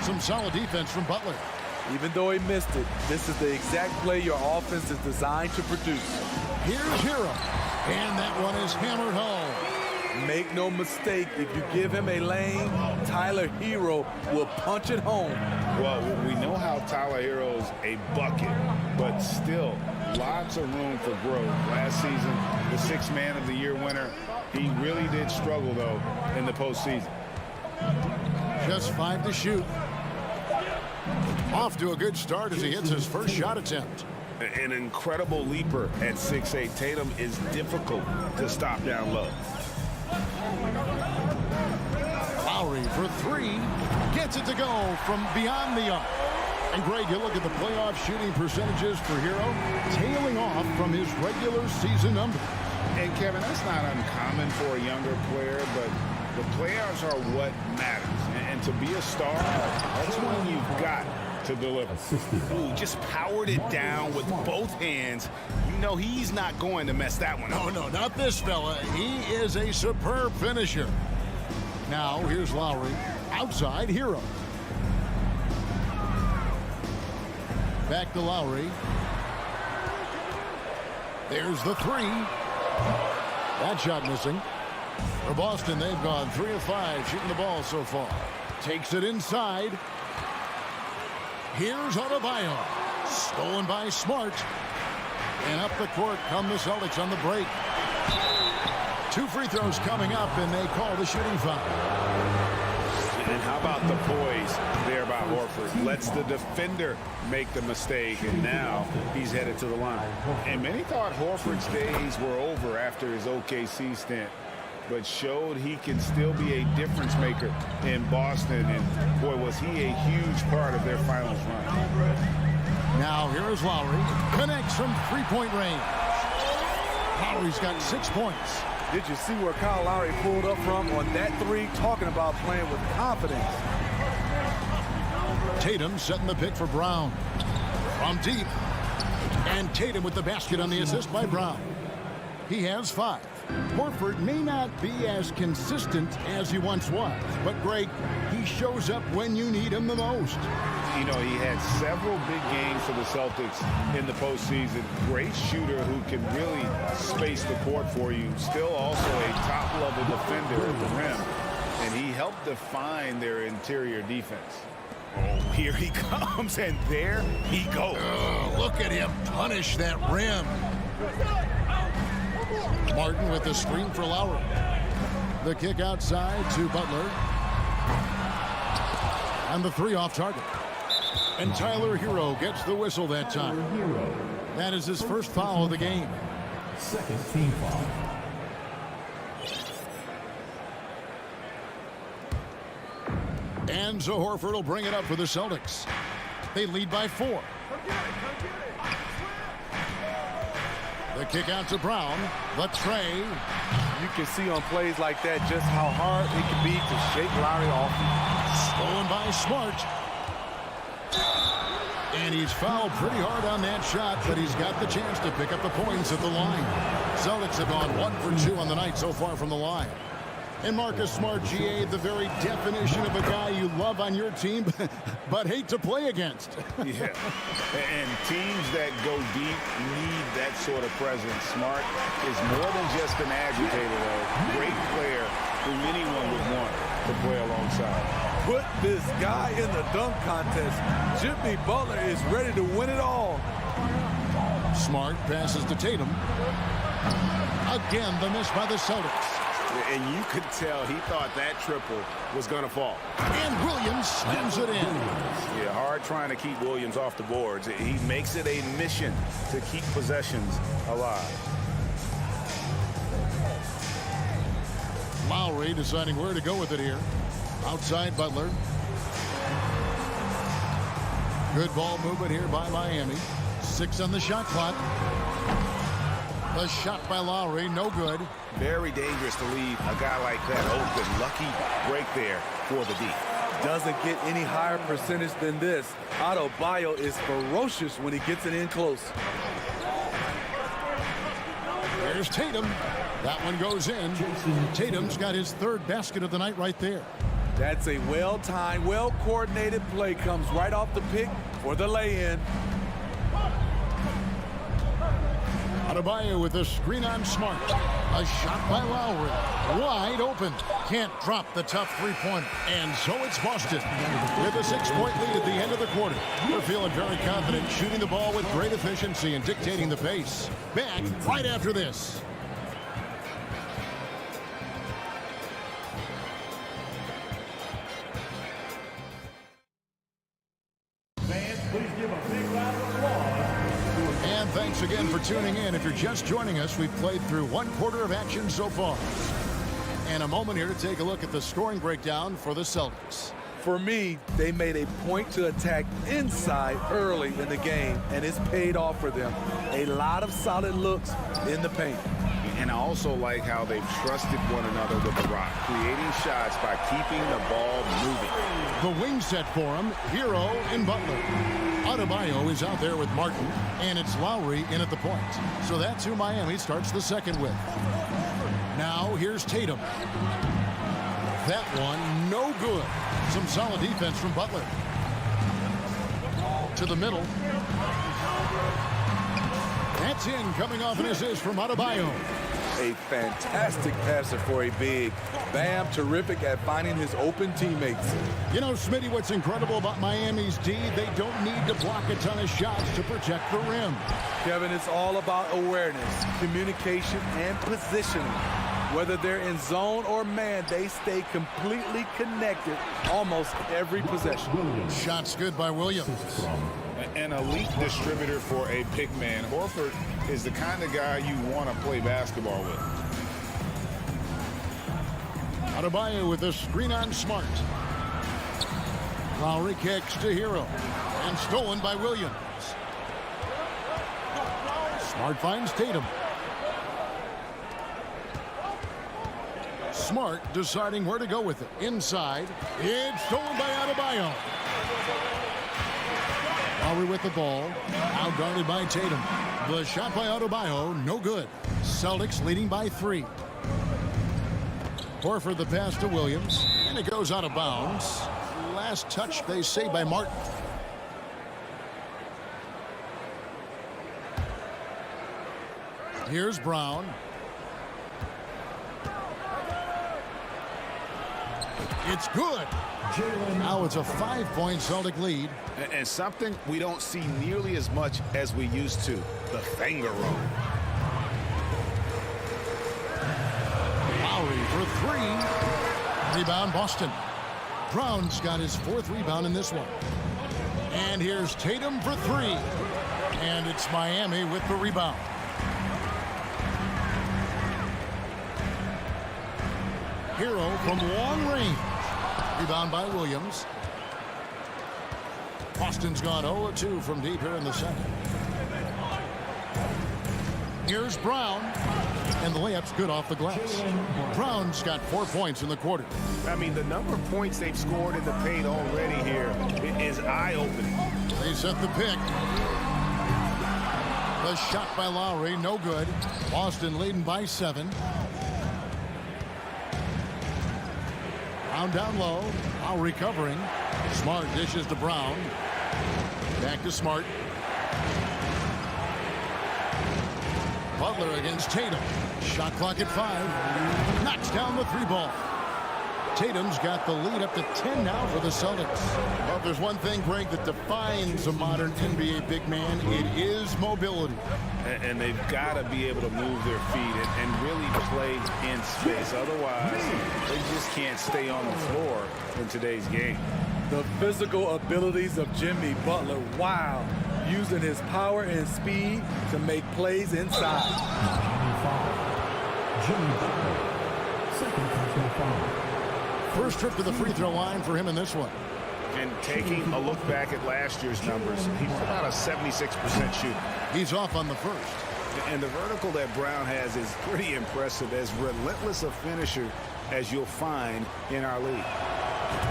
Some solid defense from Butler. Even though he missed it, this is the exact play your offense is designed to produce. Here's Hero. And that one is hammered home. Make no mistake, if you give him a lane, Tyler Hero will punch it home. Well, we know how Tyler Hero's a bucket, but still lots of room for growth. Last season, the Sixth Man of the Year winner, he really did struggle, though, in the postseason. Just 5 to shoot. Off to a good start as he hits his first shot attempt. An incredible leaper at 6'8". Tatum is difficult to stop down low. Lowry for 3. Gets it to go from beyond the arc. And Greg, you look at the playoff shooting percentages for Hero, tailing off from his regular season number. And Kevin, that's not uncommon for a younger player, but the playoffs are what matters. And to be a star, that's when you've got to deliver. Ooh, just powered it down with both hands. You know he's not going to mess that one up. Oh, no, not this fella. He is a superb finisher. Now, here's Lowry. Outside, Hero. Back to Lowry. There's the 3. That shot missing. For Boston, they've gone 3 of 5 shooting the ball so far. Takes it inside. Here's Adebayo. Stolen by Smart. And up the court come the Celtics on the break. 2 free throws coming up, and they call the shooting foul. And how about the poise there by Horford? Lets the defender make the mistake, and now he's headed to the line. And many thought Horford's days were over after his OKC stint, but showed he can still be a difference maker in Boston. And boy, was he a huge part of their finals run. Now here's Lowry. Connects from 3-point range. Lowry's got 6 points. Did you see where Kyle Lowry pulled up from on that 3? Talking about playing with confidence. Tatum setting the pick for Brown. From deep. And Tatum with the basket on the assist by Brown. He has 5. Horford may not be as consistent as he once was, but Greg, he shows up when you need him the most. You know, he had several big games for the Celtics in the postseason. Great shooter who can really space the court for you. Still also a top-level defender at the rim. And he helped define their interior defense. Oh, here he comes, and there he goes. Oh, look at him punish that rim. Martin with the screen for Lowry. The kick outside to Butler. And the 3 off target. And Tyler Hero gets the whistle that time. That is his first foul of the game. second team foul. And so Horford will bring it up for the Celtics. They lead by 4. The kick out to Brown. The tray. You can see on plays like that just how hard it can be to shake Lowry off. Stolen by Smart. And he's fouled pretty hard on that shot, but he's got the chance to pick up the points at the line. Celtics have gone 1 for 2 on the night so far from the line. And Marcus Smart, GA, the very definition of a guy you love on your team, but hate to play against. Yeah, and teams that go deep need that sort of presence. Smart is more than just an agitator, though. Great player who anyone would want to play alongside. Put this guy in the dunk contest. Jimmy Butler is ready to win it all. Smart passes to Tatum. Again, the miss by the Celtics. And you could tell he thought that triple was going to fall. And Williams slams it in. Yeah, hard trying to keep Williams off the boards. He makes it a mission to keep possessions alive. Lowry deciding where to go with it here. Outside Butler. Good ball movement here by Miami. 6 on the shot clock. The shot by Lowry, no good. Very dangerous to leave a guy like that open. Lucky break there for the D. Doesn't get any higher percentage than this. Adebayo is ferocious when he gets it in close. There's Tatum. That one goes in. Tatum's got his 3rd basket of the night right there. That's a well-timed, well-coordinated play. Comes right off the pick for the lay-in. Adebayo with a screen on Smart. A shot by Lowry. Wide open. Can't drop the tough three-pointer. And so it's Boston with a 6-point lead at the end of the quarter. We're feeling very confident shooting the ball with great efficiency and dictating the pace. Back right after this. And thanks again for tuning in. If you're just joining us, we've played through 1 quarter of action so far. And a moment here to take a look at the scoring breakdown for the Celtics. For me, they made a point to attack inside early in the game, and it's paid off for them. A lot of solid looks in the paint. And I also like how they've trusted one another with the rock, creating shots by keeping the ball moving. The wing set for him, Hero and Butler. Adebayo is out there with Martin, and it's Lowry in at the point. So that's who Miami starts the second with. Now here's Tatum. That one, no good. Some solid defense from Butler. To the middle. That's in, coming off an assist from Adebayo. A fantastic passer for a big. Bam, terrific at finding his open teammates. You know, Smitty, what's incredible about Miami's D, they don't need to block a ton of shots to protect the rim. Kevin, it's all about awareness, communication, and positioning. Whether they're in zone or man, they stay completely connected almost every possession. Shots good by Williams. An elite distributor for a big man. Horford is the kind of guy you want to play basketball with. Adebayo with a screen on Smart. Lowry kicks to Hero. And stolen by Williams. Smart finds Tatum. Smart deciding where to go with it. Inside. It's stolen by Adebayo. Lowry with the ball. Out guarded by Tatum. The shot by Adebayo, no good. Celtics leading by 3. Horford the pass to Williams. And it goes out of bounds. Last touch, they say, by Martin. Here's Brown. It's good. Now it's a 5-point Celtic lead. And something we don't see nearly as much as we used to, the finger roll. Lowry for 3. Rebound Boston. Brown's got his 4th rebound in this one. And here's Tatum for 3. And it's Miami with the rebound. Hero from long range. Rebound by Williams. Boston's gone 0-2 from deep here in the second. Here's Brown. And the layup's good off the glass. Brown's got 4 points in the quarter. I mean, the number of points they've scored in the paint already here is eye-opening. They set the pick. The shot by Lowry, no good. Boston leading by 7. Brown down low. Lowry covering. Smart dishes to Brown. Back to Smart. Butler against Tatum. Shot clock at 5. Knocks down the 3 ball. Tatum's got the lead up to 10 now for the Celtics. Well, if there's one thing, Greg, that defines a modern NBA big man, it is mobility. And they've got to be able to move their feet and really play in space. Otherwise, they just can't stay on the floor in today's game. The physical abilities of Jimmy Butler, wow. Using his power and speed to make plays inside. Jimmy Butler, second personal foul. First trip to the free throw line for him in this one. And taking a look back at last year's numbers, he's about a 76% shooter. He's off on the first. And the vertical that Brown has is pretty impressive, as relentless a finisher as you'll find in our league.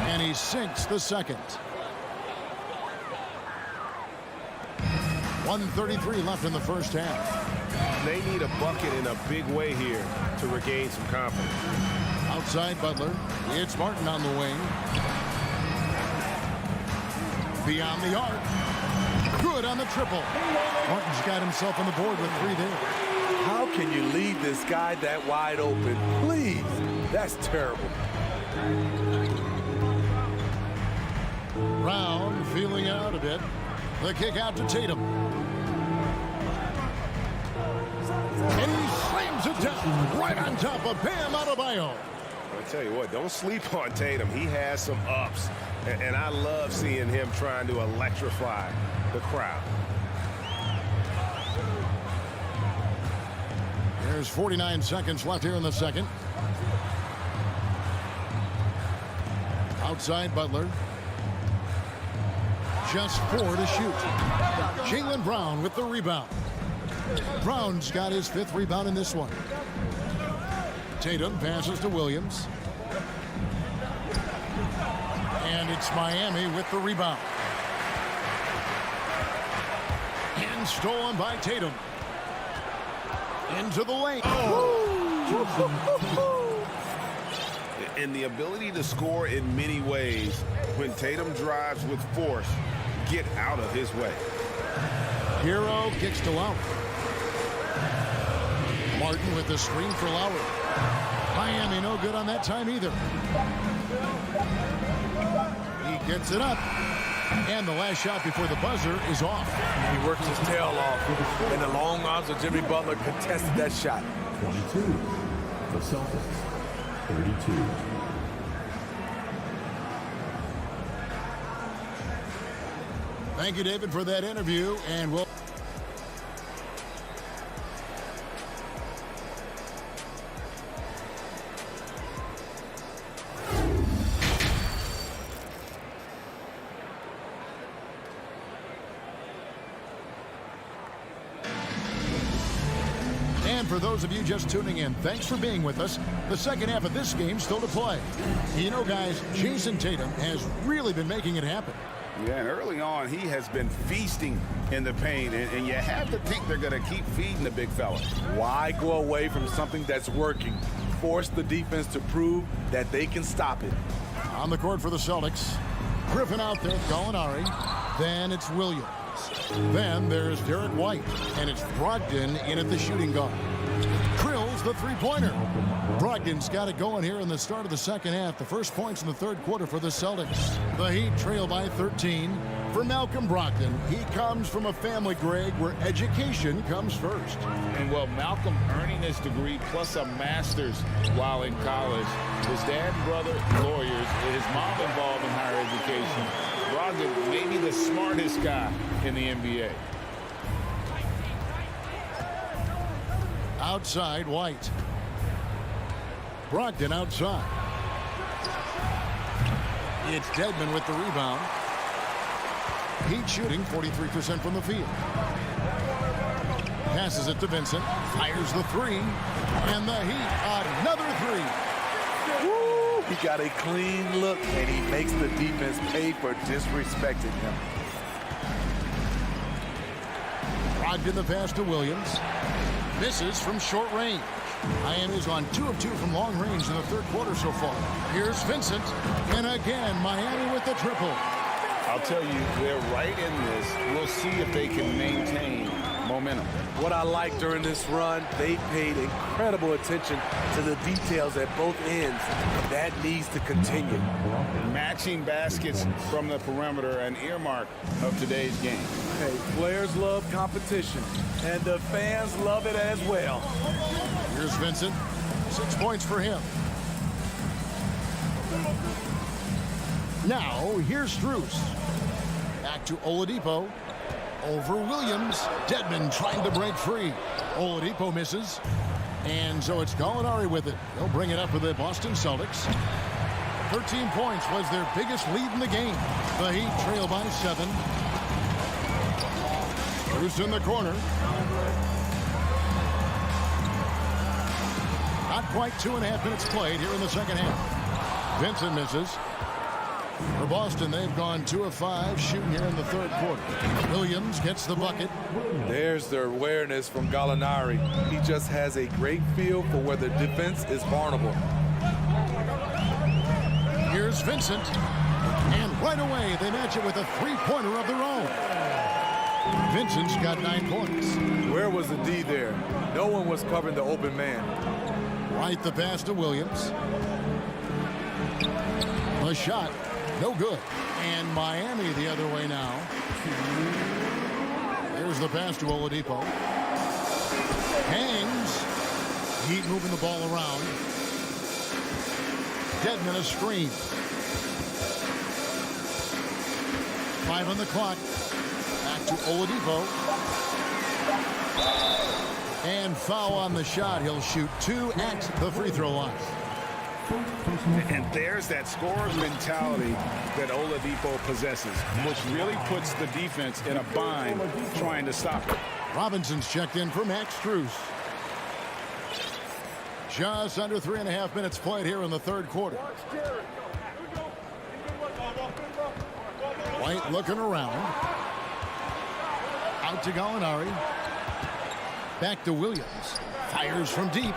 And he sinks the second. 1:33 left in the first half. They need a bucket in a big way here to regain some confidence. Outside Butler. It's Martin on the wing. Beyond the arc. Good on the triple. Martin's got himself on the board with 3 there. How can you leave this guy that wide open? Please. That's terrible. Brown feeling out a bit. The kick out to Tatum. And he slams it down right on top of Bam Adebayo. I tell you what, don't sleep on Tatum. He has some ups, and I love seeing him trying to electrify the crowd. There's 49 seconds left here in the second. Outside Butler. Just 4 to shoot. Jaylen Brown with the rebound. Brown's got his 5th rebound in this one. Tatum passes to Williams. And it's Miami with the rebound. And stolen by Tatum. Into the lane. And the ability to score in many ways. When Tatum drives with force, get out of his way. Hero kicks to Lowry. Martin with the screen for Lowry. Miami no good on that time either. He gets it up. And the last shot before the buzzer is off. He works his tail off. And the long arms of Jimmy Butler contested that shot. 22. The Celtics, 32. Thank you, David, for that interview. And we'll... And for those of you just tuning in, thanks for being with us. The second half of this game still to play. You know, guys, Jason Tatum has really been making it happen. Yeah, and early on, he has been feasting in the paint, and you have to think they're going to keep feeding the big fella. Why go away from something that's working? Force the defense to prove that they can stop it. On the court for the Celtics, Griffin out there, Gallinari. Then it's Williams. Then there's Derek White, and it's Brogdon in at the shooting guard. Krill's the three-pointer. Brogdon's got it going here in the start of the second half. The first points in the third quarter for the Celtics. The Heat trail by 13. For Malcolm Brogdon, he comes from a family, Greg, where education comes first. And well, Malcolm earning his degree plus a master's while in college. His dad and brother, lawyers, his mom involved in higher education. Brogdon may be the smartest guy in the NBA. Outside, White. Brogdon outside. It's Dedmon with the rebound. Heat shooting 43% from the field. Passes it to Vincent. Fires the three. And the Heat, another three. Woo! He got a clean look, and he makes the defense pay for disrespecting him. Brogdon the pass to Williams. Misses from short range. Miami's on 2 of 2 from long range in the third quarter so far. Here's Vincent. And again, Miami with the triple. I'll tell you, they're right in this. We'll see if they can maintain momentum. What I like during this run, they paid incredible attention to the details at both ends. That needs to continue. Matching baskets from the perimeter, an earmark of today's game. Hey, players love competition, and the fans love it as well. Here's Vincent. 6 points for him. Now, here's Strus. Back to Oladipo. Over Williams. Dedmon trying to break free. Oladipo misses. And so it's Gallinari with it. They'll bring it up for the Boston Celtics. 13 points was their biggest lead in the game. The Heat trail by 7. Strus in the corner. Not quite 2.5 minutes played here in the second half. Vincent misses. For Boston, they've gone 2 of 5 shooting here in the third quarter. Williams gets the bucket. There's the awareness from Gallinari. He just has a great feel for where the defense is vulnerable. Here's Vincent. And right away, they match it with a three-pointer of their own. Vincent's got 9 points. Where was the D there? No one was covering the open man. Right the pass to Williams. The shot. No good. And Miami the other way now. Here's the pass to Oladipo. Hangs. Heat moving the ball around. Dedmon a screen. 5 on the clock. Back to Oladipo. And foul on the shot. He'll shoot 2 at the free throw line. And there's that scorer's mentality that Oladipo possesses, which really puts the defense in a bind trying to stop it. Robinson's checked in for Max Strus. Just under 3.5 minutes played here in the third quarter. White looking around. Out to Gallinari. Back to Williams. Fires from deep.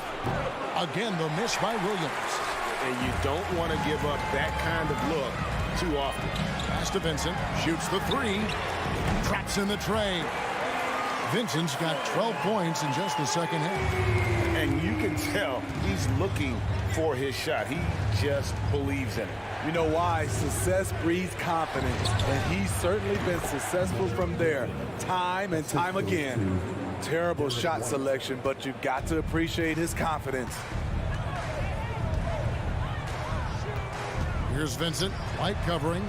Again, the miss by Williams. And you don't want to give up that kind of look too often. Pass to Vincent. Shoots the 3. Traps in the tray. Vincent's got 12 points in just the second half. And you can tell he's looking for his shot. He just believes in it. You know why? Success breeds confidence. And he's certainly been successful from there, time and time again. Terrible shot selection, but you've got to appreciate his confidence. Here's Vincent. White covering.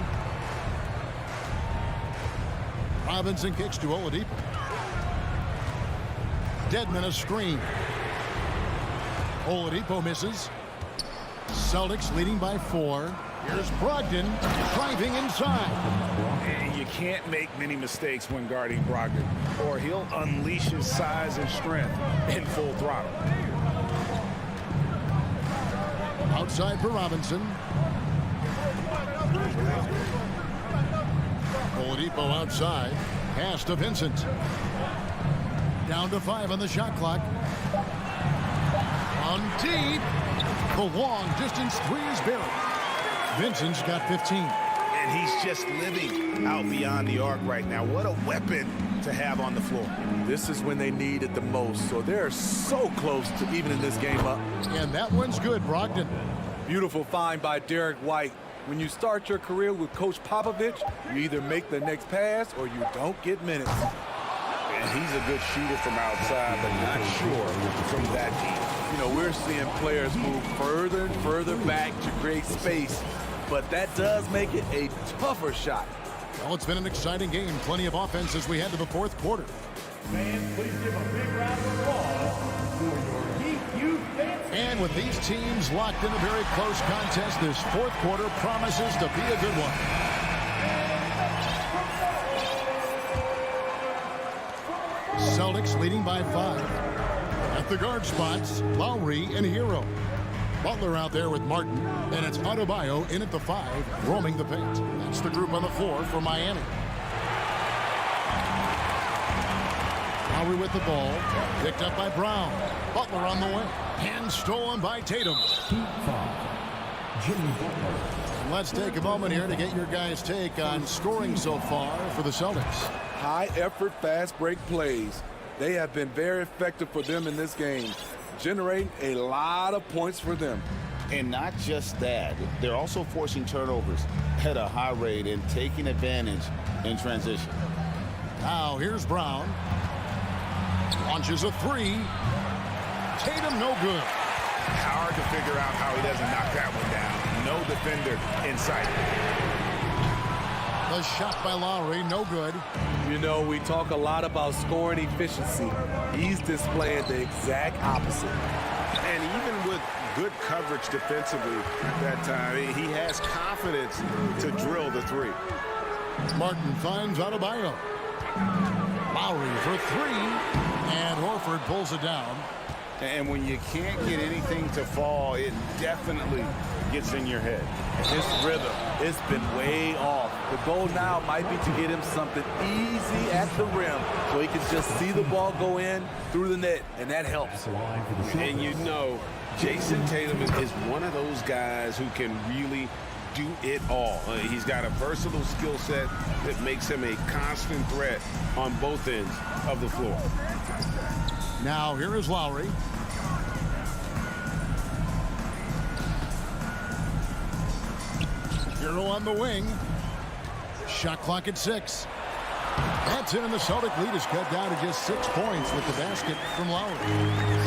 Robinson kicks to Oladipo. Dedmon a screen. Oladipo misses. Celtics leading by 4. Here's Brogdon driving inside. And you can't make many mistakes when guarding Brogdon, or he'll unleash his size and strength in full throttle. Outside for Robinson. Oladipo outside. Pass to Vincent. Down to 5 on the shot clock. On deep. The long distance 3 is buried. Vincent's got 15. And he's just living out beyond the arc right now. What a weapon to have on the floor. This is when they need it the most, so they're so close to evening this game up. And that one's good, Brogdon. Beautiful find by Derek White. When you start your career with Coach Popovich, you either make the next pass or you don't get minutes. And he's a good shooter from outside, but not sure from that deep. You know, we're seeing players move further and further back to create space, but that does make it a tougher shot. Well, it's been an exciting game. Plenty of offense as we head to the fourth quarter. Fans, please give a big round of applause for your Heat Youth Fans. And with these teams locked in a very close contest, this fourth quarter promises to be a good one. Celtics leading by 5. At the guard spots, Lowry and Hero. Butler out there with Martin, and it's Adebayo in at the 5, roaming the paint. That's the group on the floor for Miami. Lowry with the ball, picked up by Brown. Butler on the way, and stolen by Tatum. Let's take a moment here to get your guys' take on scoring so far for the Celtics. High effort, fast break plays. They have been very effective for them in this game, generating a lot of points for them. And not just that, they're also forcing turnovers at a high rate and taking advantage in transition. Now here's Brown. Launches a three. Tatum no good. Hard to figure out how he doesn't knock that one down. No defender in sight. The shot by Lowry, no good. You know, we talk a lot about scoring efficiency. He's displaying the exact opposite. And even with good coverage defensively that time, he has confidence to drill the three. Martin finds Adebayo. Lowry for three. And Horford pulls it down. And when you can't get anything to fall, it definitely gets in your head. His rhythm, it's been way off. The goal now might be to get him something easy at the rim so he can just see the ball go in through the net, and that helps. And you know, Jason Tatum is one of those guys who can really do it all. He's got a versatile skill set that makes him a constant threat on both ends of the floor. Now here is Lowry. Hero on the wing. Shot clock at 6. That's in, and the Celtic lead is cut down to just 6 points with the basket from Lowry.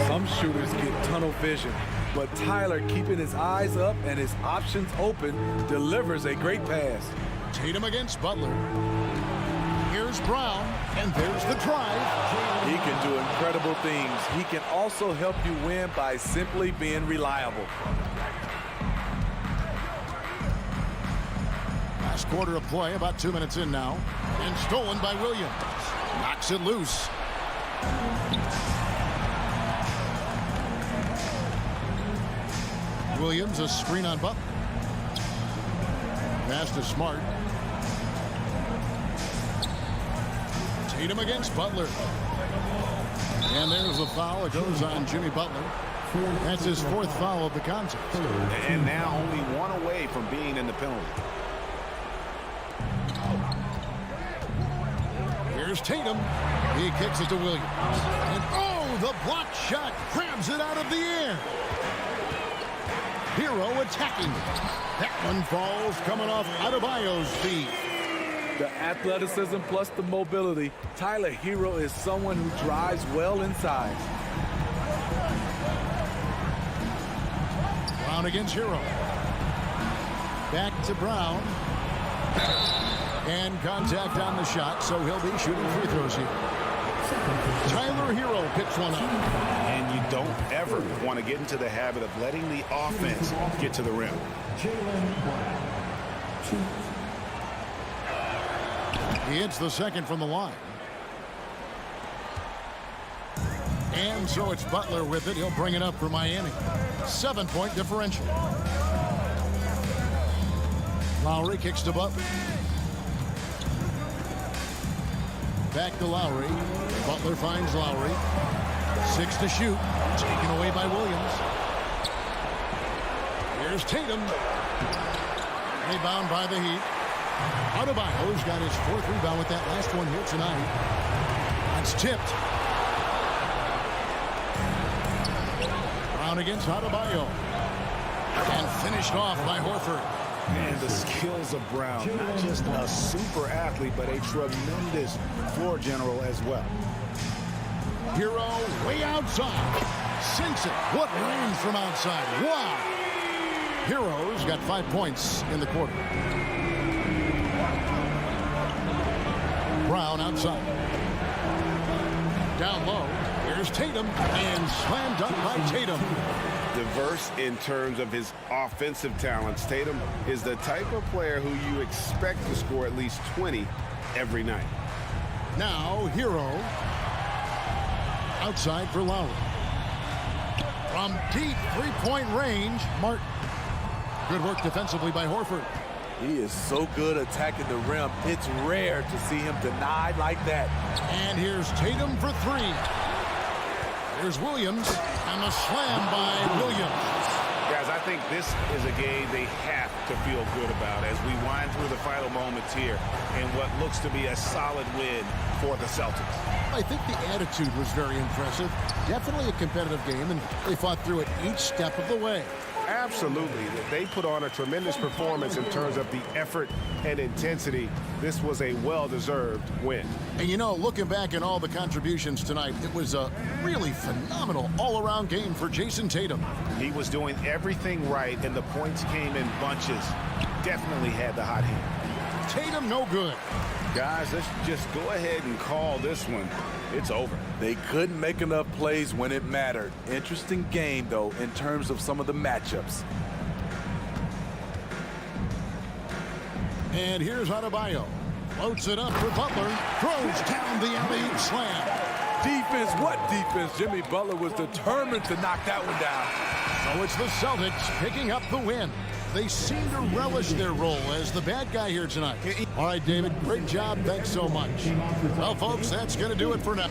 Some shooters get tunnel vision, but Tyler, keeping his eyes up and his options open, delivers a great pass. Tatum against Butler. Here's Brown, and there's the drive. He can do incredible things. He can also help you win by simply being reliable. Last quarter of play, about 2 minutes in now. And stolen by Williams. Knocks it loose. Williams, a screen on Butler. Pass to Smart. Tatum against Butler. And there's a foul. It goes on Jimmy Butler. That's his 4th foul of the contest. And now only one away from being in the penalty. Here's Tatum. He kicks it to Williams. And oh, the blocked shot grabs it out of the air. Hero attacking. That one falls coming off Adebayo's feet. The athleticism plus the mobility. Tyler Hero is someone who drives well inside. Brown against Hero. Back to Brown. And contact on the shot, so he'll be shooting free throws here. Tyler Hero picks one up. And you don't ever want to get into the habit of letting the offense get to the rim. He hits the second from the line. And so it's Butler with it. He'll bring it up for Miami. 7-point differential. Lowry kicks to Butler. Back to Lowry. Butler finds Lowry. 6 to shoot. Taken away by Williams. Here's Tatum. Rebound by the Heat. Adebayo's got his 4th rebound with that last one here tonight. That's tipped. Brown against Adebayo. And finished off by Horford. And the skills of Brown, not just a super athlete, but a tremendous floor general as well. Hero way outside. Sinks it. What range from outside. Wow. Hero's got 5 points in the quarter. Brown outside. Down low. Here's Tatum. And slam dunk by Tatum. Diverse in terms of his offensive talents. Tatum is the type of player who you expect to score at least 20 every night. Now Hero outside for Lowry. From deep 3-point range, Martin. Good work defensively by Horford. He is so good attacking the rim. It's rare to see him denied like that. And here's Tatum for 3. Here's Williams, and the slam by Williams. Guys, I think this is a game they have to feel good about as we wind through the final moments here in what looks to be a solid win for the Celtics. I think the attitude was very impressive. Definitely a competitive game, and they fought through it each step of the way. Absolutely. They put on a tremendous performance in terms of the effort and intensity. This was a well-deserved win. And you know, looking back at all the contributions tonight, it was a really phenomenal all-around game for Jason Tatum. He was doing everything right, and the points came in bunches. Definitely had the hot hand. Tatum no good. Guys, let's just go ahead and call this one. It's over. They couldn't make enough plays when it mattered. Interesting game, though, in terms of some of the matchups. And here's Adebayo. Floats it up for Butler. Throws down the alley-oop slam. Defense, what defense? Jimmy Butler was determined to knock that one down. So it's the Celtics picking up the win. They seem to relish their role as the bad guy here tonight. All right, David, great job. Thanks so much. Well, folks, that's going to do it for now.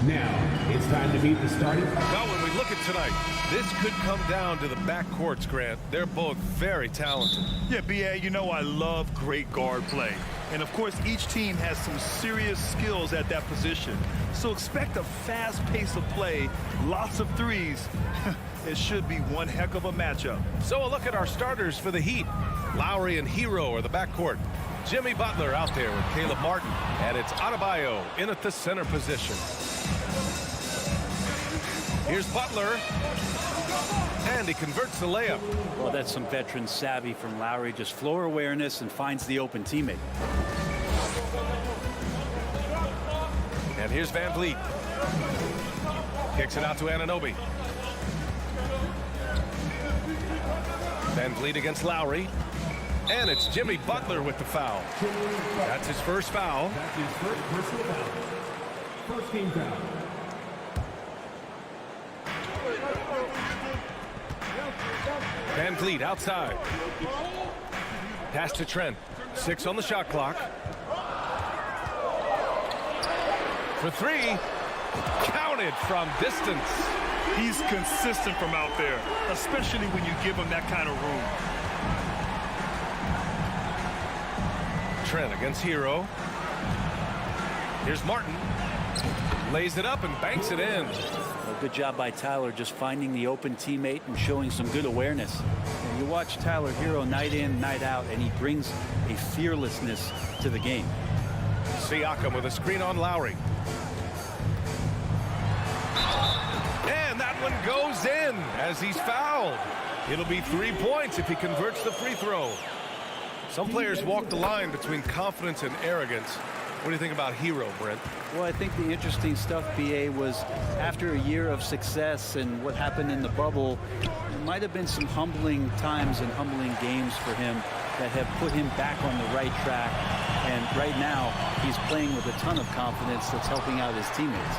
Now, it's time to meet the starting. Well, when we look at tonight, this could come down to the backcourts, Grant. They're both very talented. Yeah, B.A., you know I love great guard play. And, of course, each team has some serious skills at that position. So expect a fast pace of play, lots of threes. It should be one heck of a matchup. So a look at our starters for the Heat. Lowry and Hero are the backcourt. Jimmy Butler out there with Caleb Martin. And it's Adebayo in at the center position. Here's Butler. And he converts the layup. Well, that's some veteran savvy from Lowry. Just floor awareness and finds the open teammate. And here's Van Vliet. Kicks it out to Anunoby. Van Vliet against Lowry. And it's Jimmy Butler with the foul. That's his first foul. That's his first personal foul. First team foul. Van Vliet outside. Pass to Trent. 6 on the shot clock. For 3. Counted from distance. He's consistent from out there, especially when you give him that kind of room. Trent against Hero. Here's Martin. Lays it up and banks it in. Well, good job by Tyler just finding the open teammate and showing some good awareness. And you watch Tyler Hero night in, night out, and he brings a fearlessness to the game. Siakam with a screen on Lowry. And that one goes in as he's fouled. It'll be 3 points if he converts the free throw. Some players walk the line between confidence and arrogance. What do you think about Hero, Brent? Well, I think the interesting stuff, BA, was after a year of success and what happened in the bubble, there might have been some humbling times and humbling games for him that have put him back on the right track. And right now, he's playing with a ton of confidence that's helping out his teammates.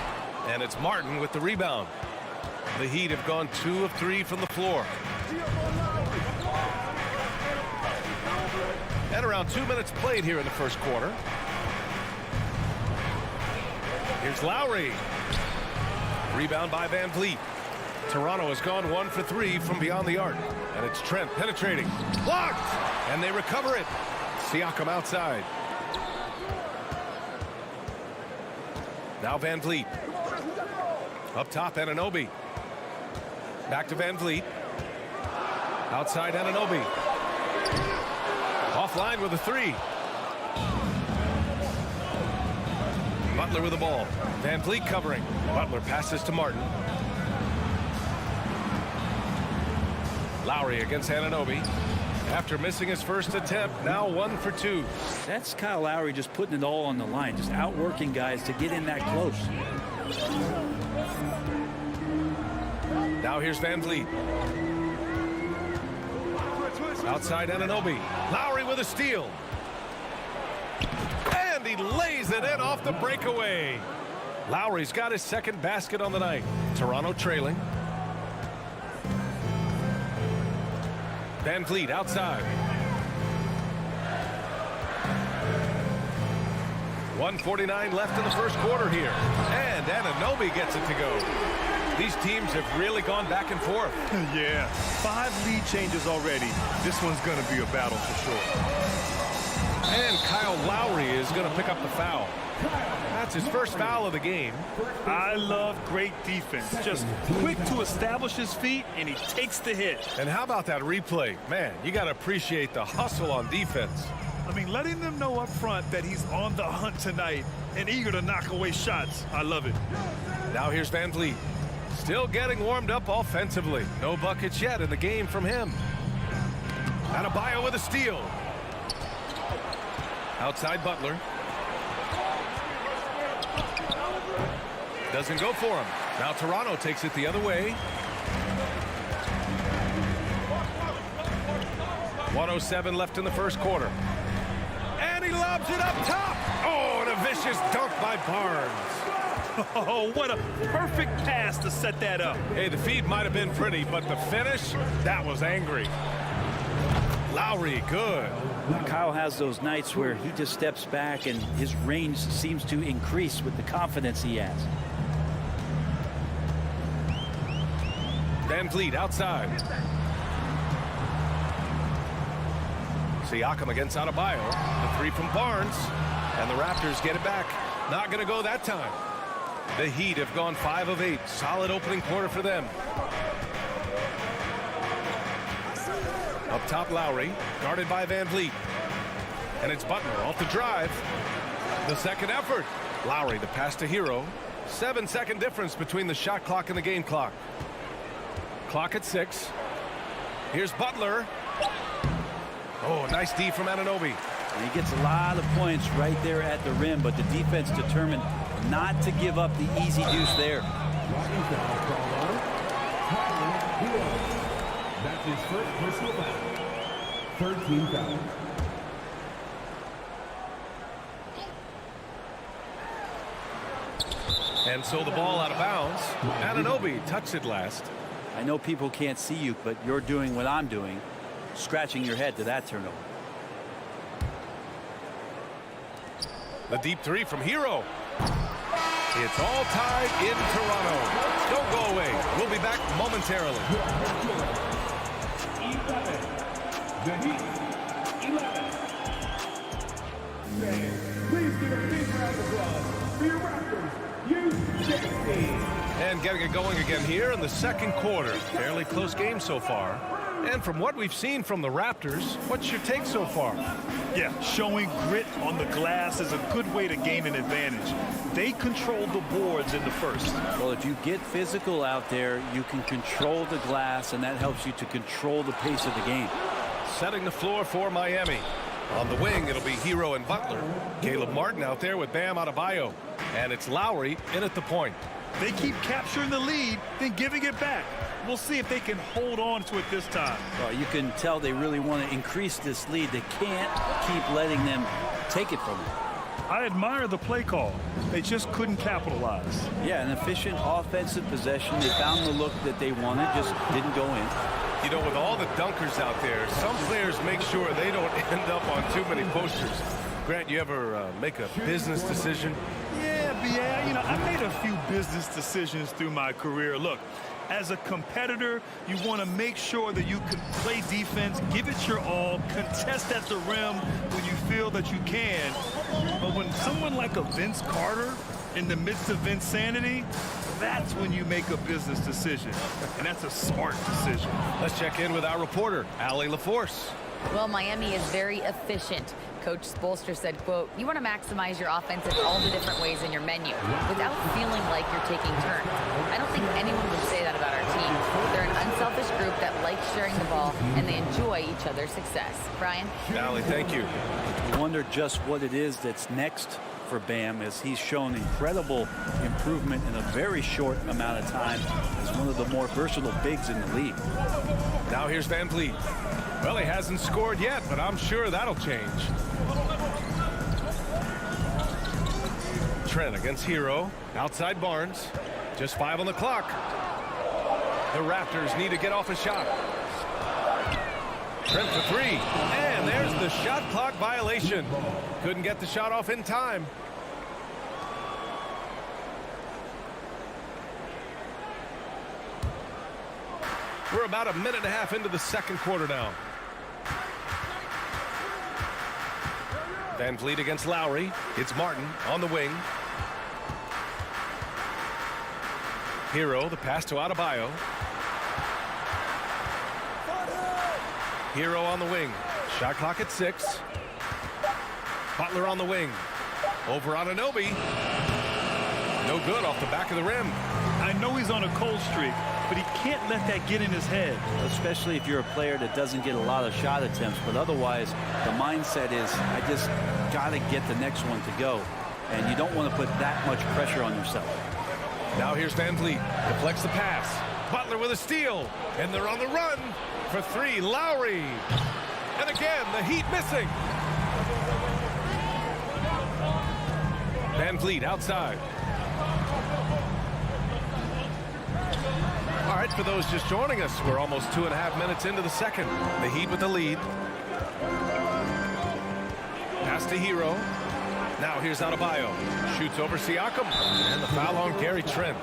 And it's Martin with the rebound. The Heat have gone 2 of 3 from the floor. And around 2 minutes played here in the first quarter. Here's Lowry. Rebound by Van Vliet. Toronto has gone 1 for 3 from beyond the arc. And it's Trent penetrating. Blocked! And they recover it. Siakam outside. Now Van Vliet. Up top, Anunoby. Back to Van Vliet. Outside Anunoby. Offline with a 3. Butler with the ball. Van Vliet covering. Butler passes to Martin. Lowry against Anunoby. After missing his first attempt, now 1 for 2. That's Kyle Lowry just putting it all on the line, just outworking guys to get in that close. Now here's Van Vliet. Outside Anunoby. Lowry with a steal. And he lays it in off the breakaway. Lowry's got his second basket on the night. Toronto trailing. Van Vliet outside. 1:49 left in the first quarter here. And Anunoby gets it to go. These teams have really gone back and forth. Yeah, 5 lead changes already. This one's going to be a battle for sure. And Kyle Lowry is going to pick up the foul. That's his first foul of the game. I love great defense. Just quick to establish his feet, and he takes the hit. And how about that replay? Man, you got to appreciate the hustle on defense. I mean, letting them know up front that he's on the hunt tonight and eager to knock away shots. I love it. Now here's Van Vliet. Still getting warmed up offensively. No buckets yet in the game from him. Adebayo with a steal. Outside Butler. Doesn't go for him. Now Toronto takes it the other way. 1:07 left in the first quarter. And he lobs it up top. Oh, and a vicious dunk by Barnes. Oh, what a perfect pass to set that up. Hey, the feed might have been pretty, but the finish, that was angry. Lowry, good. Kyle has those nights where he just steps back and his range seems to increase with the confidence he has. Van Vliet outside. Siakam against Adebayo. The three from Barnes. And the Raptors get it back. Not going to go that time. The Heat have gone 5 of 8. Solid opening quarter for them. Up top, Lowry, guarded by Van Vliet. And it's Butler off the drive. The second effort. Lowry, the pass to Hero. 7-second difference between the shot clock and the game clock. Clock at 6. Here's Butler. Oh, nice D from Anunoby. And he gets a lot of points right there at the rim, but the defense determined not to give up the easy deuce there. That's his first personal foul. 13 fouls. And so the ball out of bounds. Anunoby touched it last. I know people can't see you, but you're doing what I'm doing, scratching your head to that turnover. The deep three from Hero. It's all tied in Toronto. Don't go away. We'll be back momentarily. 11. The Heat, 11. Please give a big round of applause for your Raptors. And getting it going again here in the second quarter. Fairly close game so far. And from what we've seen from the Raptors, what's your take so far? Yeah, showing grit on the glass is a good way to gain an advantage. They control the boards in the first. Well, if you get physical out there, you can control the glass, and that helps you to control the pace of the game. Setting the floor for Miami. On the wing, it'll be Hero and Butler. Caleb Martin out there with Bam Adebayo. And it's Lowry in at the point. They keep capturing the lead, then giving it back. We'll see if they can hold on to it this time. Well, you can tell they really want to increase this lead. They can't keep letting them take it from them. I admire the play call. They just couldn't capitalize. Yeah, an efficient offensive possession. They found the look that they wanted, just didn't go in. You know, with all the dunkers out there, some players make sure they don't end up on too many posters. Grant, you ever make a business decision? Yeah, you know, I made a few business decisions through my career. Look, as a competitor, you want to make sure that you can play defense, give it your all, contest at the rim when you feel that you can. But when someone like a Vince Carter in the midst of insanity, that's when you make a business decision. And that's a smart decision. Let's check in with our reporter, Allie LaForce. Well, Miami is very efficient. Coach Spoelstra said, quote, you want to maximize your offense in all the different ways in your menu without feeling like you're taking turns. I don't think anyone would say that about our team. They're an unselfish group that likes sharing the ball, and they enjoy each other's success. Brian? Allie, thank you. You wonder just what it is that's next for Bam, as he's shown incredible improvement in a very short amount of time as one of the more versatile bigs in the league. Now here's Van Vliet. Well, he hasn't scored yet, but I'm sure that'll change. Trent against Hero. Outside Barnes. Just 5 on the clock. The Raptors need to get off a shot. Trent for 3. And there's the shot clock violation. Couldn't get the shot off in time. We're about a minute and a half into the second quarter now. Van Vliet against Lowry. It's Martin on the wing. Hero, the pass to Adebayo. Hero on the wing. Shot clock at 6. Butler on the wing. Over Anunoby. No good off the back of the rim. I know he's on a cold streak, but he can't let that get in his head. Especially if you're a player that doesn't get a lot of shot attempts, but otherwise the mindset is, I just got to get the next one to go. And you don't want to put that much pressure on yourself. Now here's Van Vliet. Deflects the pass. Butler with a steal. And they're on the run for 3. Lowry. And again, the Heat missing. Van Vliet outside. All right, for those just joining us, we're almost 2.5 minutes into the second. The Heat with the lead. Pass to Hero. Now here's Adebayo. Shoots over Siakam. And the foul on Gary Trent.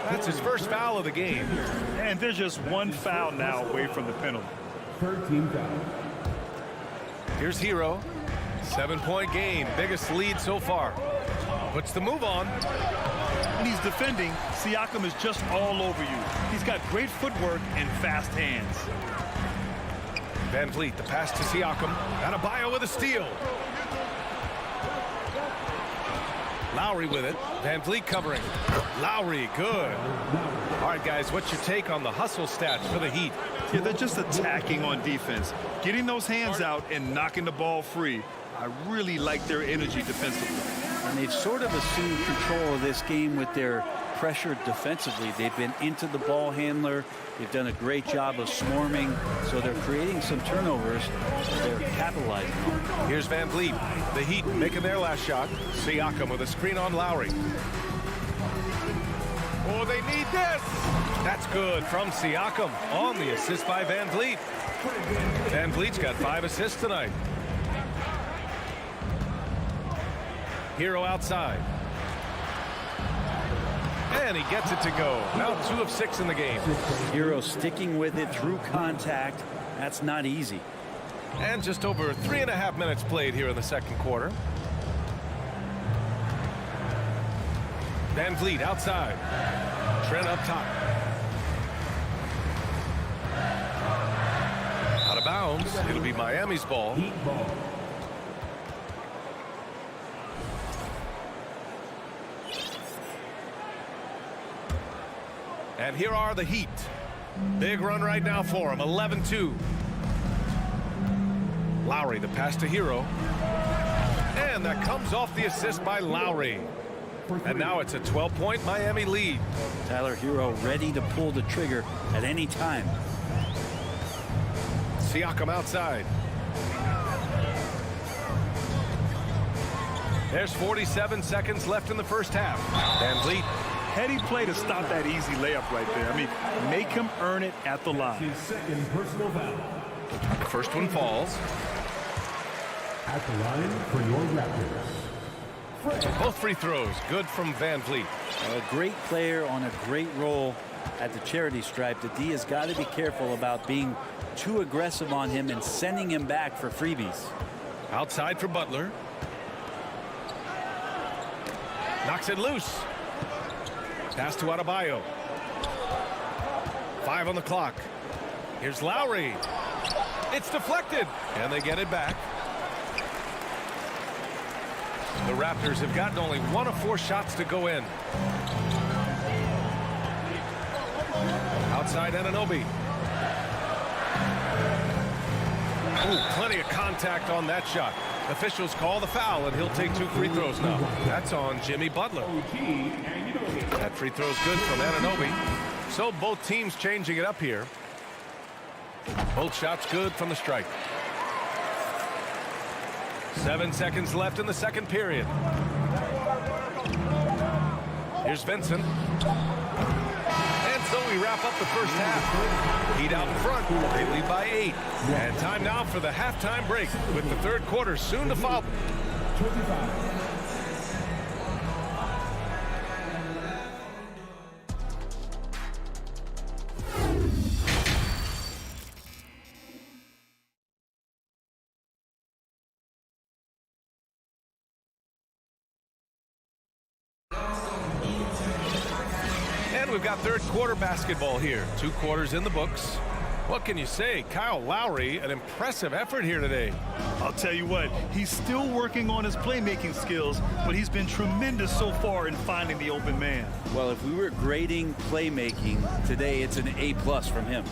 That's his first foul of the game. And there's just one foul now away from the penalty. Third team foul. Here's Hero. 7-point game. Biggest lead so far. Puts the move on. When he's defending, Siakam is just all over you. He's got great footwork and fast hands. Van Vliet, the pass to Siakam. Adebayo with a steal. Lowry with it. Van Vliet covering. Lowry, good. All right, guys, what's your take on the hustle stats for the Heat? Yeah, they're just attacking on defense. Getting those hands out and knocking the ball free. I really like their energy defensively. And they've sort of assumed control of this game with their pressure defensively. They've been into the ball handler. They've done a great job of swarming, so they're creating some turnovers. They're capitalizing on it. Here's Van Vliet. The Heat making their last shot. Siakam with a screen on Lowry. Oh, they need this. That's good from Siakam on the assist by Van Vliet. Van Vliet's got 5 assists tonight. Hero outside. And he gets it to go. Now 2 of 6 in the game. Hero sticking with it through contact. That's not easy. And just over 3.5 minutes played here in the second quarter. Van Vliet outside. Trent up top. Out of bounds. It'll be Miami's ball. Heat ball. And here are the Heat. Big run right now for them. 11-2. Lowry, the pass to Hero. And that comes off the assist by Lowry. And now it's a 12-point Miami lead. Tyler Hero ready to pull the trigger at any time. Siakam outside. There's 47 seconds left in the first half. Van Vliet. Heady play to stop that easy layup right there. I mean, make him earn it at the line. His second personal foul. The first one falls. At the line for your Raptors. Both free throws. Good from Van Vliet. A great player on a great role at the charity stripe. The D has got to be careful about being too aggressive on him and sending him back for freebies. Outside for Butler. Knocks it loose. Pass to Adebayo. 5 on the clock. Here's Lowry. It's deflected. And they get it back. The Raptors have gotten only 1 of 4 shots to go in. Outside Anunoby. Ooh, plenty of contact on that shot. Officials call the foul, and he'll take 2 free throws now. That's on Jimmy Butler. That free throw is good from Anunoby. So both teams changing it up here. Both shots good from the strike. 7 seconds left in the second period. Here's Vincent. And so we wrap up the first half. Heat out in front. They lead by 8. And time now for the halftime break with the third quarter soon to follow. 25. We've got third quarter basketball here. 2 quarters in the books. What can you say? Kyle Lowry, an impressive effort here today. I'll tell you what, he's still working on his playmaking skills, but he's been tremendous so far in finding the open man. Well, if we were grading playmaking today, it's an A+ from him.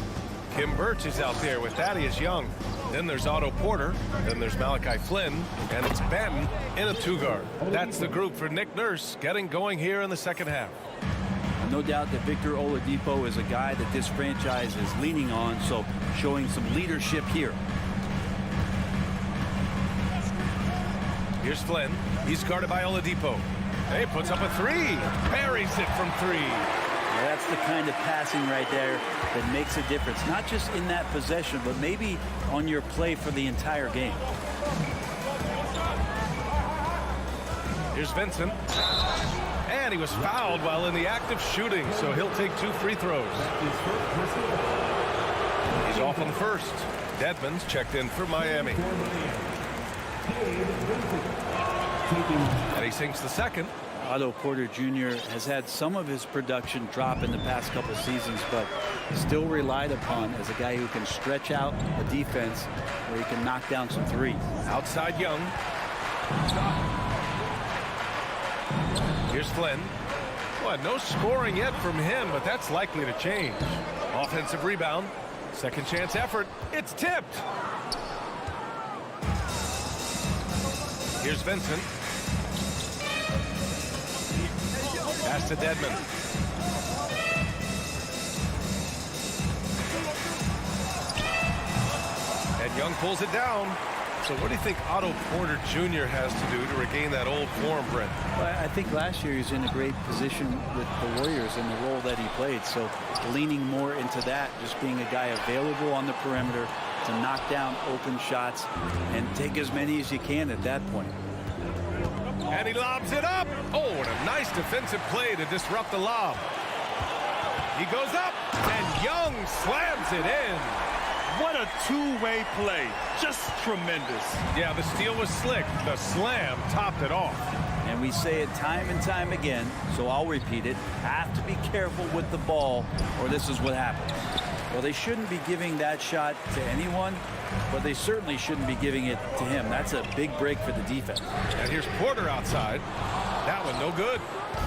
Kim Birch is out there with Thaddeus Young. Then there's Otto Porter. Then there's Malachi Flynn. And it's Banton in a 2-guard. That's the group for Nick Nurse getting going here in the second half. No doubt that Victor Oladipo is a guy that this franchise is leaning on, so showing some leadership here. Here's Flynn. He's guarded by Oladipo. He puts up a 3. Buries it from 3. Yeah, that's the kind of passing right there that makes a difference, not just in that possession, but maybe on your play for the entire game. Here's Vincent. And And he was fouled while in the act of shooting, so he'll take 2 free throws. He's off on first. Dedmon's checked in for Miami. And he sinks the second. Otto Porter Jr. has had some of his production drop in the past couple seasons, but still relied upon as a guy who can stretch out a defense where he can knock down some threes. Outside Young. Here's Flynn. Well, no scoring yet from him, but that's likely to change. Offensive rebound. Second chance effort. It's tipped. Here's Vincent. Pass to Dedmon. And Young pulls it down. So what do you think Otto Porter Jr. has to do to regain that old form, Brent? Well, I think last year he was in a great position with the Warriors in the role that he played. So leaning more into that, just being a guy available on the perimeter to knock down open shots and take as many as you can at that point. And he lobs it up. Oh, and a nice defensive play to disrupt the lob. He goes up, and Young slams it in. What a two-way play. Just tremendous. Yeah, the steal was slick. The slam topped it off. And we say it time and time again, so I'll repeat it. Have to be careful with the ball, or this is what happens. Well, they shouldn't be giving that shot to anyone, but they certainly shouldn't be giving it to him. That's a big break for the defense. And here's Porter outside. That one no good.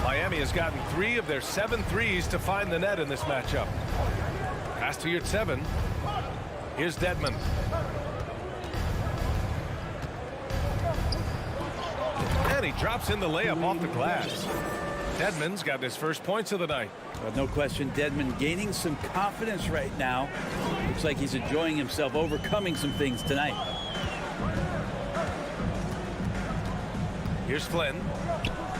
Miami has gotten 3 of their 7 threes to find the net in this matchup. Pass to your 7. Here's Dedmon. And he drops in the layup off the glass. Dedmon's got his first points of the night. Well, no question, Dedmon gaining some confidence right now. Looks like he's enjoying himself, overcoming some things tonight. Here's Flynn.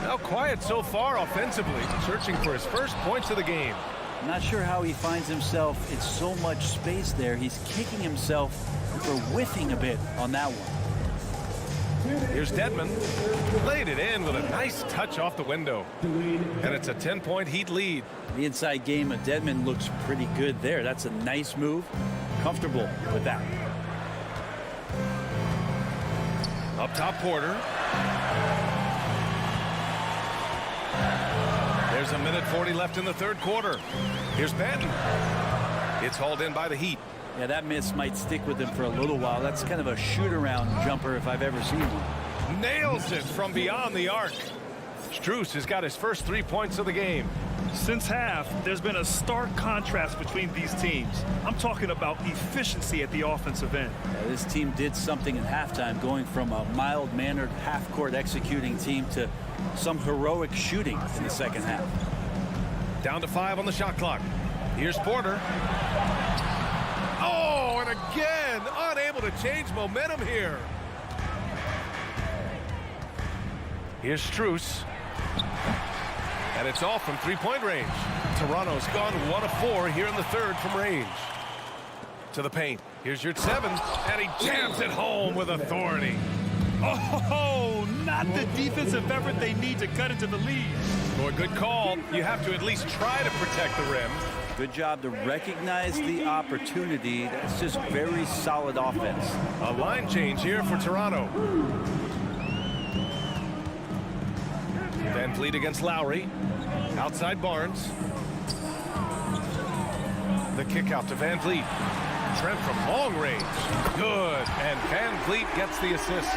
Now quiet so far offensively, searching for his first points of the game. Not sure how he finds himself in so much space there. He's kicking himself for whiffing a bit on that one. Here's Dedmon. Laid it in with a nice touch off the window. And it's a 10-point Heat lead. The inside game of Dedmon looks pretty good there. That's a nice move. Comfortable with that. Up top, Porter. There's a minute 40 left in the third quarter. Here's Banton. It's hauled in by the Heat. Yeah, that miss might stick with him for a little while. That's kind of a shoot-around jumper if I've ever seen one. Nails it from beyond the arc. Strus has got his first 3 points of the game. Since half, there's been a stark contrast between these teams. I'm talking about efficiency at the offensive end. Yeah, this team did something in halftime, going from a mild-mannered half-court executing team to some heroic shooting in the second half. Down to 5 on the shot clock. Here's Porter. Oh, and again, unable to change momentum here. Here's Strus. And it's off from 3-point range. Toronto's gone 1 of 4 here in the third from range. To the paint. Here's your 7. And he jams it home with authority. Oh, not the defensive effort they need to cut into the lead. Boy, good call. You have to at least try to protect the rim. Good job to recognize the opportunity. That's just very solid offense. A line change here for Toronto. Van Vliet against Lowry. Outside Barnes. The kick out to Van Vliet. Trent from long range. Good. And Van Vliet gets the assist.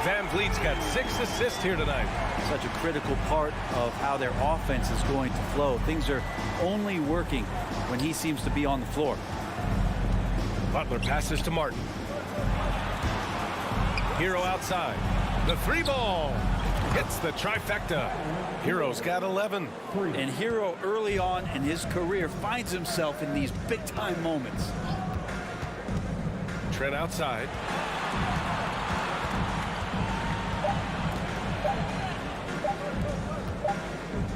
Van Vliet's got 6 assists here tonight. Such a critical part of how their offense is going to flow. Things are only working when he seems to be on the floor. Butler passes to Martin. Hero outside. The 3-ball. Hits the trifecta. Hero's got 11. And Hero early on in his career finds himself in these big-time moments. Trent outside.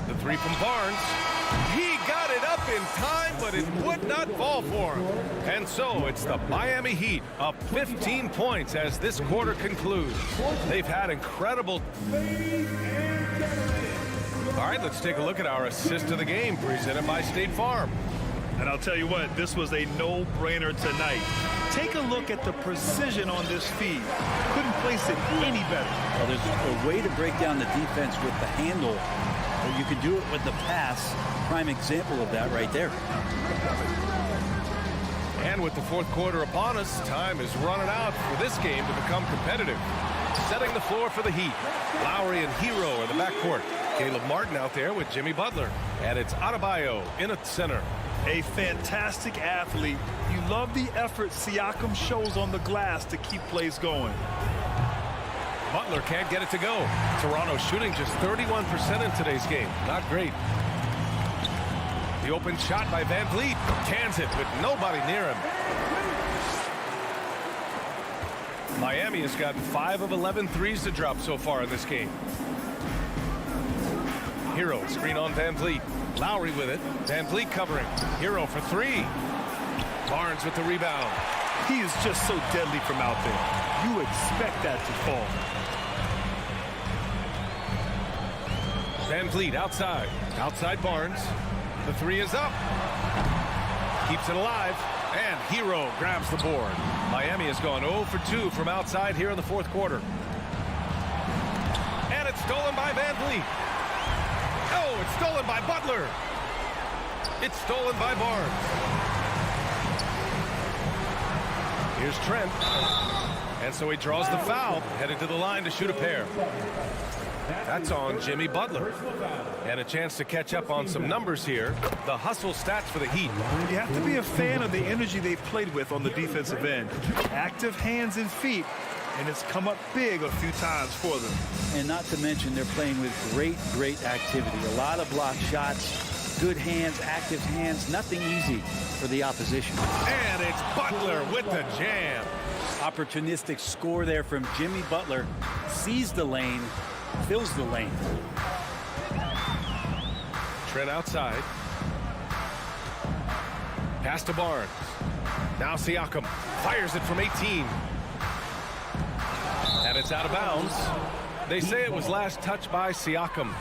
The 3 from Barnes. He got it up in time, but it would not fall for him. And so it's the Miami Heat up 15 points as this quarter concludes. They've had incredible... Ladies and gentlemen, All right, let's take a look at our assist of the game presented by State Farm. And I'll tell you what, this was a no-brainer tonight. Take a look at the precision on this feed. Couldn't place it any better. Well, there's a way to break down the defense with the handle. Or you can do it with the pass. Prime example of that right there. And with the fourth quarter upon us, time is running out for this game to become competitive. Setting the floor for the Heat. Lowry and Hero are the backcourt. Caleb Martin out there with Jimmy Butler. And it's Adebayo in at center. A fantastic athlete. You love the effort Siakam shows on the glass to keep plays going. Butler can't get it to go. Toronto shooting just 31% in today's game. Not great. The open shot by Van Vliet. Cans it with nobody near him. Miami has gotten 5 of 11 threes to drop so far in this game. Hero screen on Van Vliet. Lowry with it. Van Vliet covering. Hero for 3. Barnes with the rebound. He is just so deadly from out there. You expect that to fall. Van Vliet outside. Outside Barnes. The 3 is up. Keeps it alive. And Hero grabs the board. Miami has gone 0 for 2 from outside here in the fourth quarter. And it's stolen by Van Vliet. Oh, it's stolen by Butler. It's stolen by Barnes. Here's Trent. And so he draws the foul, headed to the line to shoot a pair. That's on Jimmy Butler. And a chance to catch up on some numbers here. The hustle stats for the Heat. You have to be a fan of the energy they've played with on the defensive end. Active hands and feet. And it's come up big a few times for them. And not to mention they're playing with great activity. A lot of block shots, good hands, active hands. Nothing easy for the opposition. And it's Butler with the jam. Opportunistic score there from Jimmy Butler. Sees the lane, fills the lane. Trent outside. Pass to Barnes. Now Siakam fires it from 18. And it's out of bounds. They say it was last touched by Siakam.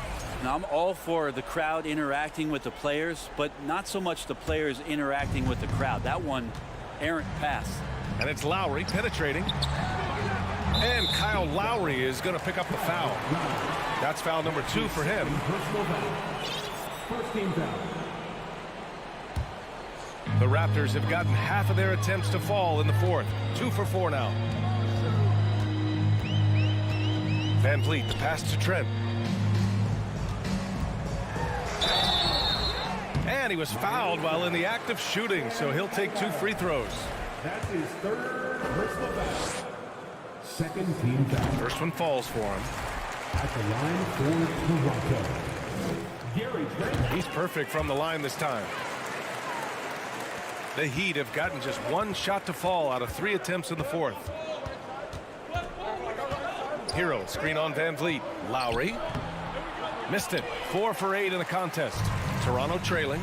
Now, I'm all for the crowd interacting with the players, but not so much the players interacting with the crowd. That one, errant pass. And it's Lowry penetrating. And Kyle Lowry is going to pick up the foul. That's foul number 2 for him. First team foul. The Raptors have gotten half of their attempts to fall in the fourth. 2 for 4 now. Van Vliet, the pass to Trent. And he was fouled while in the act of shooting, so he'll take 2 free throws. That's his third personal foul. Second team foul. First one falls for him. At the line for Toronto, Gary Trent. He's perfect from the line this time. The Heat have gotten just 1 shot to fall out of 3 attempts in the fourth. Hero screen on Van Vliet. Lowry missed it. 4 for 8 in the contest. Toronto trailing.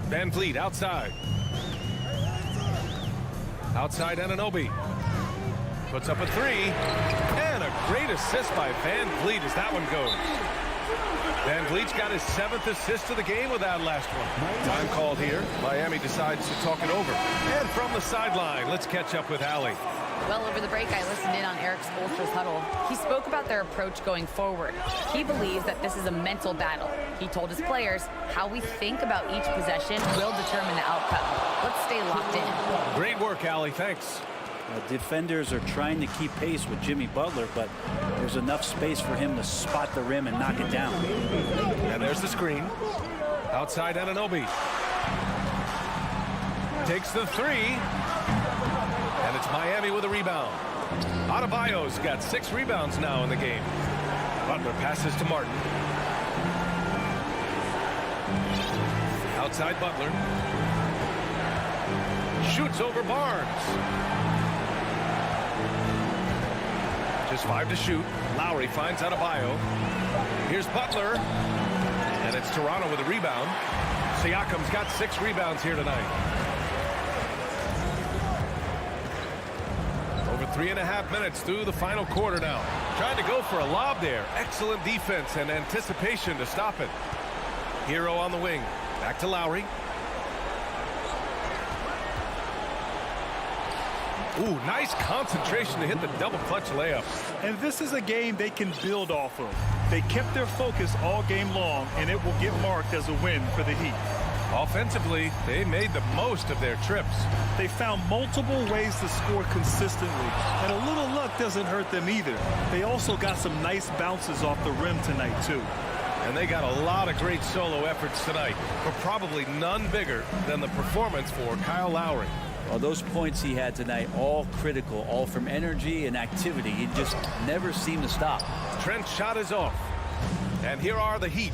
Van Vliet outside. Outside Anunoby. Puts up a 3. And a great assist by Van Vliet as that one goes. Van Vliet's got his 7th assist of the game with that last one. Time called here. Miami decides to talk it over. And from the sideline, let's catch up with Allie. Well, over the break, I listened in on Eric Spoelstra's huddle. He spoke about their approach going forward. He believes that this is a mental battle. He told his players how we think about each possession will determine the outcome. Let's stay locked in. Great work, Allie. Thanks. Defenders are trying to keep pace with Jimmy Butler, but there's enough space for him to spot the rim and knock it down. And there's the screen. Outside Anunoby. Takes the 3. And it's Miami with a rebound. Adebayo's got 6 rebounds now in the game. Butler passes to Martin. Outside Butler. Shoots over Barnes. Just 5 to shoot. Lowry finds Adebayo. Here's Butler. And it's Toronto with a rebound. Siakam's got 6 rebounds here tonight. Over 3.5 minutes through the final quarter now. Trying to go for a lob there. Excellent defense and anticipation to stop it. Hero on the wing. Back to Lowry. Ooh, nice concentration to hit the double clutch layup. And this is a game they can build off of. They kept their focus all game long, and it will get marked as a win for the Heat. Offensively, they made the most of their trips. They found multiple ways to score consistently, and a little luck doesn't hurt them either. They also got some nice bounces off the rim tonight, too. And they got a lot of great solo efforts tonight, but probably none bigger than the performance for Kyle Lowry. Well, those points he had tonight, all critical, all from energy and activity. He just never seemed to stop. Trent's shot is off. And here are the Heat.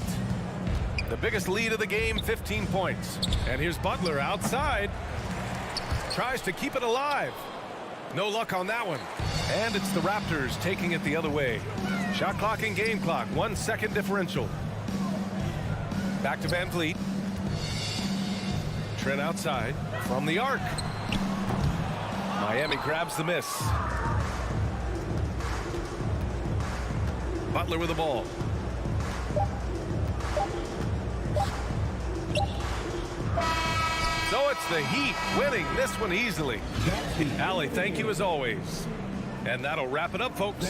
The biggest lead of the game, 15 points. And here's Butler outside. Tries to keep it alive. No luck on that one. And it's the Raptors taking it the other way. Shot clock and game clock, 1 second differential. Back to Van Vliet. Trent outside from the arc. Miami grabs the miss. Butler with the ball. So it's the Heat winning this one easily. Allie, thank you as always. And that'll wrap it up, folks.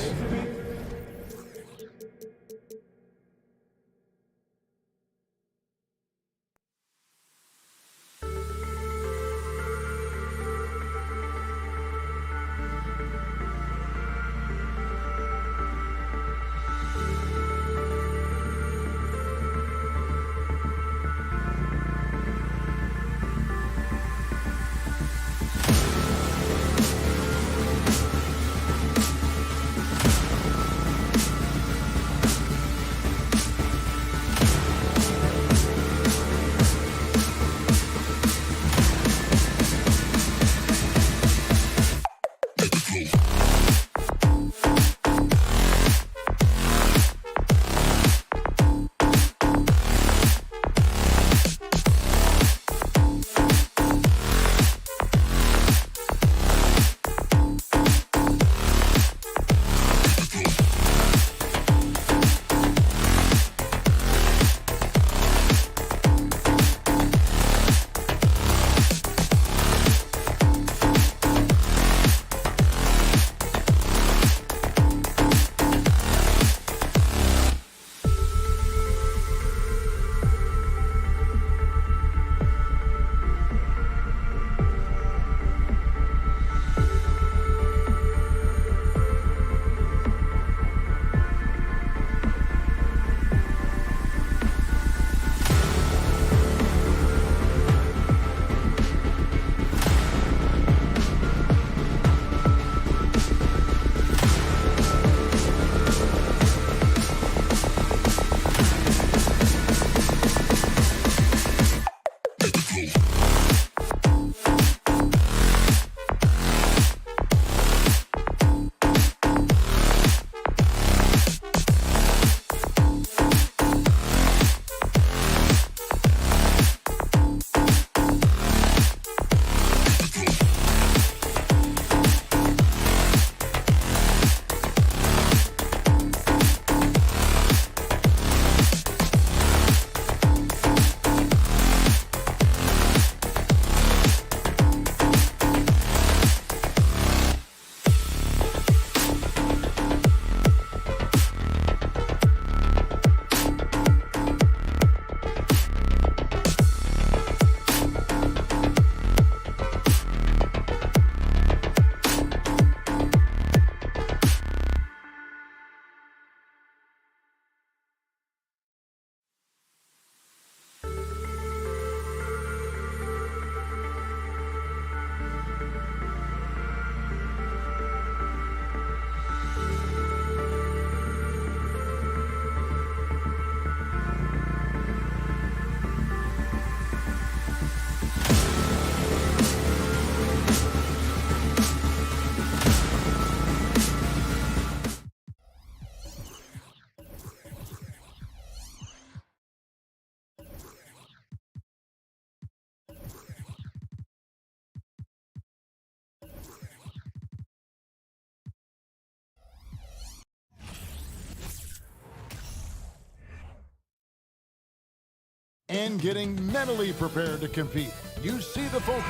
and getting mentally prepared to compete. You see the focus.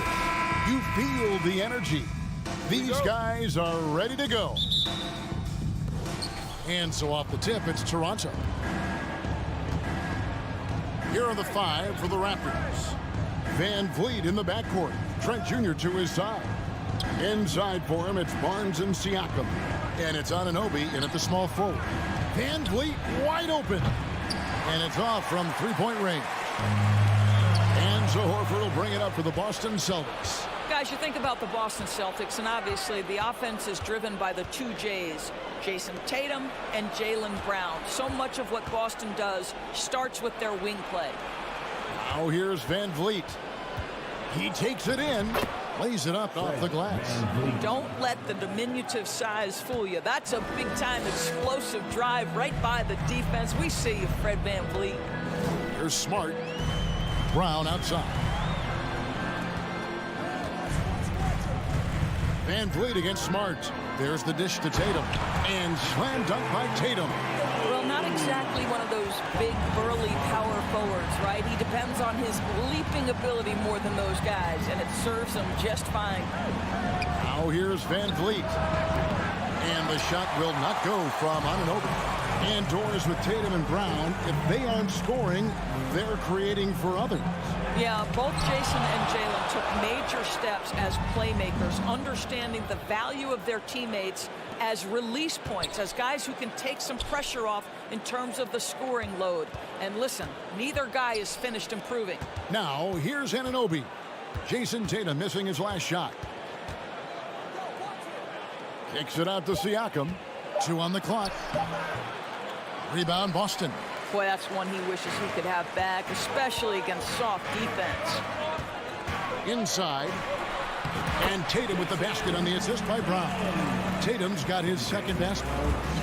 You feel the energy. These guys are ready to go. And so off the tip, it's Toronto. Here are the 5 for the Raptors. Van Vliet in the backcourt. Trent Jr. to his side. Inside for him, it's Barnes and Siakam. And it's Anunoby in at the small forward. Van Vliet wide open. And it's off from three-point range. And so Horford will bring it up for the Boston Celtics. Guys, you think about the Boston Celtics, and obviously the offense is driven by the 2 J's, Jason Tatum and Jaylen Brown. So much of what Boston does starts with their wing play. Now here's Van Vliet. He takes it in, lays it up off the glass. Don't let the diminutive size fool you. That's a big-time explosive drive right by the defense. We see you, Fred Van Vliet. Here's Smart. Brown outside. Van Vliet against Smart. There's the dish to Tatum. And slam dunk by Tatum. Well, not exactly one of those big, burly power forwards, right? He depends on his leaping ability more than those guys, and it serves him just fine. Now here's Van Vliet. And the shot will not go from Anunoby. Indoors with Tatum and Brown. If they aren't scoring, they're creating for others. Yeah, both Jason and Jaylen took major steps as playmakers, understanding the value of their teammates as release points, as guys who can take some pressure off in terms of the scoring load. And listen, neither guy is finished improving. Now, here's Anunoby. Jason Tatum missing his last shot. Kicks it out to Siakam. 2 on the clock. Rebound, Boston. Boy, that's one he wishes he could have back, especially against soft defense. Inside. And Tatum with the basket on the assist by Brown. Tatum's got his second basket.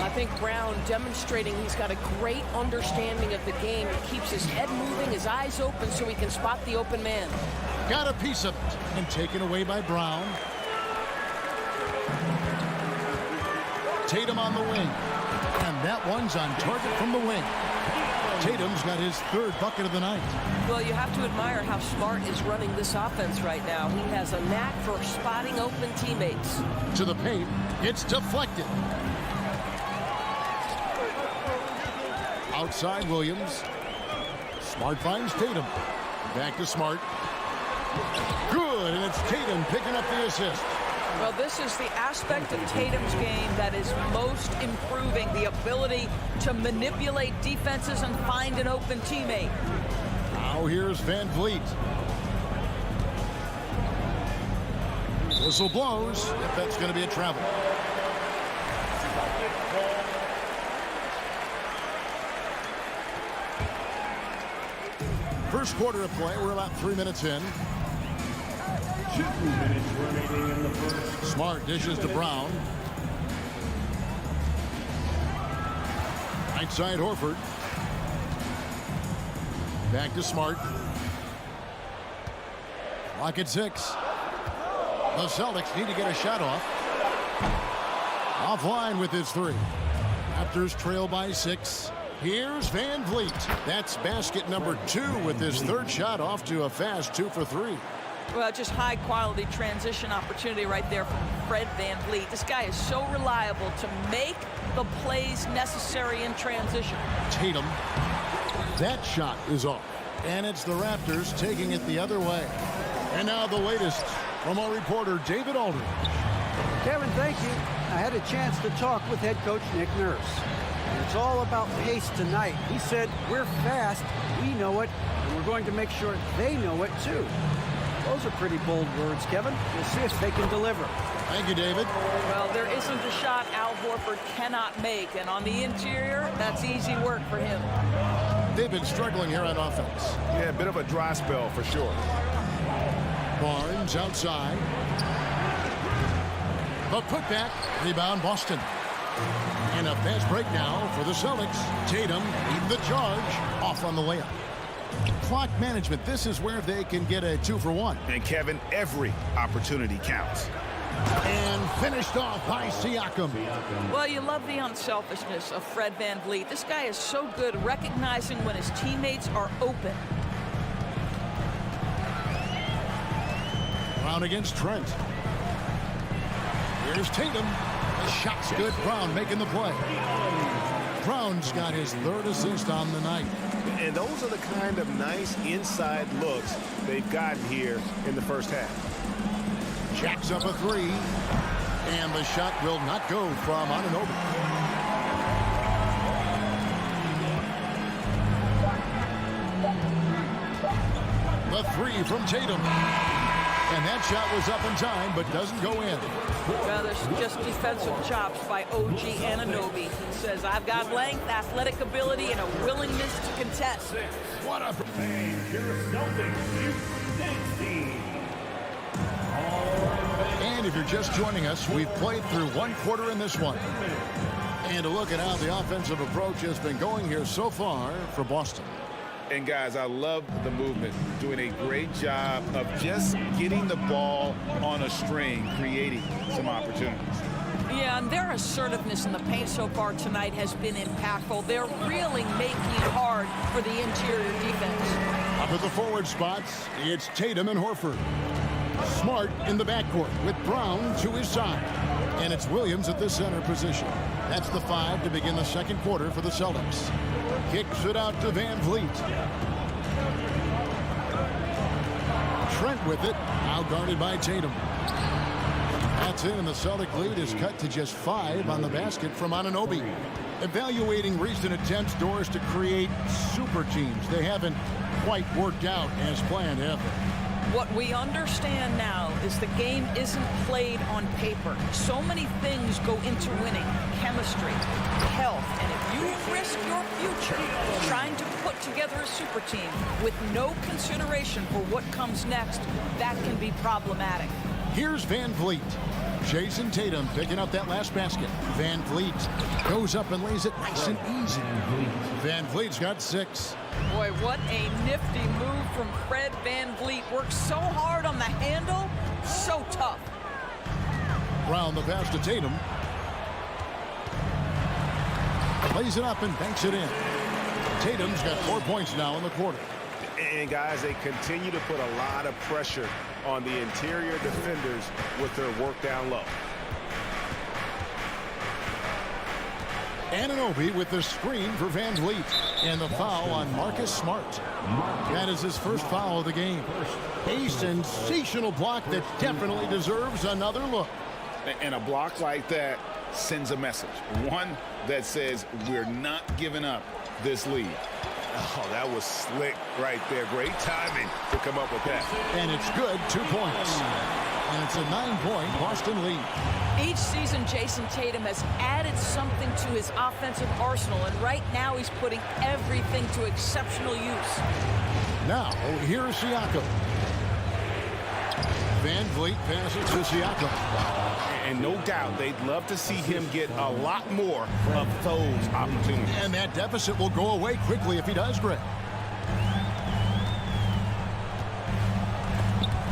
I think Brown demonstrating he's got a great understanding of the game. He keeps his head moving, his eyes open so he can spot the open man. Got a piece of it. And taken away by Brown. Tatum on the wing. And that one's on target from the wing. Tatum's got his 3rd bucket of the night. Well, you have to admire how Smart is running this offense right now. He has a knack for spotting open teammates. To the paint, it's deflected. Outside Williams. Smart finds Tatum. Back to Smart. Good, and it's Tatum picking up the assist. Well, this is the aspect of Tatum's game that is most improving, the ability to manipulate defenses and find an open teammate. Now here's Van Vliet. Whistle blows, if that's going to be a travel. First quarter of play, we're about 3 minutes in. 2 minutes remaining in the first. Smart dishes to Brown. Right side Horford. Back to Smart. Clock at 6. The Celtics need to get a shot off. Offline with his 3. Raptors trail by 6. Here's Van Vliet. That's basket number 2 with his 3rd shot off to a fast 2 for 3. Well, just high-quality transition opportunity right there from Fred Van Vliet. This guy is so reliable to make the plays necessary in transition. Tatum. That shot is off. And it's the Raptors taking it the other way. And now the latest from our reporter, David Aldridge. Kevin, thank you. I had a chance to talk with head coach Nick Nurse. And it's all about pace tonight. He said, we're fast, we know it, and we're going to make sure they know it too. Those are pretty bold words, Kevin. We'll see if they can deliver. Thank you, David. Well, there isn't a shot Al Horford cannot make, and on the interior, that's easy work for him. They've been struggling here on offense. Yeah, a bit of a dry spell for sure. Barnes outside. The putback. Rebound, Boston. And a fast break now for the Celtics. Tatum leading the charge. Off on the layup. Clock management. This is where they can get a 2 for 1. And Kevin, every opportunity counts. And finished off by Siakam. Well, you love the unselfishness of Fred Van Vliet. This guy is so good recognizing when his teammates are open. Brown against Trent. Here's Tatum. The shot's good. Brown making the play. Brown's got his 3rd assist on the night. And those are the kind of nice inside looks they've gotten here in the first half. Jacks up a 3. And the shot will not go from Anunoby. The 3 from Tatum. And that shot was up in time, but doesn't go in. Well, there's just defensive chops by OG Anunoby. He says, I've got length, athletic ability, and a willingness to contest. What a... And if you're just joining us, we've played through 1 quarter in this one. And a look at how the offensive approach has been going here so far for Boston. And guys, I love the movement, doing a great job of just getting the ball on a string, creating some opportunities. Yeah, and their assertiveness in the paint so far tonight has been impactful. They're really making it hard for the interior defense. Up at the forward spots, it's Tatum and Horford. Smart in the backcourt with Brown to his side. And it's Williams at the center position. That's the 5 to begin the second quarter for the Celtics. Kicks it out to Van Vliet. Trent with it, now guarded by Tatum. That's in, and the Celtic lead is cut to just 5 on the basket from Anunoby. Evaluating recent attempts, Doris, to create super teams. They haven't quite worked out as planned, have they? What we understand now is the game isn't played on paper. So many things go into winning. Chemistry, health, and if you risk your future trying to put together a super team with no consideration for what comes next, that can be problematic. Here's Van Vliet. Jason Tatum picking up that last basket. Van Vliet goes up and lays it nice and easy. Van Vliet's got 6. Boy, what a nifty move from Fred Van Vliet. Works so hard on the handle, so tough. Brown the pass to Tatum. Lays it up and banks it in. Tatum's got 4 points now in the quarter. And guys, they continue to put a lot of pressure on the interior defenders with their work down low. Anunoby with the screen for Van Vliet. And the foul on Marcus Smart. That is his first foul of the game. A sensational block that definitely deserves another look. And a block like that sends a message. One that says we're not giving up this lead. Oh, that was slick right there. Great timing to come up with that. And it's good, 2 points. And it's a 9-point Boston lead. Each season, Jason Tatum has added something to his offensive arsenal, and right now he's putting everything to exceptional use. Now, here's Siakam. Van Vliet passes to Siakam. And no doubt they'd love to see him get a lot more of those opportunities. And that deficit will go away quickly if he does, Greg.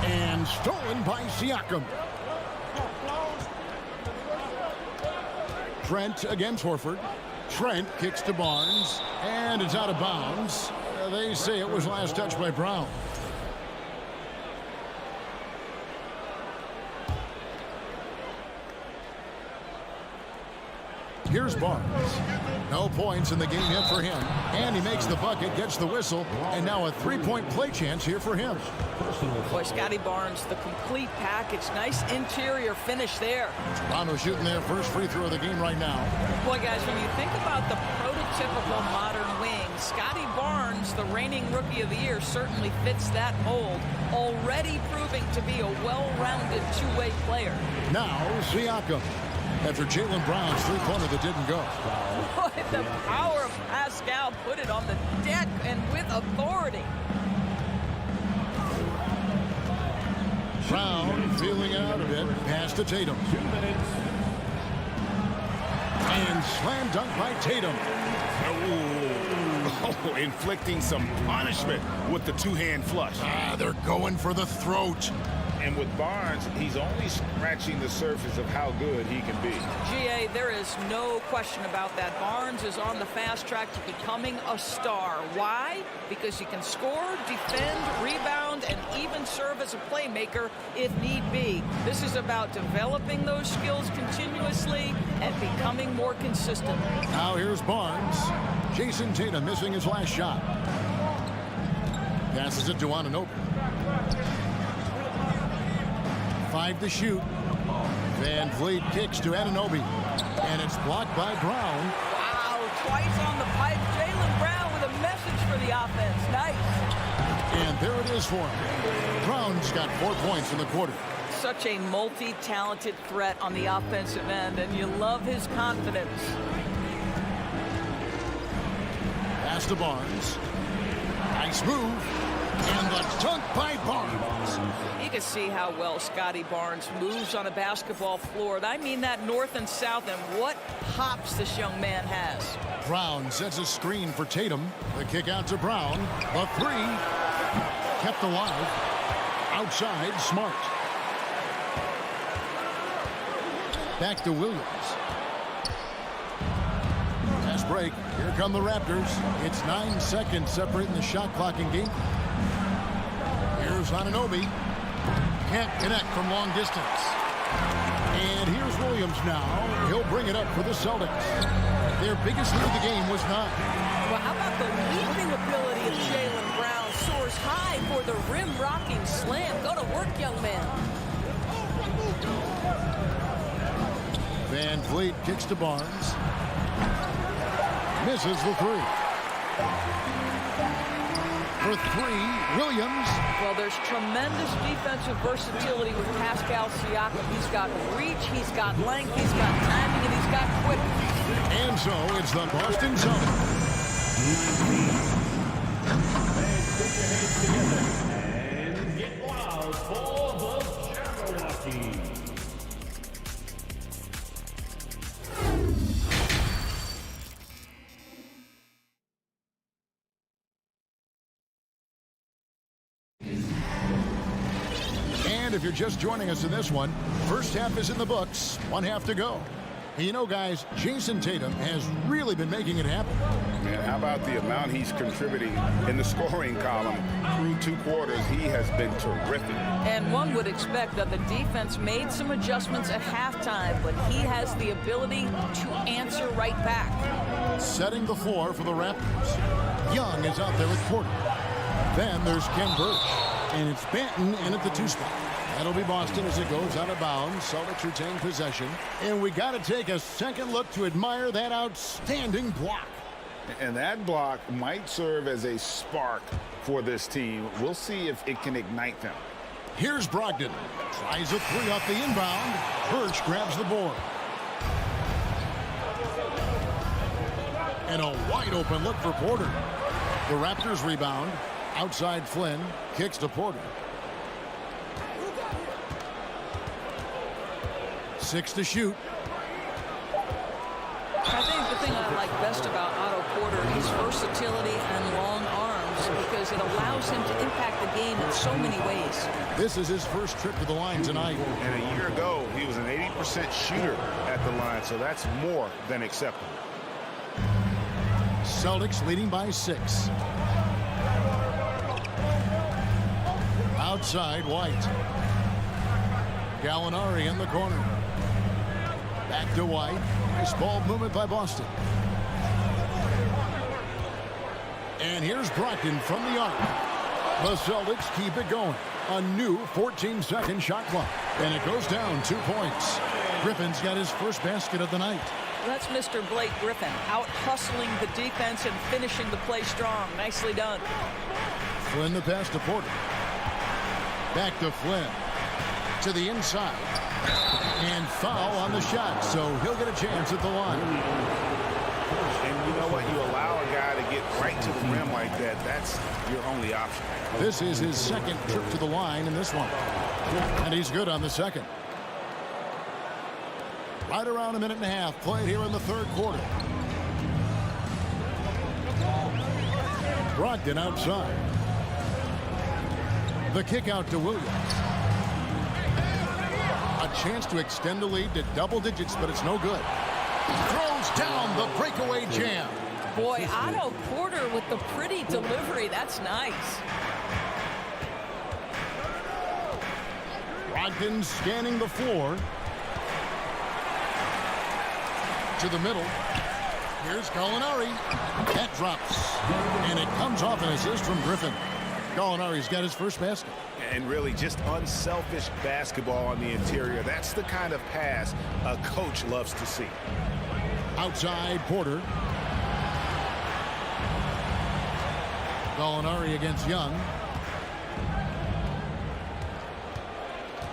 And stolen by Siakam. Trent against Horford. Trent kicks to Barnes. And it's out of bounds. They say it was last touched by Brown. Here's Barnes. No points in the game yet for him. And he makes the bucket, gets the whistle, and now a 3-point play chance here for him. Boy, Scotty Barnes, the complete package. Nice interior finish there. Toronto shooting their first free throw of the game right now. Boy, guys, when you think about the prototypical modern wing, Scotty Barnes, the reigning Rookie of the Year, certainly fits that mold, already proving to be a well-rounded two-way player. Now, Siakam. After Jaylen Brown's three-pointer that didn't go. Boy, the power of Pascal put it on the deck and with authority. Brown feeling out of it. Pass to Tatum. 2 minutes. And slam dunk by Tatum. Oh, inflicting some punishment with the two-hand flush. They're going for the throat. And with Barnes, he's only scratching the surface of how good he can be. GA, there is no question about that. Barnes is on the fast track to becoming a star. Why? Because he can score, defend, rebound, and even serve as a playmaker if need be. This is about developing those skills continuously and becoming more consistent. Now here's Barnes. Jason Tatum missing his last shot. Passes it to Anunoby. 5 to shoot. Van Vliet kicks to Anunoby. And it's blocked by Brown. Wow, twice on the pipe. Jaylen Brown with a message for the offense. Nice. And there it is for him. Brown's got 4 points in the quarter. Such a multi-talented threat on the offensive end, and you love his confidence. Pass to Barnes. Nice move. And the dunk by Barnes. You can see how well Scotty Barnes moves on a basketball floor. I mean that north and south, and what hops this young man has. Brown sets a screen for Tatum. The kick out to Brown. The 3 kept alive. Outside, Smart. Back to Williams. Fast break. Here come the Raptors. It's 9 seconds separating the shot clock and game. Here's Anunoby. Can't connect from long distance. And here's Williams now. He'll bring it up for the Celtics. Their biggest lead of the game was 9. Well, how about the leaping ability of Jaylen Brown? Soars high for the rim-rocking slam. Go to work, young man. Van Vliet kicks to Barnes. Misses the 3. For 3, Williams. Well, there's tremendous defensive versatility with Pascal Siakam. He's got reach, he's got length, he's got timing, and he's got quickness. And so it's the Boston Celtics. And get wild for the Jabberwocky. And if you're just joining us in this one, first half is in the books, 1 half to go. And you know, guys, Jason Tatum has really been making it happen. And how about the amount he's contributing in the scoring column through 2 quarters? He has been terrific. And one would expect that the defense made some adjustments at halftime, but he has the ability to answer right back. Setting the floor for the Raptors. Young is out there with Porter. Then there's Ken Burch. And it's Banton in at the 2 spot. That'll be Boston as it goes out of bounds. Celtics retain possession. And we got to take a second look to admire that outstanding block. And that block might serve as a spark for this team. We'll see if it can ignite them. Here's Brogdon. Tries a 3 off the inbound. Burch grabs the board. And a wide open look for Porter. The Raptors rebound. Outside Flynn. Kicks to Porter. 6 to shoot. I think the thing I like best about Otto Porter is versatility and long arms, because it allows him to impact the game in so many ways. This is his first trip to the line tonight. And a year ago, he was an 80% shooter at the line, so that's more than acceptable. Celtics leading by 6. Outside, White. Gallinari in the corner. Back to White. Nice ball movement by Boston. And here's Brogdon from the arc. The Celtics keep it going. A new 14-second shot clock. And it goes down 2 points. Griffin's got his first basket of the night. That's Mr. Blake Griffin, out hustling the defense and finishing the play strong. Nicely done. Flynn the pass to Porter. Back to Flynn. To the inside. And foul on the shot, so he'll get a chance at the line. And you know what? You allow a guy to get right to the rim like that. That's your only option. This is his second trip to the line in this one. And he's good on the second. Right around a minute and a half played here in the 3rd quarter. Brogdon outside. The kick out to Williams. chance to extend the lead to double digits, but it's no good. Throws down the breakaway jam. Boy, Otto Porter with the pretty delivery. That's nice. Brogdon scanning the floor. To the middle. Here's Gallinari. That drops. And it comes off an assist from Griffin. Gallinari's got his first basket. And really just unselfish basketball on the interior. That's the kind of pass a coach loves to see. Outside Porter. Gallinari against Young.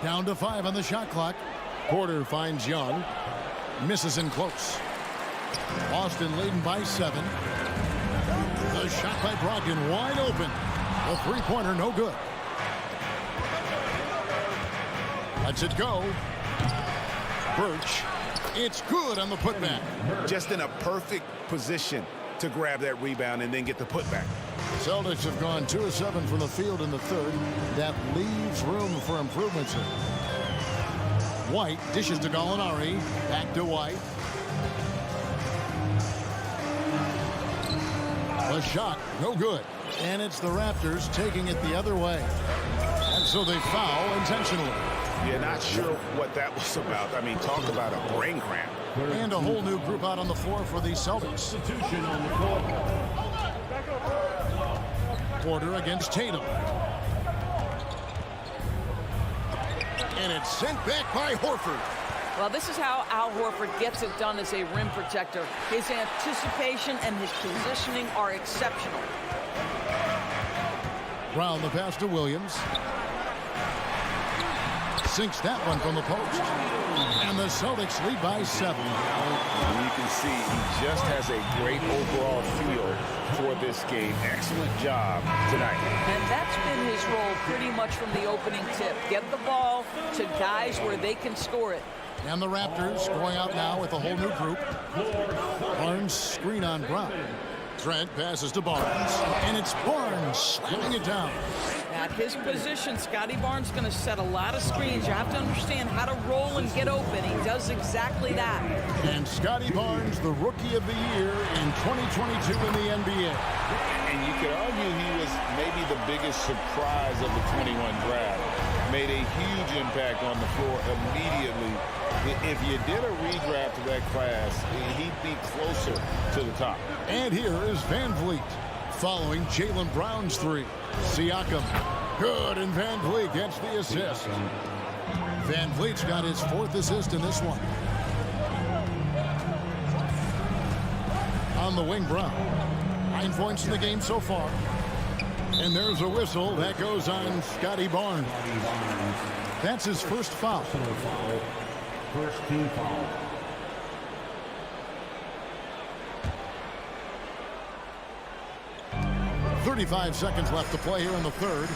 Down to 5 on the shot clock. Porter finds Young. Misses in close. Boston leading by 7. The shot by Brogdon wide open. The three-pointer no good. Lets it go. Birch. It's good on the putback. Just in a perfect position to grab that rebound and then get the putback. Celtics have gone 2 of 7 from the field in the third. That leaves room for improvements here. White dishes to Gallinari. Back to White. The shot, no good. And it's the Raptors taking it the other way. And so they foul intentionally. You're not sure what that was about. I mean, talk about a brain cramp. And a whole new group out on the floor for the Celtics. Porter against Tatum. And it's sent back by Horford. Well, this is how Al Horford gets it done as a rim protector. His anticipation and his positioning are exceptional. Brown the pass to Williams. Sinks that one from the post. And the Celtics lead by 7. And you can see he just has a great overall feel for this game. Excellent job tonight. And that's been his role pretty much from the opening tip. Get the ball to guys where they can score it. And the Raptors going out now with a whole new group. Barnes screen on Brown. Trent passes to Barnes. And it's Barnes slamming it down. At his position, Scotty Barnes is going to set a lot of screens. You have to understand how to roll and get open. He does exactly that. And Scotty Barnes, the Rookie of the Year in 2022 in the NBA. And you could argue he was maybe the biggest surprise of the 21 draft. Made a huge impact on the floor immediately. If you did a redraft of that class, he'd be closer to the top. And here is Van Vliet following Jaylen Brown's 3. Siakam. Good, and Van Vliet gets the assist. Van Vliet's got his 4th assist in this one. On the wing, Brown. 9 points in the game so far. And there's a whistle that goes on Scotty Barnes. That's his first foul. First team foul. .35 seconds left to play here in the third.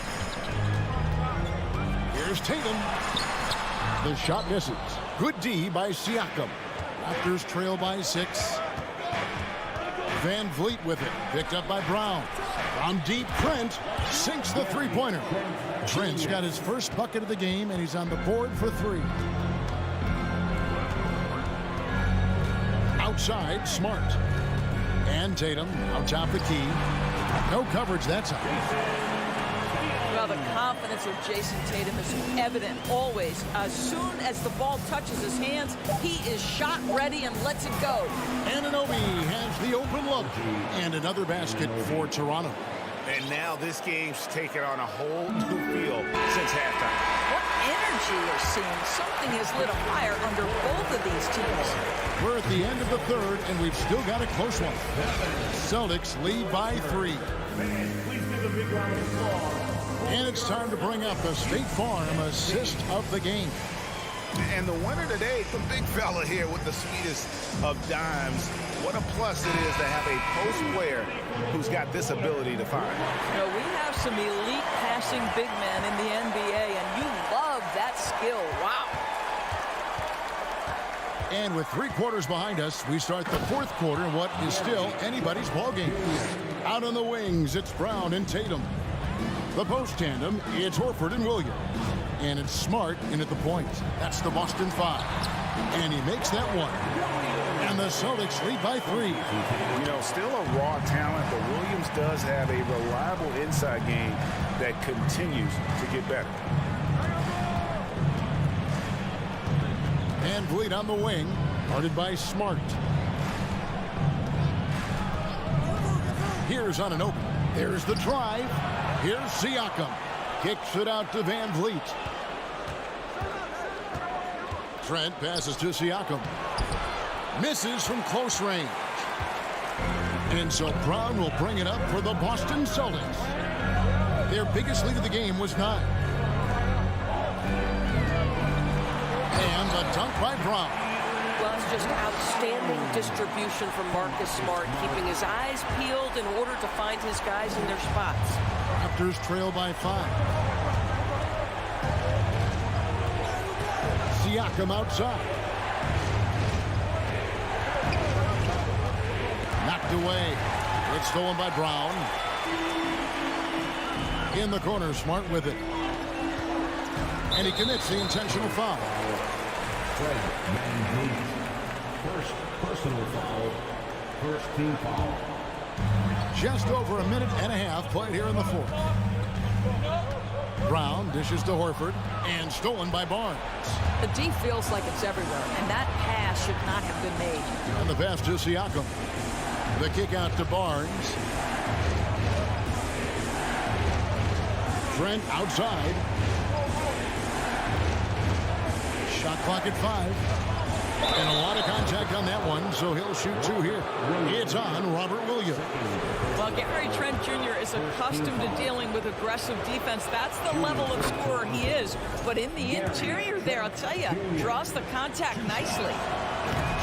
Here's Tatum. The shot misses. Good D by Siakam. Raptors trail by 6. Van Vliet with it. Picked up by Brown. From deep, Trent sinks the three-pointer. Trent's got his first bucket of the game, and he's on the board for 3. Outside, Smart. And Tatum out top the key. No coverage that time. Well, the confidence of Jason Tatum is evident always. As soon as the ball touches his hands, he is shot ready and lets it go. Anunoby has the open look. And another basket for Toronto. And now this game's taken on a whole new feel since halftime. What energy you're seeing. Something has lit a fire under both of these teams. We're at the end of the third, and we've still got a close one. Celtics lead by 3. And it's time to bring up the State Farm assist of the game. And the winner today, the big fella here with the sweetest of dimes. What a plus it is to have a post player who's got this ability to find. You know, we have some elite passing big men in the NBA, and you love that skill. Wow. And with 3 quarters behind us, we start the 4th quarter in what is still anybody's ball game. Out on the wings, it's Brown and Tatum. The post tandem, it's Horford and Williams. And it's Smart in at the point. That's the Boston 5. And he makes that one. And the Celtics lead by 3. You know, still a raw talent, but Williams does have a reliable inside game that continues to get better. Van Vliet on the wing, guarded by Smart. Here's Anunoby. There's the drive. Here's Siakam. Kicks it out to Van Vliet. Trent passes to Siakam. Misses from close range. And so Brown will bring it up for the Boston Celtics. Their biggest lead of the game was 9. And the dunk by Brown. Well, it's just outstanding distribution from Marcus Smart, keeping his eyes peeled in order to find his guys in their spots. Raptors trail by 5. Siakam outside. Knocked away. It's stolen by Brown. In the corner, Smart with it. And he commits the intentional foul. First personal foul. First team foul. Just over a minute and a half played here in the 4th. Brown dishes to Horford and stolen by Barnes. The D feels like it's everywhere, and that pass should not have been made. And the pass to Siakam. The kick out to Barnes. Trent outside. Shot clock at 5. And a lot of contact on that one, so he'll shoot 2 here. It's on Robert Williams. Well, Gary Trent Jr. is accustomed to dealing with aggressive defense. That's the level of scorer he is. But in the interior there, I'll tell you, draws the contact nicely.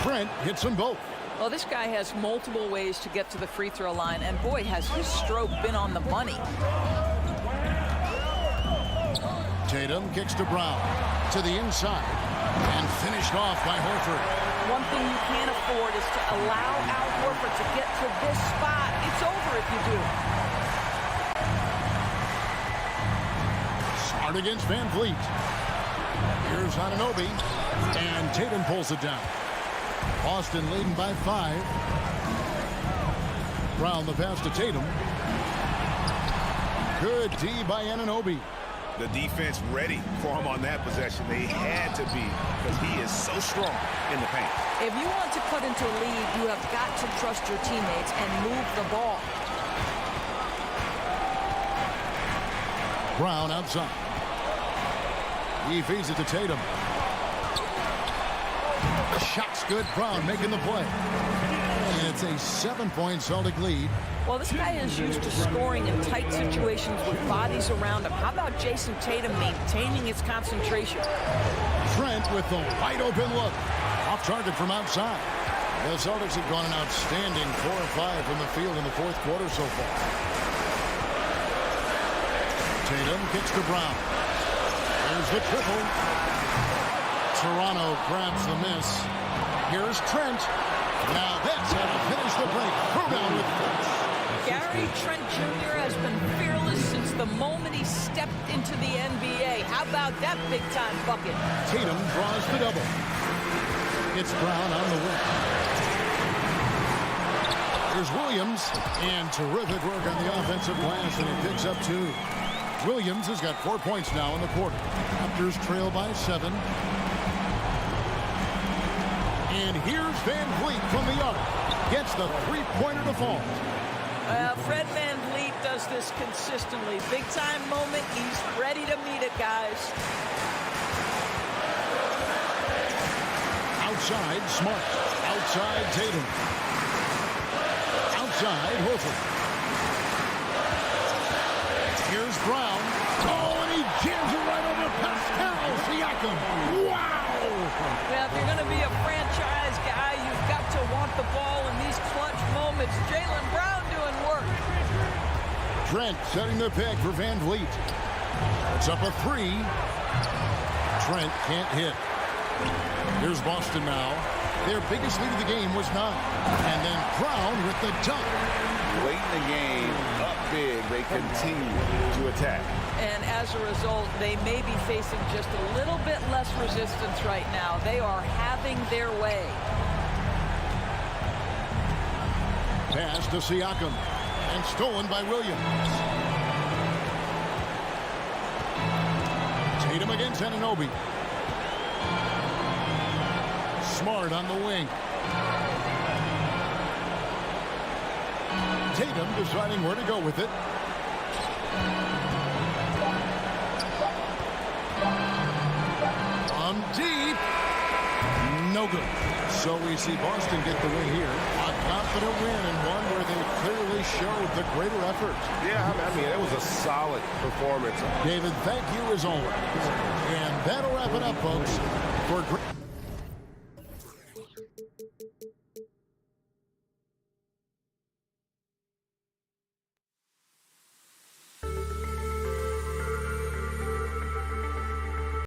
Trent hits them both. Well, this guy has multiple ways to get to the free throw line, and boy, has his stroke been on the money. Tatum kicks to Brown. To the inside. And finished off by Horford. One thing you can't afford is to allow Al Horford to get to this spot. It's over if you do. Smart against Van Vliet. Here's Anunoby. And Tatum pulls it down. Boston leading by 5. Brown the pass to Tatum. Good D by Anunoby. The defense ready for him on that possession. They had to be, because he is so strong in the paint. If you want to cut into a lead, you have got to trust your teammates and move the ball. Brown outside. He feeds it to Tatum. Shot's good. Brown making the play. And it's a 7-point Celtic lead. Well, this guy is used to scoring in tight situations with bodies around him. How about Jason Tatum maintaining his concentration? Trent with the wide open look. Off target from outside. The Celtics have gone an outstanding 4 of 5 from the field in the 4th quarter so far. Tatum kicks to Brown. There's the triple. Toronto grabs the miss. Here's Trent. Now that's how to finish the break. Rebound with force. Gary Trent Jr. has been fearless since the moment he stepped into the NBA. How about that big-time bucket? Tatum draws the double. It's Brown on the wing. Here's Williams. And terrific work on the offensive glass, and he picks up 2. Williams has got 4 points now in the quarter. Raptors trail by 7. And here's Van Vliet from the arc. Gets the 3-pointer to fall. Fred Van Vliet does this consistently. Big-time moment. He's ready to meet it, guys. Outside, Smart. Outside, Tatum. Outside, Horford. Here's Brown. Oh, and he jams it right over Pascal Siakam. Wow! Well, if you're going to be a franchise guy, you've got to want the ball in these clutch moments. Jaylen Brown doing work. Trent setting the pick for Van Vliet. It's up a 3. Trent can't hit. Here's Boston now. Their biggest lead of the game was 9. And then Brown with the dunk. late in the game, up big, they continue to attack. And as a result, they may be facing just a little bit less resistance right now. They are having their way. Pass to Siakam. And stolen by Williams. Tatum against Anunoby. Smart on the wing. Tatum deciding where to go with it. On deep. No good. So we see Boston get the win here. A confident win and one where they clearly showed the greater effort. Yeah, I mean, it was a solid performance. David, thank you as always. And that'll wrap it up, folks. For